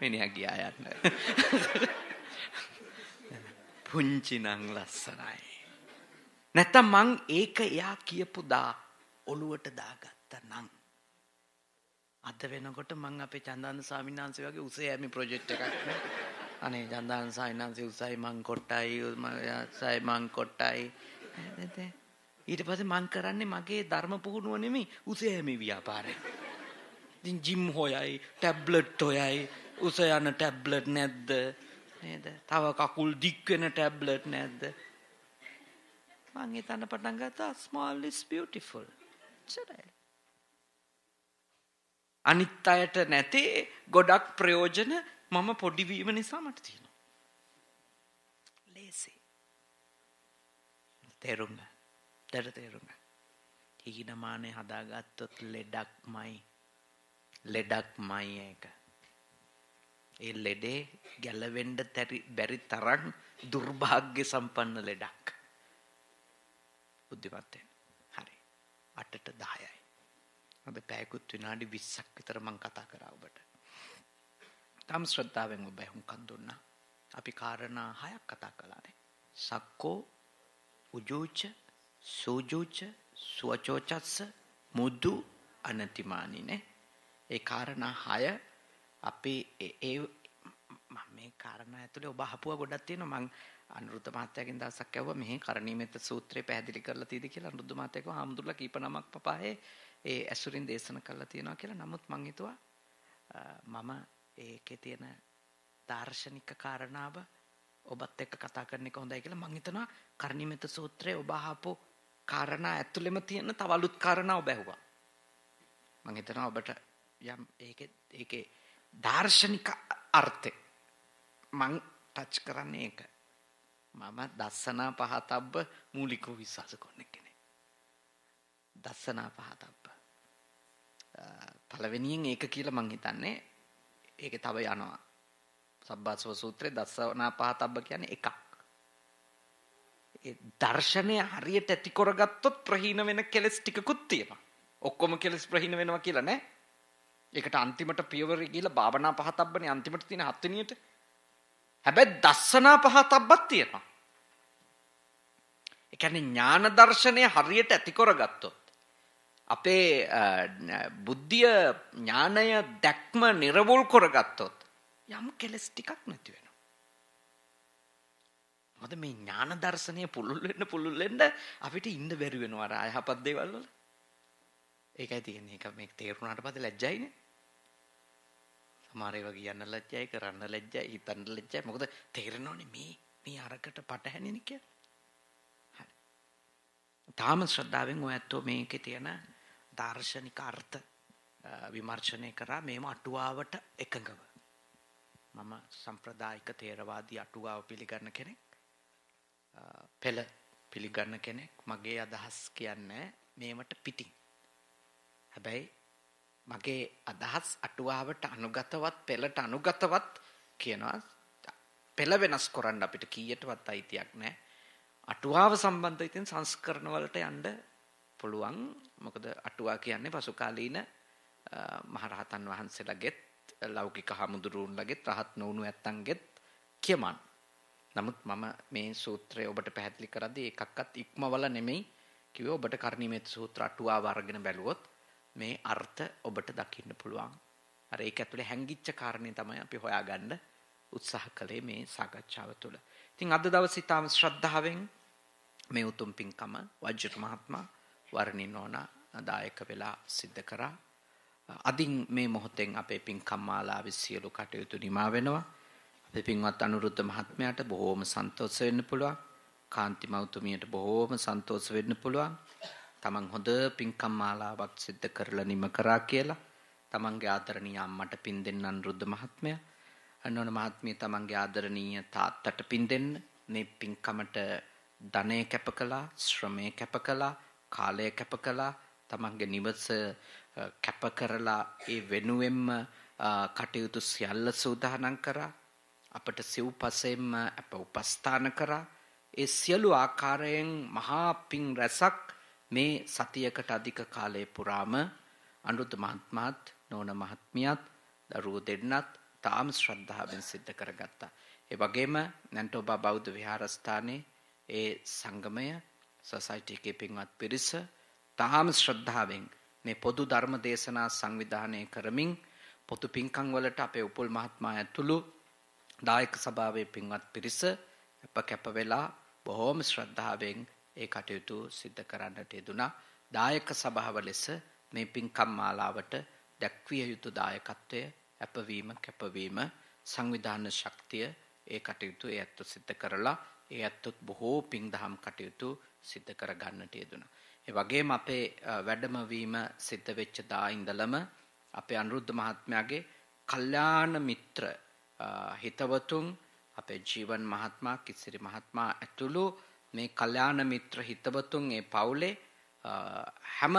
මිනිහා ගියා යන්න. පුංචි නම් ලස්සනයි. නැත්තම් මං ඒක එයා කියපු දා ඔළුවට දාගත්තා නම් අද වෙනකොට මං අපේ චන්දාන ස්වාමීන් වහන්සේ වගේ උසේ යමි ප්‍රොජෙක්ට් එකක් නේ. අනේ චන්දාන ස්වාමීන් වහන්සේ උසයි මං කොට්ටයි උසයි මං කොට්ටයි. ඊට පස්සේ මං කරන්නේ මගේ ධර්ම පුහුණුව නෙමෙයි උසේ යමි ව්‍යාපාරය. ඉතින් ජිම් හොයයි ටැබ්ලට් හොයයි උස යන ටැබ්ලට් නැද්ද නේද? තව කකුල් දික් වෙන ටැබ්ලට් නැද්ද? මං හිතන්න පටන් ගත්තා small is beautiful. චරයි. අනිත් අයට නැති ගොඩක් ප්‍රයෝජන මම පොඩි වීම නිසා මට තියෙනවා. ලේසි. තේරුම් ගන්න. හීනමානේ හදාගත්තොත් ලෙඩක්මයි ඒක. ඒ ලෙඩේ ගැලවෙන්න බැරි තරම් දුර්භාග්‍ය සම්පන්න ලෙඩක්. බුද්ධිමත් වෙන්න. හරි. 8ට 10යි. අද පැයකුත් විනාඩි 20ක් විතර මම කතා කරා ඔබට. තම ශ්‍රද්ධාවෙන් ඔබ හුඟක් දුන්නා. අපි කාරණා 6ක් කතා කළානේ. සක්කෝ උජූච සූජූච සුවචෝචස්ස මුදු අනතිමානිනේ. ඒ කාරණා 6 අපි මම මේ කාරණා ඇතුලේ ඔබ අහපුවා ගොඩක් තියෙනවා. මම අනුරුද්ධ මහත්තයාගෙන් දවසක් ඇහුවා මෙහි කරණීයමෙත සූත්‍රය පැහැදිලි කරලා තියෙදි කියලා. අනුරුද්ධ මහත්තයා කිව්වා හාමුදුරුවෝ කීප නමක් පපායේ ඒ ඇසුරින් දේශනා කරලා තියෙනවා කියලා. නමුත් මං හිතුවා මම ඒකේ තියෙන දාර්ශනික කාරණාව ඔබත් එක්ක කතා කරන එක හොඳයි කියලා මං හිතනවා. කරණීයමෙත සූත්‍රයේ ඔබ අහපු කාරණා ඇතුළෙම තියෙන තව අලුත් කාරණා ඔබ ඇහුවා. මං හිතනවා ඔබට යම් ඒකේ දාර්ශනික අර්ථය මං ටච් කරන්නේ ඒක. මම දස්සනා පහතබ්බ මූලිකව විශ්වාස කරන කෙනෙක්. දස්සනා පහතබ්බ පළවෙනියෙන් ඒක කියලා මං හිතන්නේ. ඒකේ තව යනවා. සබ්බාසව සූත්‍රයේ දස්සනා පහතබ්බ කියන්නේ එකක්. ඒ දර්ශනය හරියට ඇති කරගත්තොත් ප්‍රහීන වෙන කෙලස් ටිකකුත් තියෙනවා. ඔක්කොම කෙලස් ප්‍රහීන වෙනවා කියලා නෑ. ඒකට අන්තිමට පියවරේ ගිහලා භාවනා පහතබ්බනේ අන්තිමට තියෙන 7 වෙනියට. හැබැයි දස්සනා පහතබ්බක් තියෙනවා. ඒ කියන්නේ ඥාන දර්ශනය හරියට ඇති කරගත්තොත් අපේ බුද්ධිය ඥානය දැක්ම නිර්වෝල් කරගත්තොත් යම් කෙලස් ටිකක් නැති වෙනවා. මොකද මේ ඥාන දර්ශනය පුළුල් වෙන්න අපිට ඉන්න බැරි වෙනවා අර අයහපත් දේවල් වල. ඒකයි තියෙන්නේ. ඒක මේක තේරුණාට පස්සේ ලැජ්ජයිනේ. සමහර ඒවා කියන්න ලැජ්ජයි, කරන්න ලැජ්ජයි, හිතන්න ලැජ්ජයි. මොකද තේරෙනවනේ මේ අරකට පටහැනිනේ කියලා. හරි. තාම ශ්‍රද්ධාවෙන් ඔය ඇත්තෝ මේකේ තියෙන දාර්ශනික අර්ථ විමර්ශනය කරා මේම අටුවාවට එකඟව. මම සම්ප්‍රදායික තේරවාදී අටුවාව පිළිගන්න කෙනෙක්. පෙළ පිළිගන්න කෙනෙක්. මගේ අදහස් කියන්නේ මේවට පිටින්. හැබැයි මගේ අදහස් අටුවාවට අනුගතවත් පෙළට අනුගතවත් කියනවා. පෙළ වෙනස් කරන්න අපිට කීයටවත් අයිතියක් නැහැ. අටුවාව සම්බන්ධව ඉතින් සංස්කරණ වලට යන්න පුළුවන්. මොකද අටුවා කියන්නේ පසු කාලීන මහරහතන් වහන්සේලාගෙත් ලෞකික හමුදුරුවන්ලගෙත් රහත් නොවුණු ඇත්තන්ගෙත් කියමන්. නමුත් මම මේ සූත්‍රය ඔබට පැහැදිලි කරද්දී එකක්වත් ඉක්මවල නෙමෙයි කිව්වේ. ඔබට කරණීයමෙත් සූත්‍ර අටුවාව අරගෙන බැලුවොත් මේ අර්ථ ඔබට දකින්න පුළුවන්. අර ඒක ඇතුලේ හැංගිච්ච කාරණේ තමයි අපි හොයාගන්න උත්සාහ කළේ මේ සාකච්ඡාව තුළ. ඉතින් අද දවසේ තාම ශ්‍රද්ධාවෙන් මේ උතුම් පින්කම වජ්ජිත මහත්මයා වර්ණින් ඕනා දායක වෙලා සිද්ධ කරා. අදින් මේ මොහොතෙන් අපේ පින්කම් මාලාවේ සියලු කටයුතු නිමා වෙනවා. අපේ පින්වත් අනුරුද්ධ මහත්මයාට බොහෝම සන්තෝෂ වෙන්න පුළුවන්. කාන්ති මෞතුමියට බොහෝම සන්තෝෂ වෙන්න පුළුවන්. තමන් හොඳ පින්කම් මාලාවක් සිද්ධ කරලා නිම කරා කියලා. තමන්ගේ ආදරණීය අම්මට පින් දෙන්න අනුරුද්ධ මහත්මයා. අනෝන මහත්මිය තමන්ගේ ආදරණීය තාත්තට පින් දෙන්න. මේ පින්කමට ධනය කැප කළා, ශ්‍රමය කැප කළා, කාලය කැප කළා. තමන්ගේ නිවස කැප කරලා ඒ වෙනුවෙන්ම කටයුතු සියල්ල සූදානම් කරා. අපට සිව්පසෙන්ම අප උපස්ථාන කරා. ඒ සියලු ආකාරයෙන් මහා පින් රැසක් මේ සතියකට අධික කාලය පුරාම අනුරුද්ධ මහත්මයාත් නෝන මහත්මියත් දරුවෝ දෙන්නත් තාම ශ්‍රද්ධාවෙන් සිද්ධ කරගත්තා. ඒ වගේම නැන්ටෝබා බෞද්ධ විහාරස්ථානයේ ඒ සංගමය සොසයිටි එකේ පින්වත් පිරිස තාම ශ්‍රද්ධාවෙන් මේ පොදු ධර්ම දේශනා සංවිධානය කරමින් පොදු පින්කම් වලට අපේ උපුල් මහත්මයා ඇතුළු දායක සභාවේ පින්වත් පිරිස කැප වෙලා බොහෝම ශ්‍රද්ධාවෙන් ඒ කටයුතු සිද්ධ කරන්නට යෙදුණා. දායක සභාව ලෙස මේ පින්කම් මාලාවට දැක්විය යුතු දායකත්වය කැපවීම සංවිධාන ශක්තිය ඒ කටයුතු ඒ ඇත්ත සිද්ධ කරලා ඒ ඇත්තොත් බොහෝ පින් දහම් කටයුතු සිද්ධ කර ගන්නට යෙදුණා. ඒ වගේම අපේ වැඩමවීම සිද්ධ වෙච්ච දා ඉඳලම අපේ අනුරුද්ධ මහත්මයාගේ කල්යාණ මිත්‍ර හිතවතුන් අපේ ජීවන් මහත්මයා කිසිරි මහත්මයා ඇතුළු මේ කල්යාණ මිත්‍ර හිතවතුන් ඒ පවුලේ හැම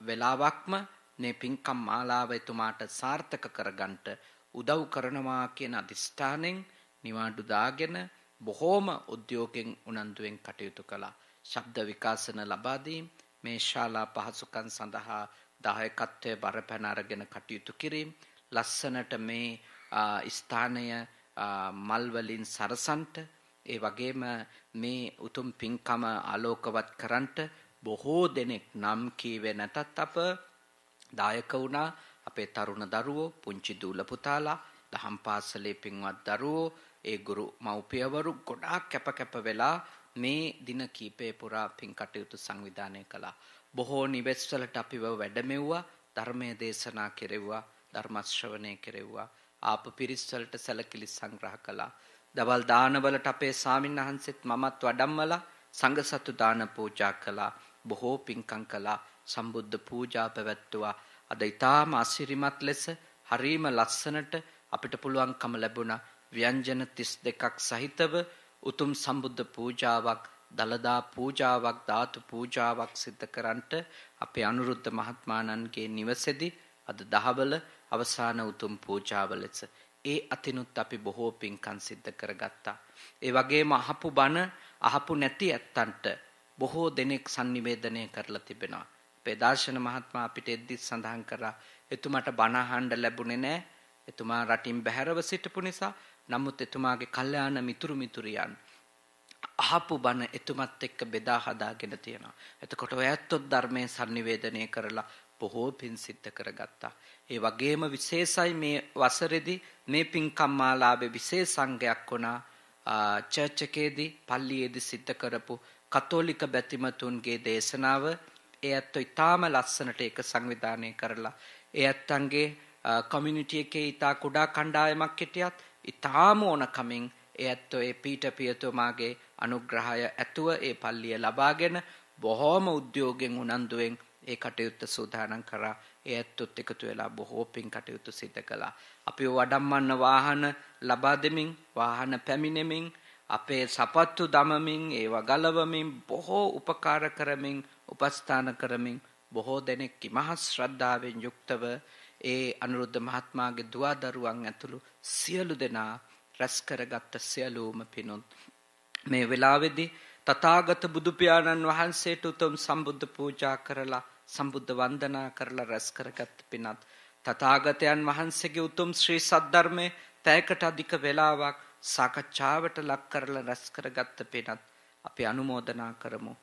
වෙලාවක්ම මේ පින්කම් මාලාව එතුමාට සාර්ථක කරගන්නට උදව් කරනවා කියන අදිෂ්ඨානෙන් නිවාඩු දාගෙන බොහෝම උද්‍යෝගයෙන් උනන්දුවෙන් කටයුතු කළා. ශබ්ද විකාශන ලබා දීම මේ ශාලා පහසුකම් සඳහා දායකත්වයේ බරපැන අරගෙන කටයුතු කිරීම ලස්සනට මේ ස්ථානය මල් වලින් සරසන්ට ඒ වගේම මේ උතුම් පින්කම ආලෝකවත් කරන්නට බොහෝ දෙනෙක් නම් කීවේ නැතත් අප දායක වුණා. අපේ තරුණ දරුවෝ පුංචි දූල පුතාලා දහම් පාසලේ පින්වත් දරුවෝ ඒ ගුරු මව්පියවරු ගොඩාක් කැප වෙලා මේ දින කීපේ පුරා පින් කටයුතු සංවිධානය කළා. බොහෝ නිවෙස්වලට අපිව වැඩමෙව්වා, ධර්මයේ දේශනා කෙරෙව්වා, ධර්ම ශ්‍රවණය කෙරෙව්වා, ආප පිරිස් වලට සැලකිලි සංග්‍රහ කළා. දවල් දානවලට අපේ ස්වාමින්වහන්සේත් මමත් වඩම්මලා සංඝ සතු දාන පූජා කළා. බොහෝ පින්කම් කළා. සම්බුද්ධ පූජා පැවැත්වුවා. අද ඊටාම ආශිර්වාදමත් ලෙස හරීම ලස්සනට අපිට පුළුවන්කම ලැබුණා ව්‍යංජන 32ක් සහිතව උතුම් සම්බුද්ධ පූජාවක්, දලදා පූජාවක්, ධාතු පූජාවක් සිද්ධ කරන්නට අපේ අනුරුද්ධ මහත්මාණන්ගේ නිවසේදී අද දහවල අවසාන උතුම් පූජාව ලෙස ඒ අතිනුත් අපි බොහෝ පින්කම් සිද්ධ කරගත්තා. ඒ වගේම අහපු බණ අහපු නැති ඇත්තන්ට බොහෝ දෙනෙක් sannivedanaya කරලා තිබෙනවා. අපේ දර්ශන මහත්මයා අපිට එද්දි සඳහන් කරා එතුමාට බණ අහන්න ලැබුණේ නැහැ. එතුමා රටින් බැහැරව සිටපු නිසා. නමුත් එතුමාගේ කල්යාණ මිතුරියන් අහපු බණ එතුමත් එක්ක බෙදා හදාගෙන තියෙනවා. එතකොට ඔය ඇත්තොත් ධර්මයේ sannivedanaya කරලා බොහෝ පින් සිද්ධ කරගත්තා. ඒ වගේම විශේෂයි මේ වසරේදී මේ පින්කම් මාලාවේ විශේෂාංගයක් වුණා. චර්ච් එකේදී පල්ලියේදී සිද්ධ කරපු කතෝලික බැතිමතුන්ගේ දේශනාව ඒ ඇත්තෝ ඊටාම ලස්සනට ඒක සංවිධානය කරලා ඒ ඇත්තන්ගේ කමියුනිටි එකේ ඊටා කුඩා කණ්ඩායමක් හිටියත් ඊටාම ඕනකමින් ඒ ඇත්තෝ ඒ පීඨ පියතුමාගේ අනුග්‍රහය ඇතුව ඒ පල්ලිය ලබාගෙන බොහෝම උද්‍යෝගයෙන් උනන්දුවෙන් ඒ කටයුත්ත සූදානම් කරා. ඒ ඇත්තොත් එකතු වෙලා බොහෝ පින් කටයුතු සිදු කළා. අපි වඩම්මන්න වාහන ලබා දෙමින්, වාහන පැමිණෙමින්, අපේ සපත්තු දමමින්, ඒවා ගලවමින්, බොහෝ උපකාර කරමින්, උපස්ථාන කරමින් බොහෝ දෙනෙක් මහා ශ්‍රද්ධාවෙන් යුක්තව ඒ අනුරුද්ධ මහත්මයාගේ දුවා දරුවන් ඇතුළු සියලු දෙනා රැස් කරගත්ත සියලුම පිනුත් මේ වෙලාවේදී තථාගත බුදු පියාණන් වහන්සේට උතුම් සම්බුද්ධ පූජා කරලා සම්බුද්ධ වන්දනා කරලා රැස් කරගත් පිනත් තථාගතයන් වහන්සේගේ උතුම් ශ්‍රී සද්ධර්මයේ පැයකට අධික වේලාවක් සාකච්ඡාවට ලක් කරලා රැස් කරගත් පිනත් අපි අනුමෝදනා කරමු.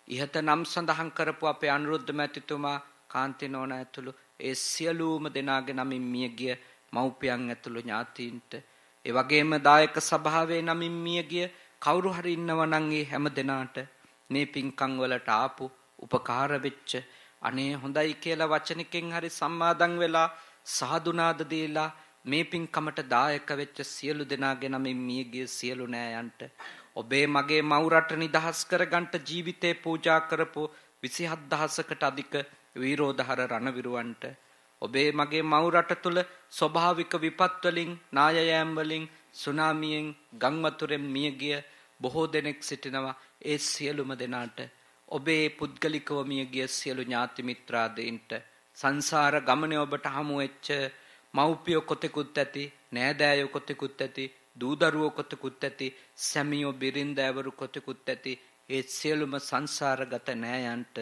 ඉහත නම් සඳහන් කරපු අපේ අනුරුද්ධ මැතිතුමා, කාන්ති නෝනා ඇතුළු ඒ සියලුම දෙනාගේ නමින් මියගිය මව්පියන් ඇතුළු ඥාතීන්ට, ඒ වගේම දායක සභාවේ නමින් මියගිය කවුරු හරි ඉන්නවා නම් ඒ හැම දෙනාට මේ පින්කම් වලට ආපු උපකාර වෙච්ච අනේ හොඳයි කියලා වචනකින් හරි සම්මාදන් වෙලා සාදුනාද දීලා මේ පින්කමට දායක වෙච්ච සියලු දෙනාගේ නමින් මියගිය සියලු නෑයන්ට, ඔබේ මගේ මව් රට නිදහස් කරගන්න ජීවිතේ පූජා කරපු 27000කට අධික වීරෝධහර රණවිරුවන්ට, ඔබේ මගේ මව් රට තුල ස්වභාවික විපත් වලින්, නායයන් වලින්, සුනාමියෙන්, ගම් වතුරෙන් මියගිය බොහෝ දෙනෙක් සිටිනවා. ඒ සියලුම දෙනාට, ඔබේ පුද්ගලිකව මියගිය සියලු ඥාති මිත්‍රාදීන්ට, සංසාර ගමනේ ඔබට හමු වෙච්ච මව්පියෝ කොතෙකුත් ඇති, නෑදෑයෝ කොතෙකුත් ඇති, දූ දරුවෝ කොතෙකුත් ඇති, සැමියෝ බිරින්දෑවරු කොතෙකුත් ඇති, ඒ සියලුම සංසාරගත නෑයන්ට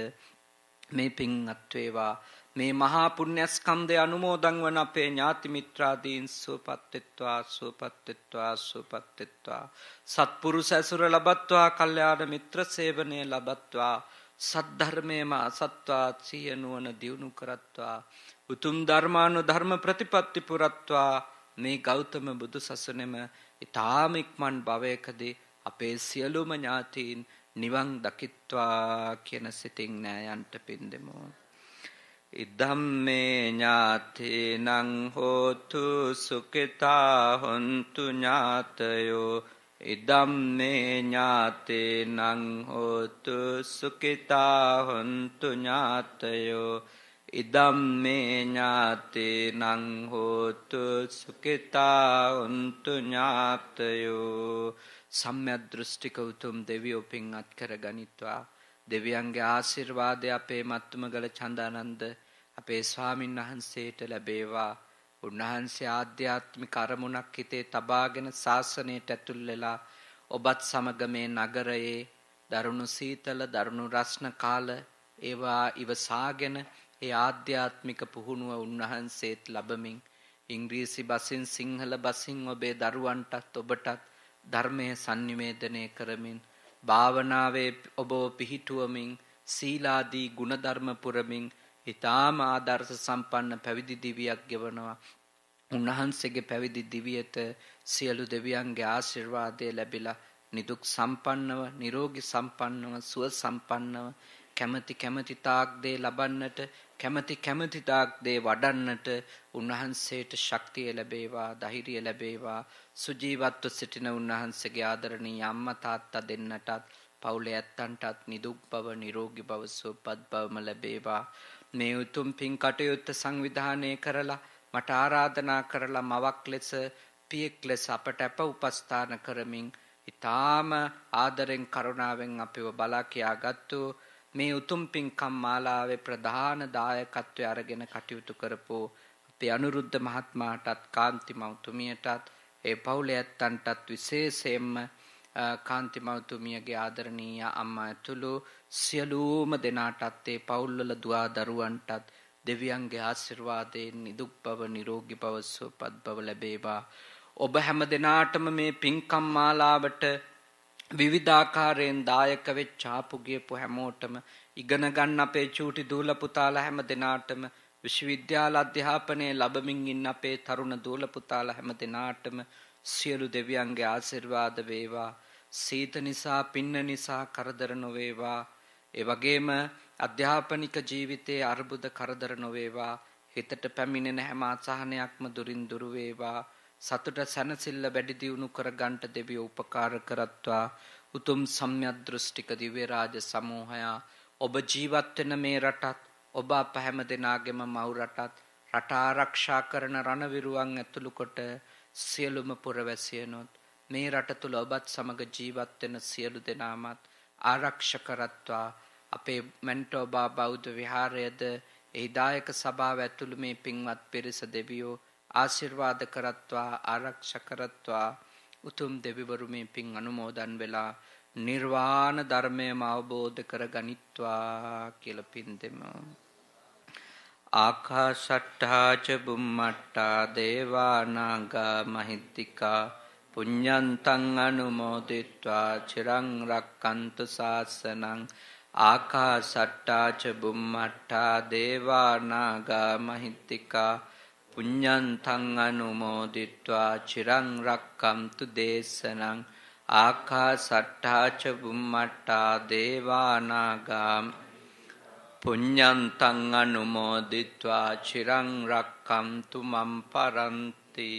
මේ පින් අත්වේවා. මේ මහා පුණ්‍යස්කන්ධය අනුමෝදන් වන අපේ ඥාති මිත්‍රාදීන් සුවපත්ත්වා සුවපත්ත්වා සුවපත්ත්වා, සත්පුරුෂ ඇසුර ලබත්වා, කල්යාණ මිත්‍ර සේවනය ලබත්වා, සද්ධර්මයේම අසත්වා සිය නුවණ දියුණු කරත්වා උතුම් ධර්මානුධර්ම ප්‍රතිපත්ති පුරත්වා මේ ගෞතම බුදු සසුනේම ඊ타ම ඉක්මන් භවයකදී අපේ සියලුම ඥාතීන් නිවන් දකිත්වා කියන සිතින් නෑයන්ට පින් දෙමු. ඉදම්මේ ඥාතේනං හෝතු සුඛිතා හොන්තු ඥාතයෝ ඉදම්මේ ඥාතේනං හෝතු සුඛිතා හොන්තු ඥාතයෝ ඉදම්මේ ඥාතේනං හෝතු සුඛිතා හොන්තු ඥාතයෝ. සම්‍යක් දෘෂ්ටික උතුම් දෙවියෝ පින් අත්කර ගනිත්වා. දෙවියන්ගේ ආශිර්වාදය අපේ මත්තුමගල චන්දානන්ද අපේ ස්වාමින් වහන්සේට ලැබේවා. උන්වහන්සේ ආධ්‍යාත්මික අරමුණක් හිතේ තබාගෙන ශාසනයට ඇතුල් වෙලා ඔබත් සමග මේ නගරයේ දරුණු සීතල දරුණු රස්න කාල ඒවා ඉවසාගෙන ඒ ආධ්‍යාත්මික පුහුණුව උන්වහන්සේත් ලැබමින් ඉංග්‍රීසි බසින් සිංහල බසින් ඔබේ දරුවන්ටත් ඔබටත් ධර්මයේ sannivedanaya කරමින් භාවනාවේ ඔබව පිහිටුවමින් සීලාදී ගුණධර්ම පුරමින් ඊටාම ආදර්ශ සම්පන්න පැවිදි දිවියක් ගෙවනවා. උන්වහන්සේගේ පැවිදි දිවියට සියලු දෙවියන්ගේ ආශිර්වාදය ලැබිලා නිදුක් සම්පන්නව නිරෝගී සම්පන්නව සුව සම්පන්නව කැමැති තාක් දේ ලබන්නට කැමැති තාක් දේ වඩන්නට උන්වහන්සේට ශක්තිය ලැබේවා ධෛර්යය ලැබේවා. සුජීවත්ව සිටින උන්වහන්සේගේ ආදරණීය අම්මා තාත්තා දෙන්නටත් පවුලේ ඇත්තන්ටත් නිදුක් බව නිරෝගී බව සුවපත් බවම ලැබේවා. මේ උතුම් පින් කටයුත්ත සංවිධානය කරලා මට ආරාධනා කරලා මවක් ලෙස පියෙක් ලෙස අපට අප උපස්ථාන කරමින් ඊටාම ආදරෙන් කරුණාවෙන් අපිව බලා කියාගත්තු මේ උතුම් පින්කම් මාලාවේ ප්‍රධාන දායකත්වය අරගෙන කටයුතු කරපු අපේ අනුරුද්ධ මහත්මයාටත් කාන්ති මෞතුමියටත් ඒ පවුලේ ඇත්තන්ටත් විශේෂයෙන්ම කාන්ති මෞතුමියගේ ආදරණීය අම්මා ඇතුළු සියලුම දෙනාටත් ඒ පවුල්වල දුවා දරුවන්ටත් දෙවියන්ගේ ආශිර්වාදයෙන් නිදුක් බව නිරෝගී බව සුවපත් බව ලැබේවා. ඔබ හැම දෙනාටම මේ පින්කම් මාලාවට විවිධාකාරයෙන් දායක වෙච්ච ආපු ගියපු හැමෝටම ඉගෙන ගන්න අපේ චූටි දූල පුතාලා හැම දෙනාටම විශ්වවිද්‍යාල අධ්‍යාපනයේ ලැබමින් ඉන්න අපේ තරුණ දූල පුතාලා හැම දෙනාටම සියලු දෙවියන්ගේ ආශිර්වාද වේවා. සීත නිසා පින්න නිසා කරදර නොවේවා. ඒ වගේම අධ්‍යාපනික ජීවිතයේ අර්බුද කරදර නොවේවා. හිතට පැමිණෙන හැම අසහනයක්ම දුරින් දුර වේවා. සතුට සැනසෙල්ල වැඩි දියුණු කර ගන්නට දෙවියෝ උපකාර කරත්වා. උතුම් සම්‍යක් දෘෂ්ටික දිව්‍ය රාජ සමූහය ඔබ ජීවත් වෙන මේ රටත් ඔබ අප හැම දෙනාගේම මව් රටත් රට ආරක්ෂා කරන රණවිරුවන් ඇතුළු කොට සියලුම පුරවැසියනොත් මේ රට තුල ඔබත් සමග ජීවත් වෙන සියලු දෙනාමත් ආරක්ෂා කරත්වා. අපේ මෙන්ටෝබා බෞද්ධ විහාරයේද ඒ දායක සභාව ඇතුළු මේ පින්වත් පිරිස දෙවියෝ ආශිර්වාද කරත්වා ආරක්ෂා කරත්වා. උතුම් දෙවිවරු මේ පින් අනුමෝදන් වෙලා නිර්වාණ ධර්මයම අවබෝධ කරගනිත්වා කියලා පින් දෙමු. ආකාශට්ටා ච බුම්මට්ටා දේවා නාග මහිත්‍තිකා පුඤ්ඤන්තං අනුමෝදිත්වා චිරං රක්칸තු ශාසනං. ආකාශට්ටා ච බුම්මට්ටා දේවා නාග මහිත්‍තිකා පුඤ්ඤන්තං අනුමෝදිත්වා චිරං රක්칸තු දේශනං. ආකාශට්ටා ච බුම්මට්ටා දේවා නාග පුඤ්ඤන්තං අනුමෝදිත්වා චිරං රක්칸තු මම් පරන්ති.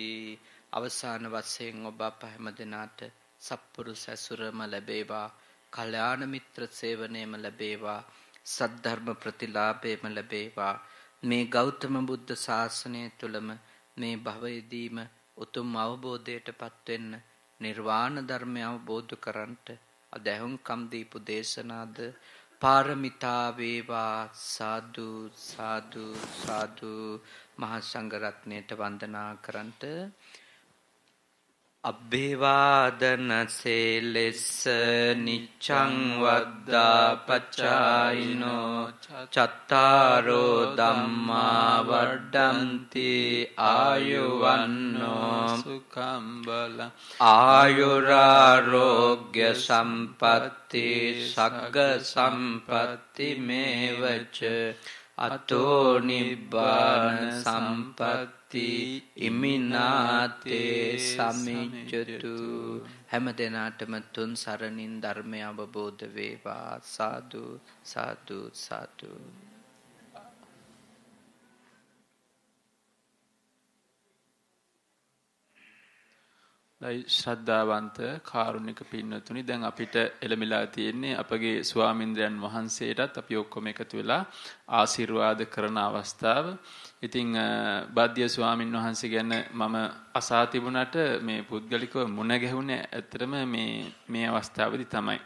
අවසාන වශයෙන් ඔබ අප හැම දෙනාට සත්පුරුෂ ඇසුරම ලැබේවා. කල්යාණ මිත්‍ර සේවනයේම ලැබේවා. සද්ධර්ම ප්‍රතිලාභයේම ලැබේවා. මේ ගෞතම බුද්ධ ශාසනය තුළම මේ භවයේදීම උතුම් අවබෝධයටපත් වෙන්න නිර්වාණ ධර්මය අවබෝධ කරන්ට අදහුම්කම් දීපු දේශනාද පාරමිතා වේවා. සාදු සාදු සාදු. මහා සංඝ රත්නයට වන්දනා කරන්ට. අබ්බේවාදන සේලෙස්ස නිච්ඡං වද්දා පච්චායිනෝ චත්තාරෝ ධම්මා වඩ්ඩන්ති ආයුවන්නෝ සුඛං බලං ආයුරාරෝග්‍ය සම්පatti සග්ග සම්පatti මේවච අතෝ නිබ්බාන සම්පatti ඉමිනාතේ සමිජ්ජතු. හැම දිනාටම තුන් සරණින් ධර්මය අවබෝධ වේවා. සාදු සාදු සාදු. ශ්‍රද්ධාවන්ත කාරුණික පින්නතුනි, දැන් අපිට එළමිලා තියෙන්නේ අපගේ ස්වාමින්ද්‍රයන් වහන්සේටත් අපි ඔක්කොම එකතු වෙලා ආශිර්වාද කරන අවස්ථාව. ඉතින් බාද්‍ය ස්වාමින් වහන්සේ ගැන මම අසා තිබුණට මේ පුද්ගලිකව මුණ ගැහුනේ ඇත්තටම මේ අවස්ථාවේදී තමයි.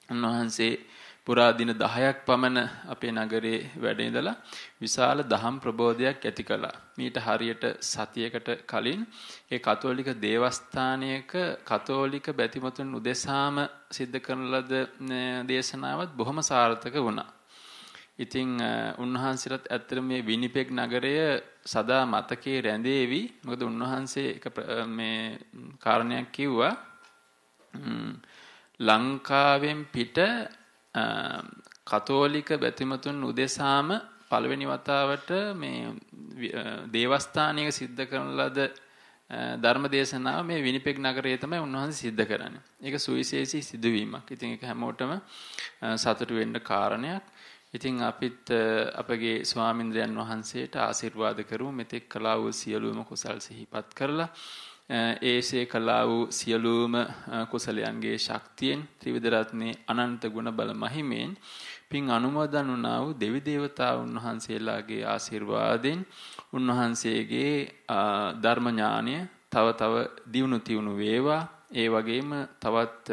උන්වහන්සේ පුරා දින 10ක් පමණ අපේ නගරේ වැඩ ඉඳලා විශාල දහම් ප්‍රබෝධයක් ඇති කළා. මීට හරියට සතියකට කලින් ඒ කතෝලික දේවස්ථානයක කතෝලික බැතිමතුන් උදෙසාම සිද්ධ කරන ලද දේශනාවත් බොහොම සාර්ථක වුණා. ඉතින් උන්වහන්සේට ඇත්තට මේ විනිපෙග් නගරය සදා මතකයේ රැඳේවි. මොකද උන්වහන්සේ මේ කාරණයක් කිව්වා, ලංකාවෙන් පිට කතෝලික බැතිමතුන් උදෙසාම පළවෙනි වතාවට මේ දේවස්ථානයක සිද්ධ කරන ලද ධර්ම දේශනාව මේ විනිපෙග් නගරයේ තමයි උන්වහන්සේ සිද්ධ කරන්නේ. ඒක සුවිශේෂී සිදුවීමක්. ඉතින් ඒක හැමෝටම සතුටු වෙන්න කාරණයක්. ඉතින් අපිත් අපගේ ස්වාමින්ද්‍රයන් වහන්සේට ආශිර්වාද කරමු. මෙතෙක් කළා වූ සියලුම කුසල් සිහිපත් කරලා ඒසේ කළා වූ සියලුම කුසලයන්ගේ ශක්තියෙන් ත්‍රිවිධ රත්නේ අනන්ත ගුණ බල මහිමෙන් පින් අනුමෝදන් වුණා වූ දෙවි දේවතාවුන් වහන්සේලාගේ ආශිර්වාදෙන් උන්වහන්සේගේ ධර්ම ඥානය තව තව දියුණු තියුණු වේවා. ඒ වගේම තවත්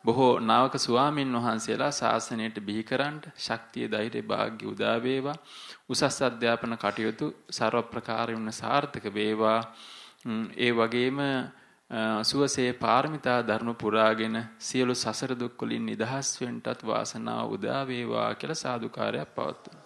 බොහෝ නාවක ස්වාමින් වහන්සේලා ශාසනයට බිහි කරන්න ශක්තිය ධෛර්ය වාග්ය උදා වේවා. උසස් අධ්‍යාපන කටයුතු ਸਰව ප්‍රකාරයෙන් සාර්ථක වේවා. ඒ වගේම සුවසේ පාරමිතා ධර්ම පුරාගෙන සියලු සසර දුක් වලින් නිදහස් වෙන්නටත් වාසනාව උදා වේවා කියලා සාදුකාරයක් පවත්වමු.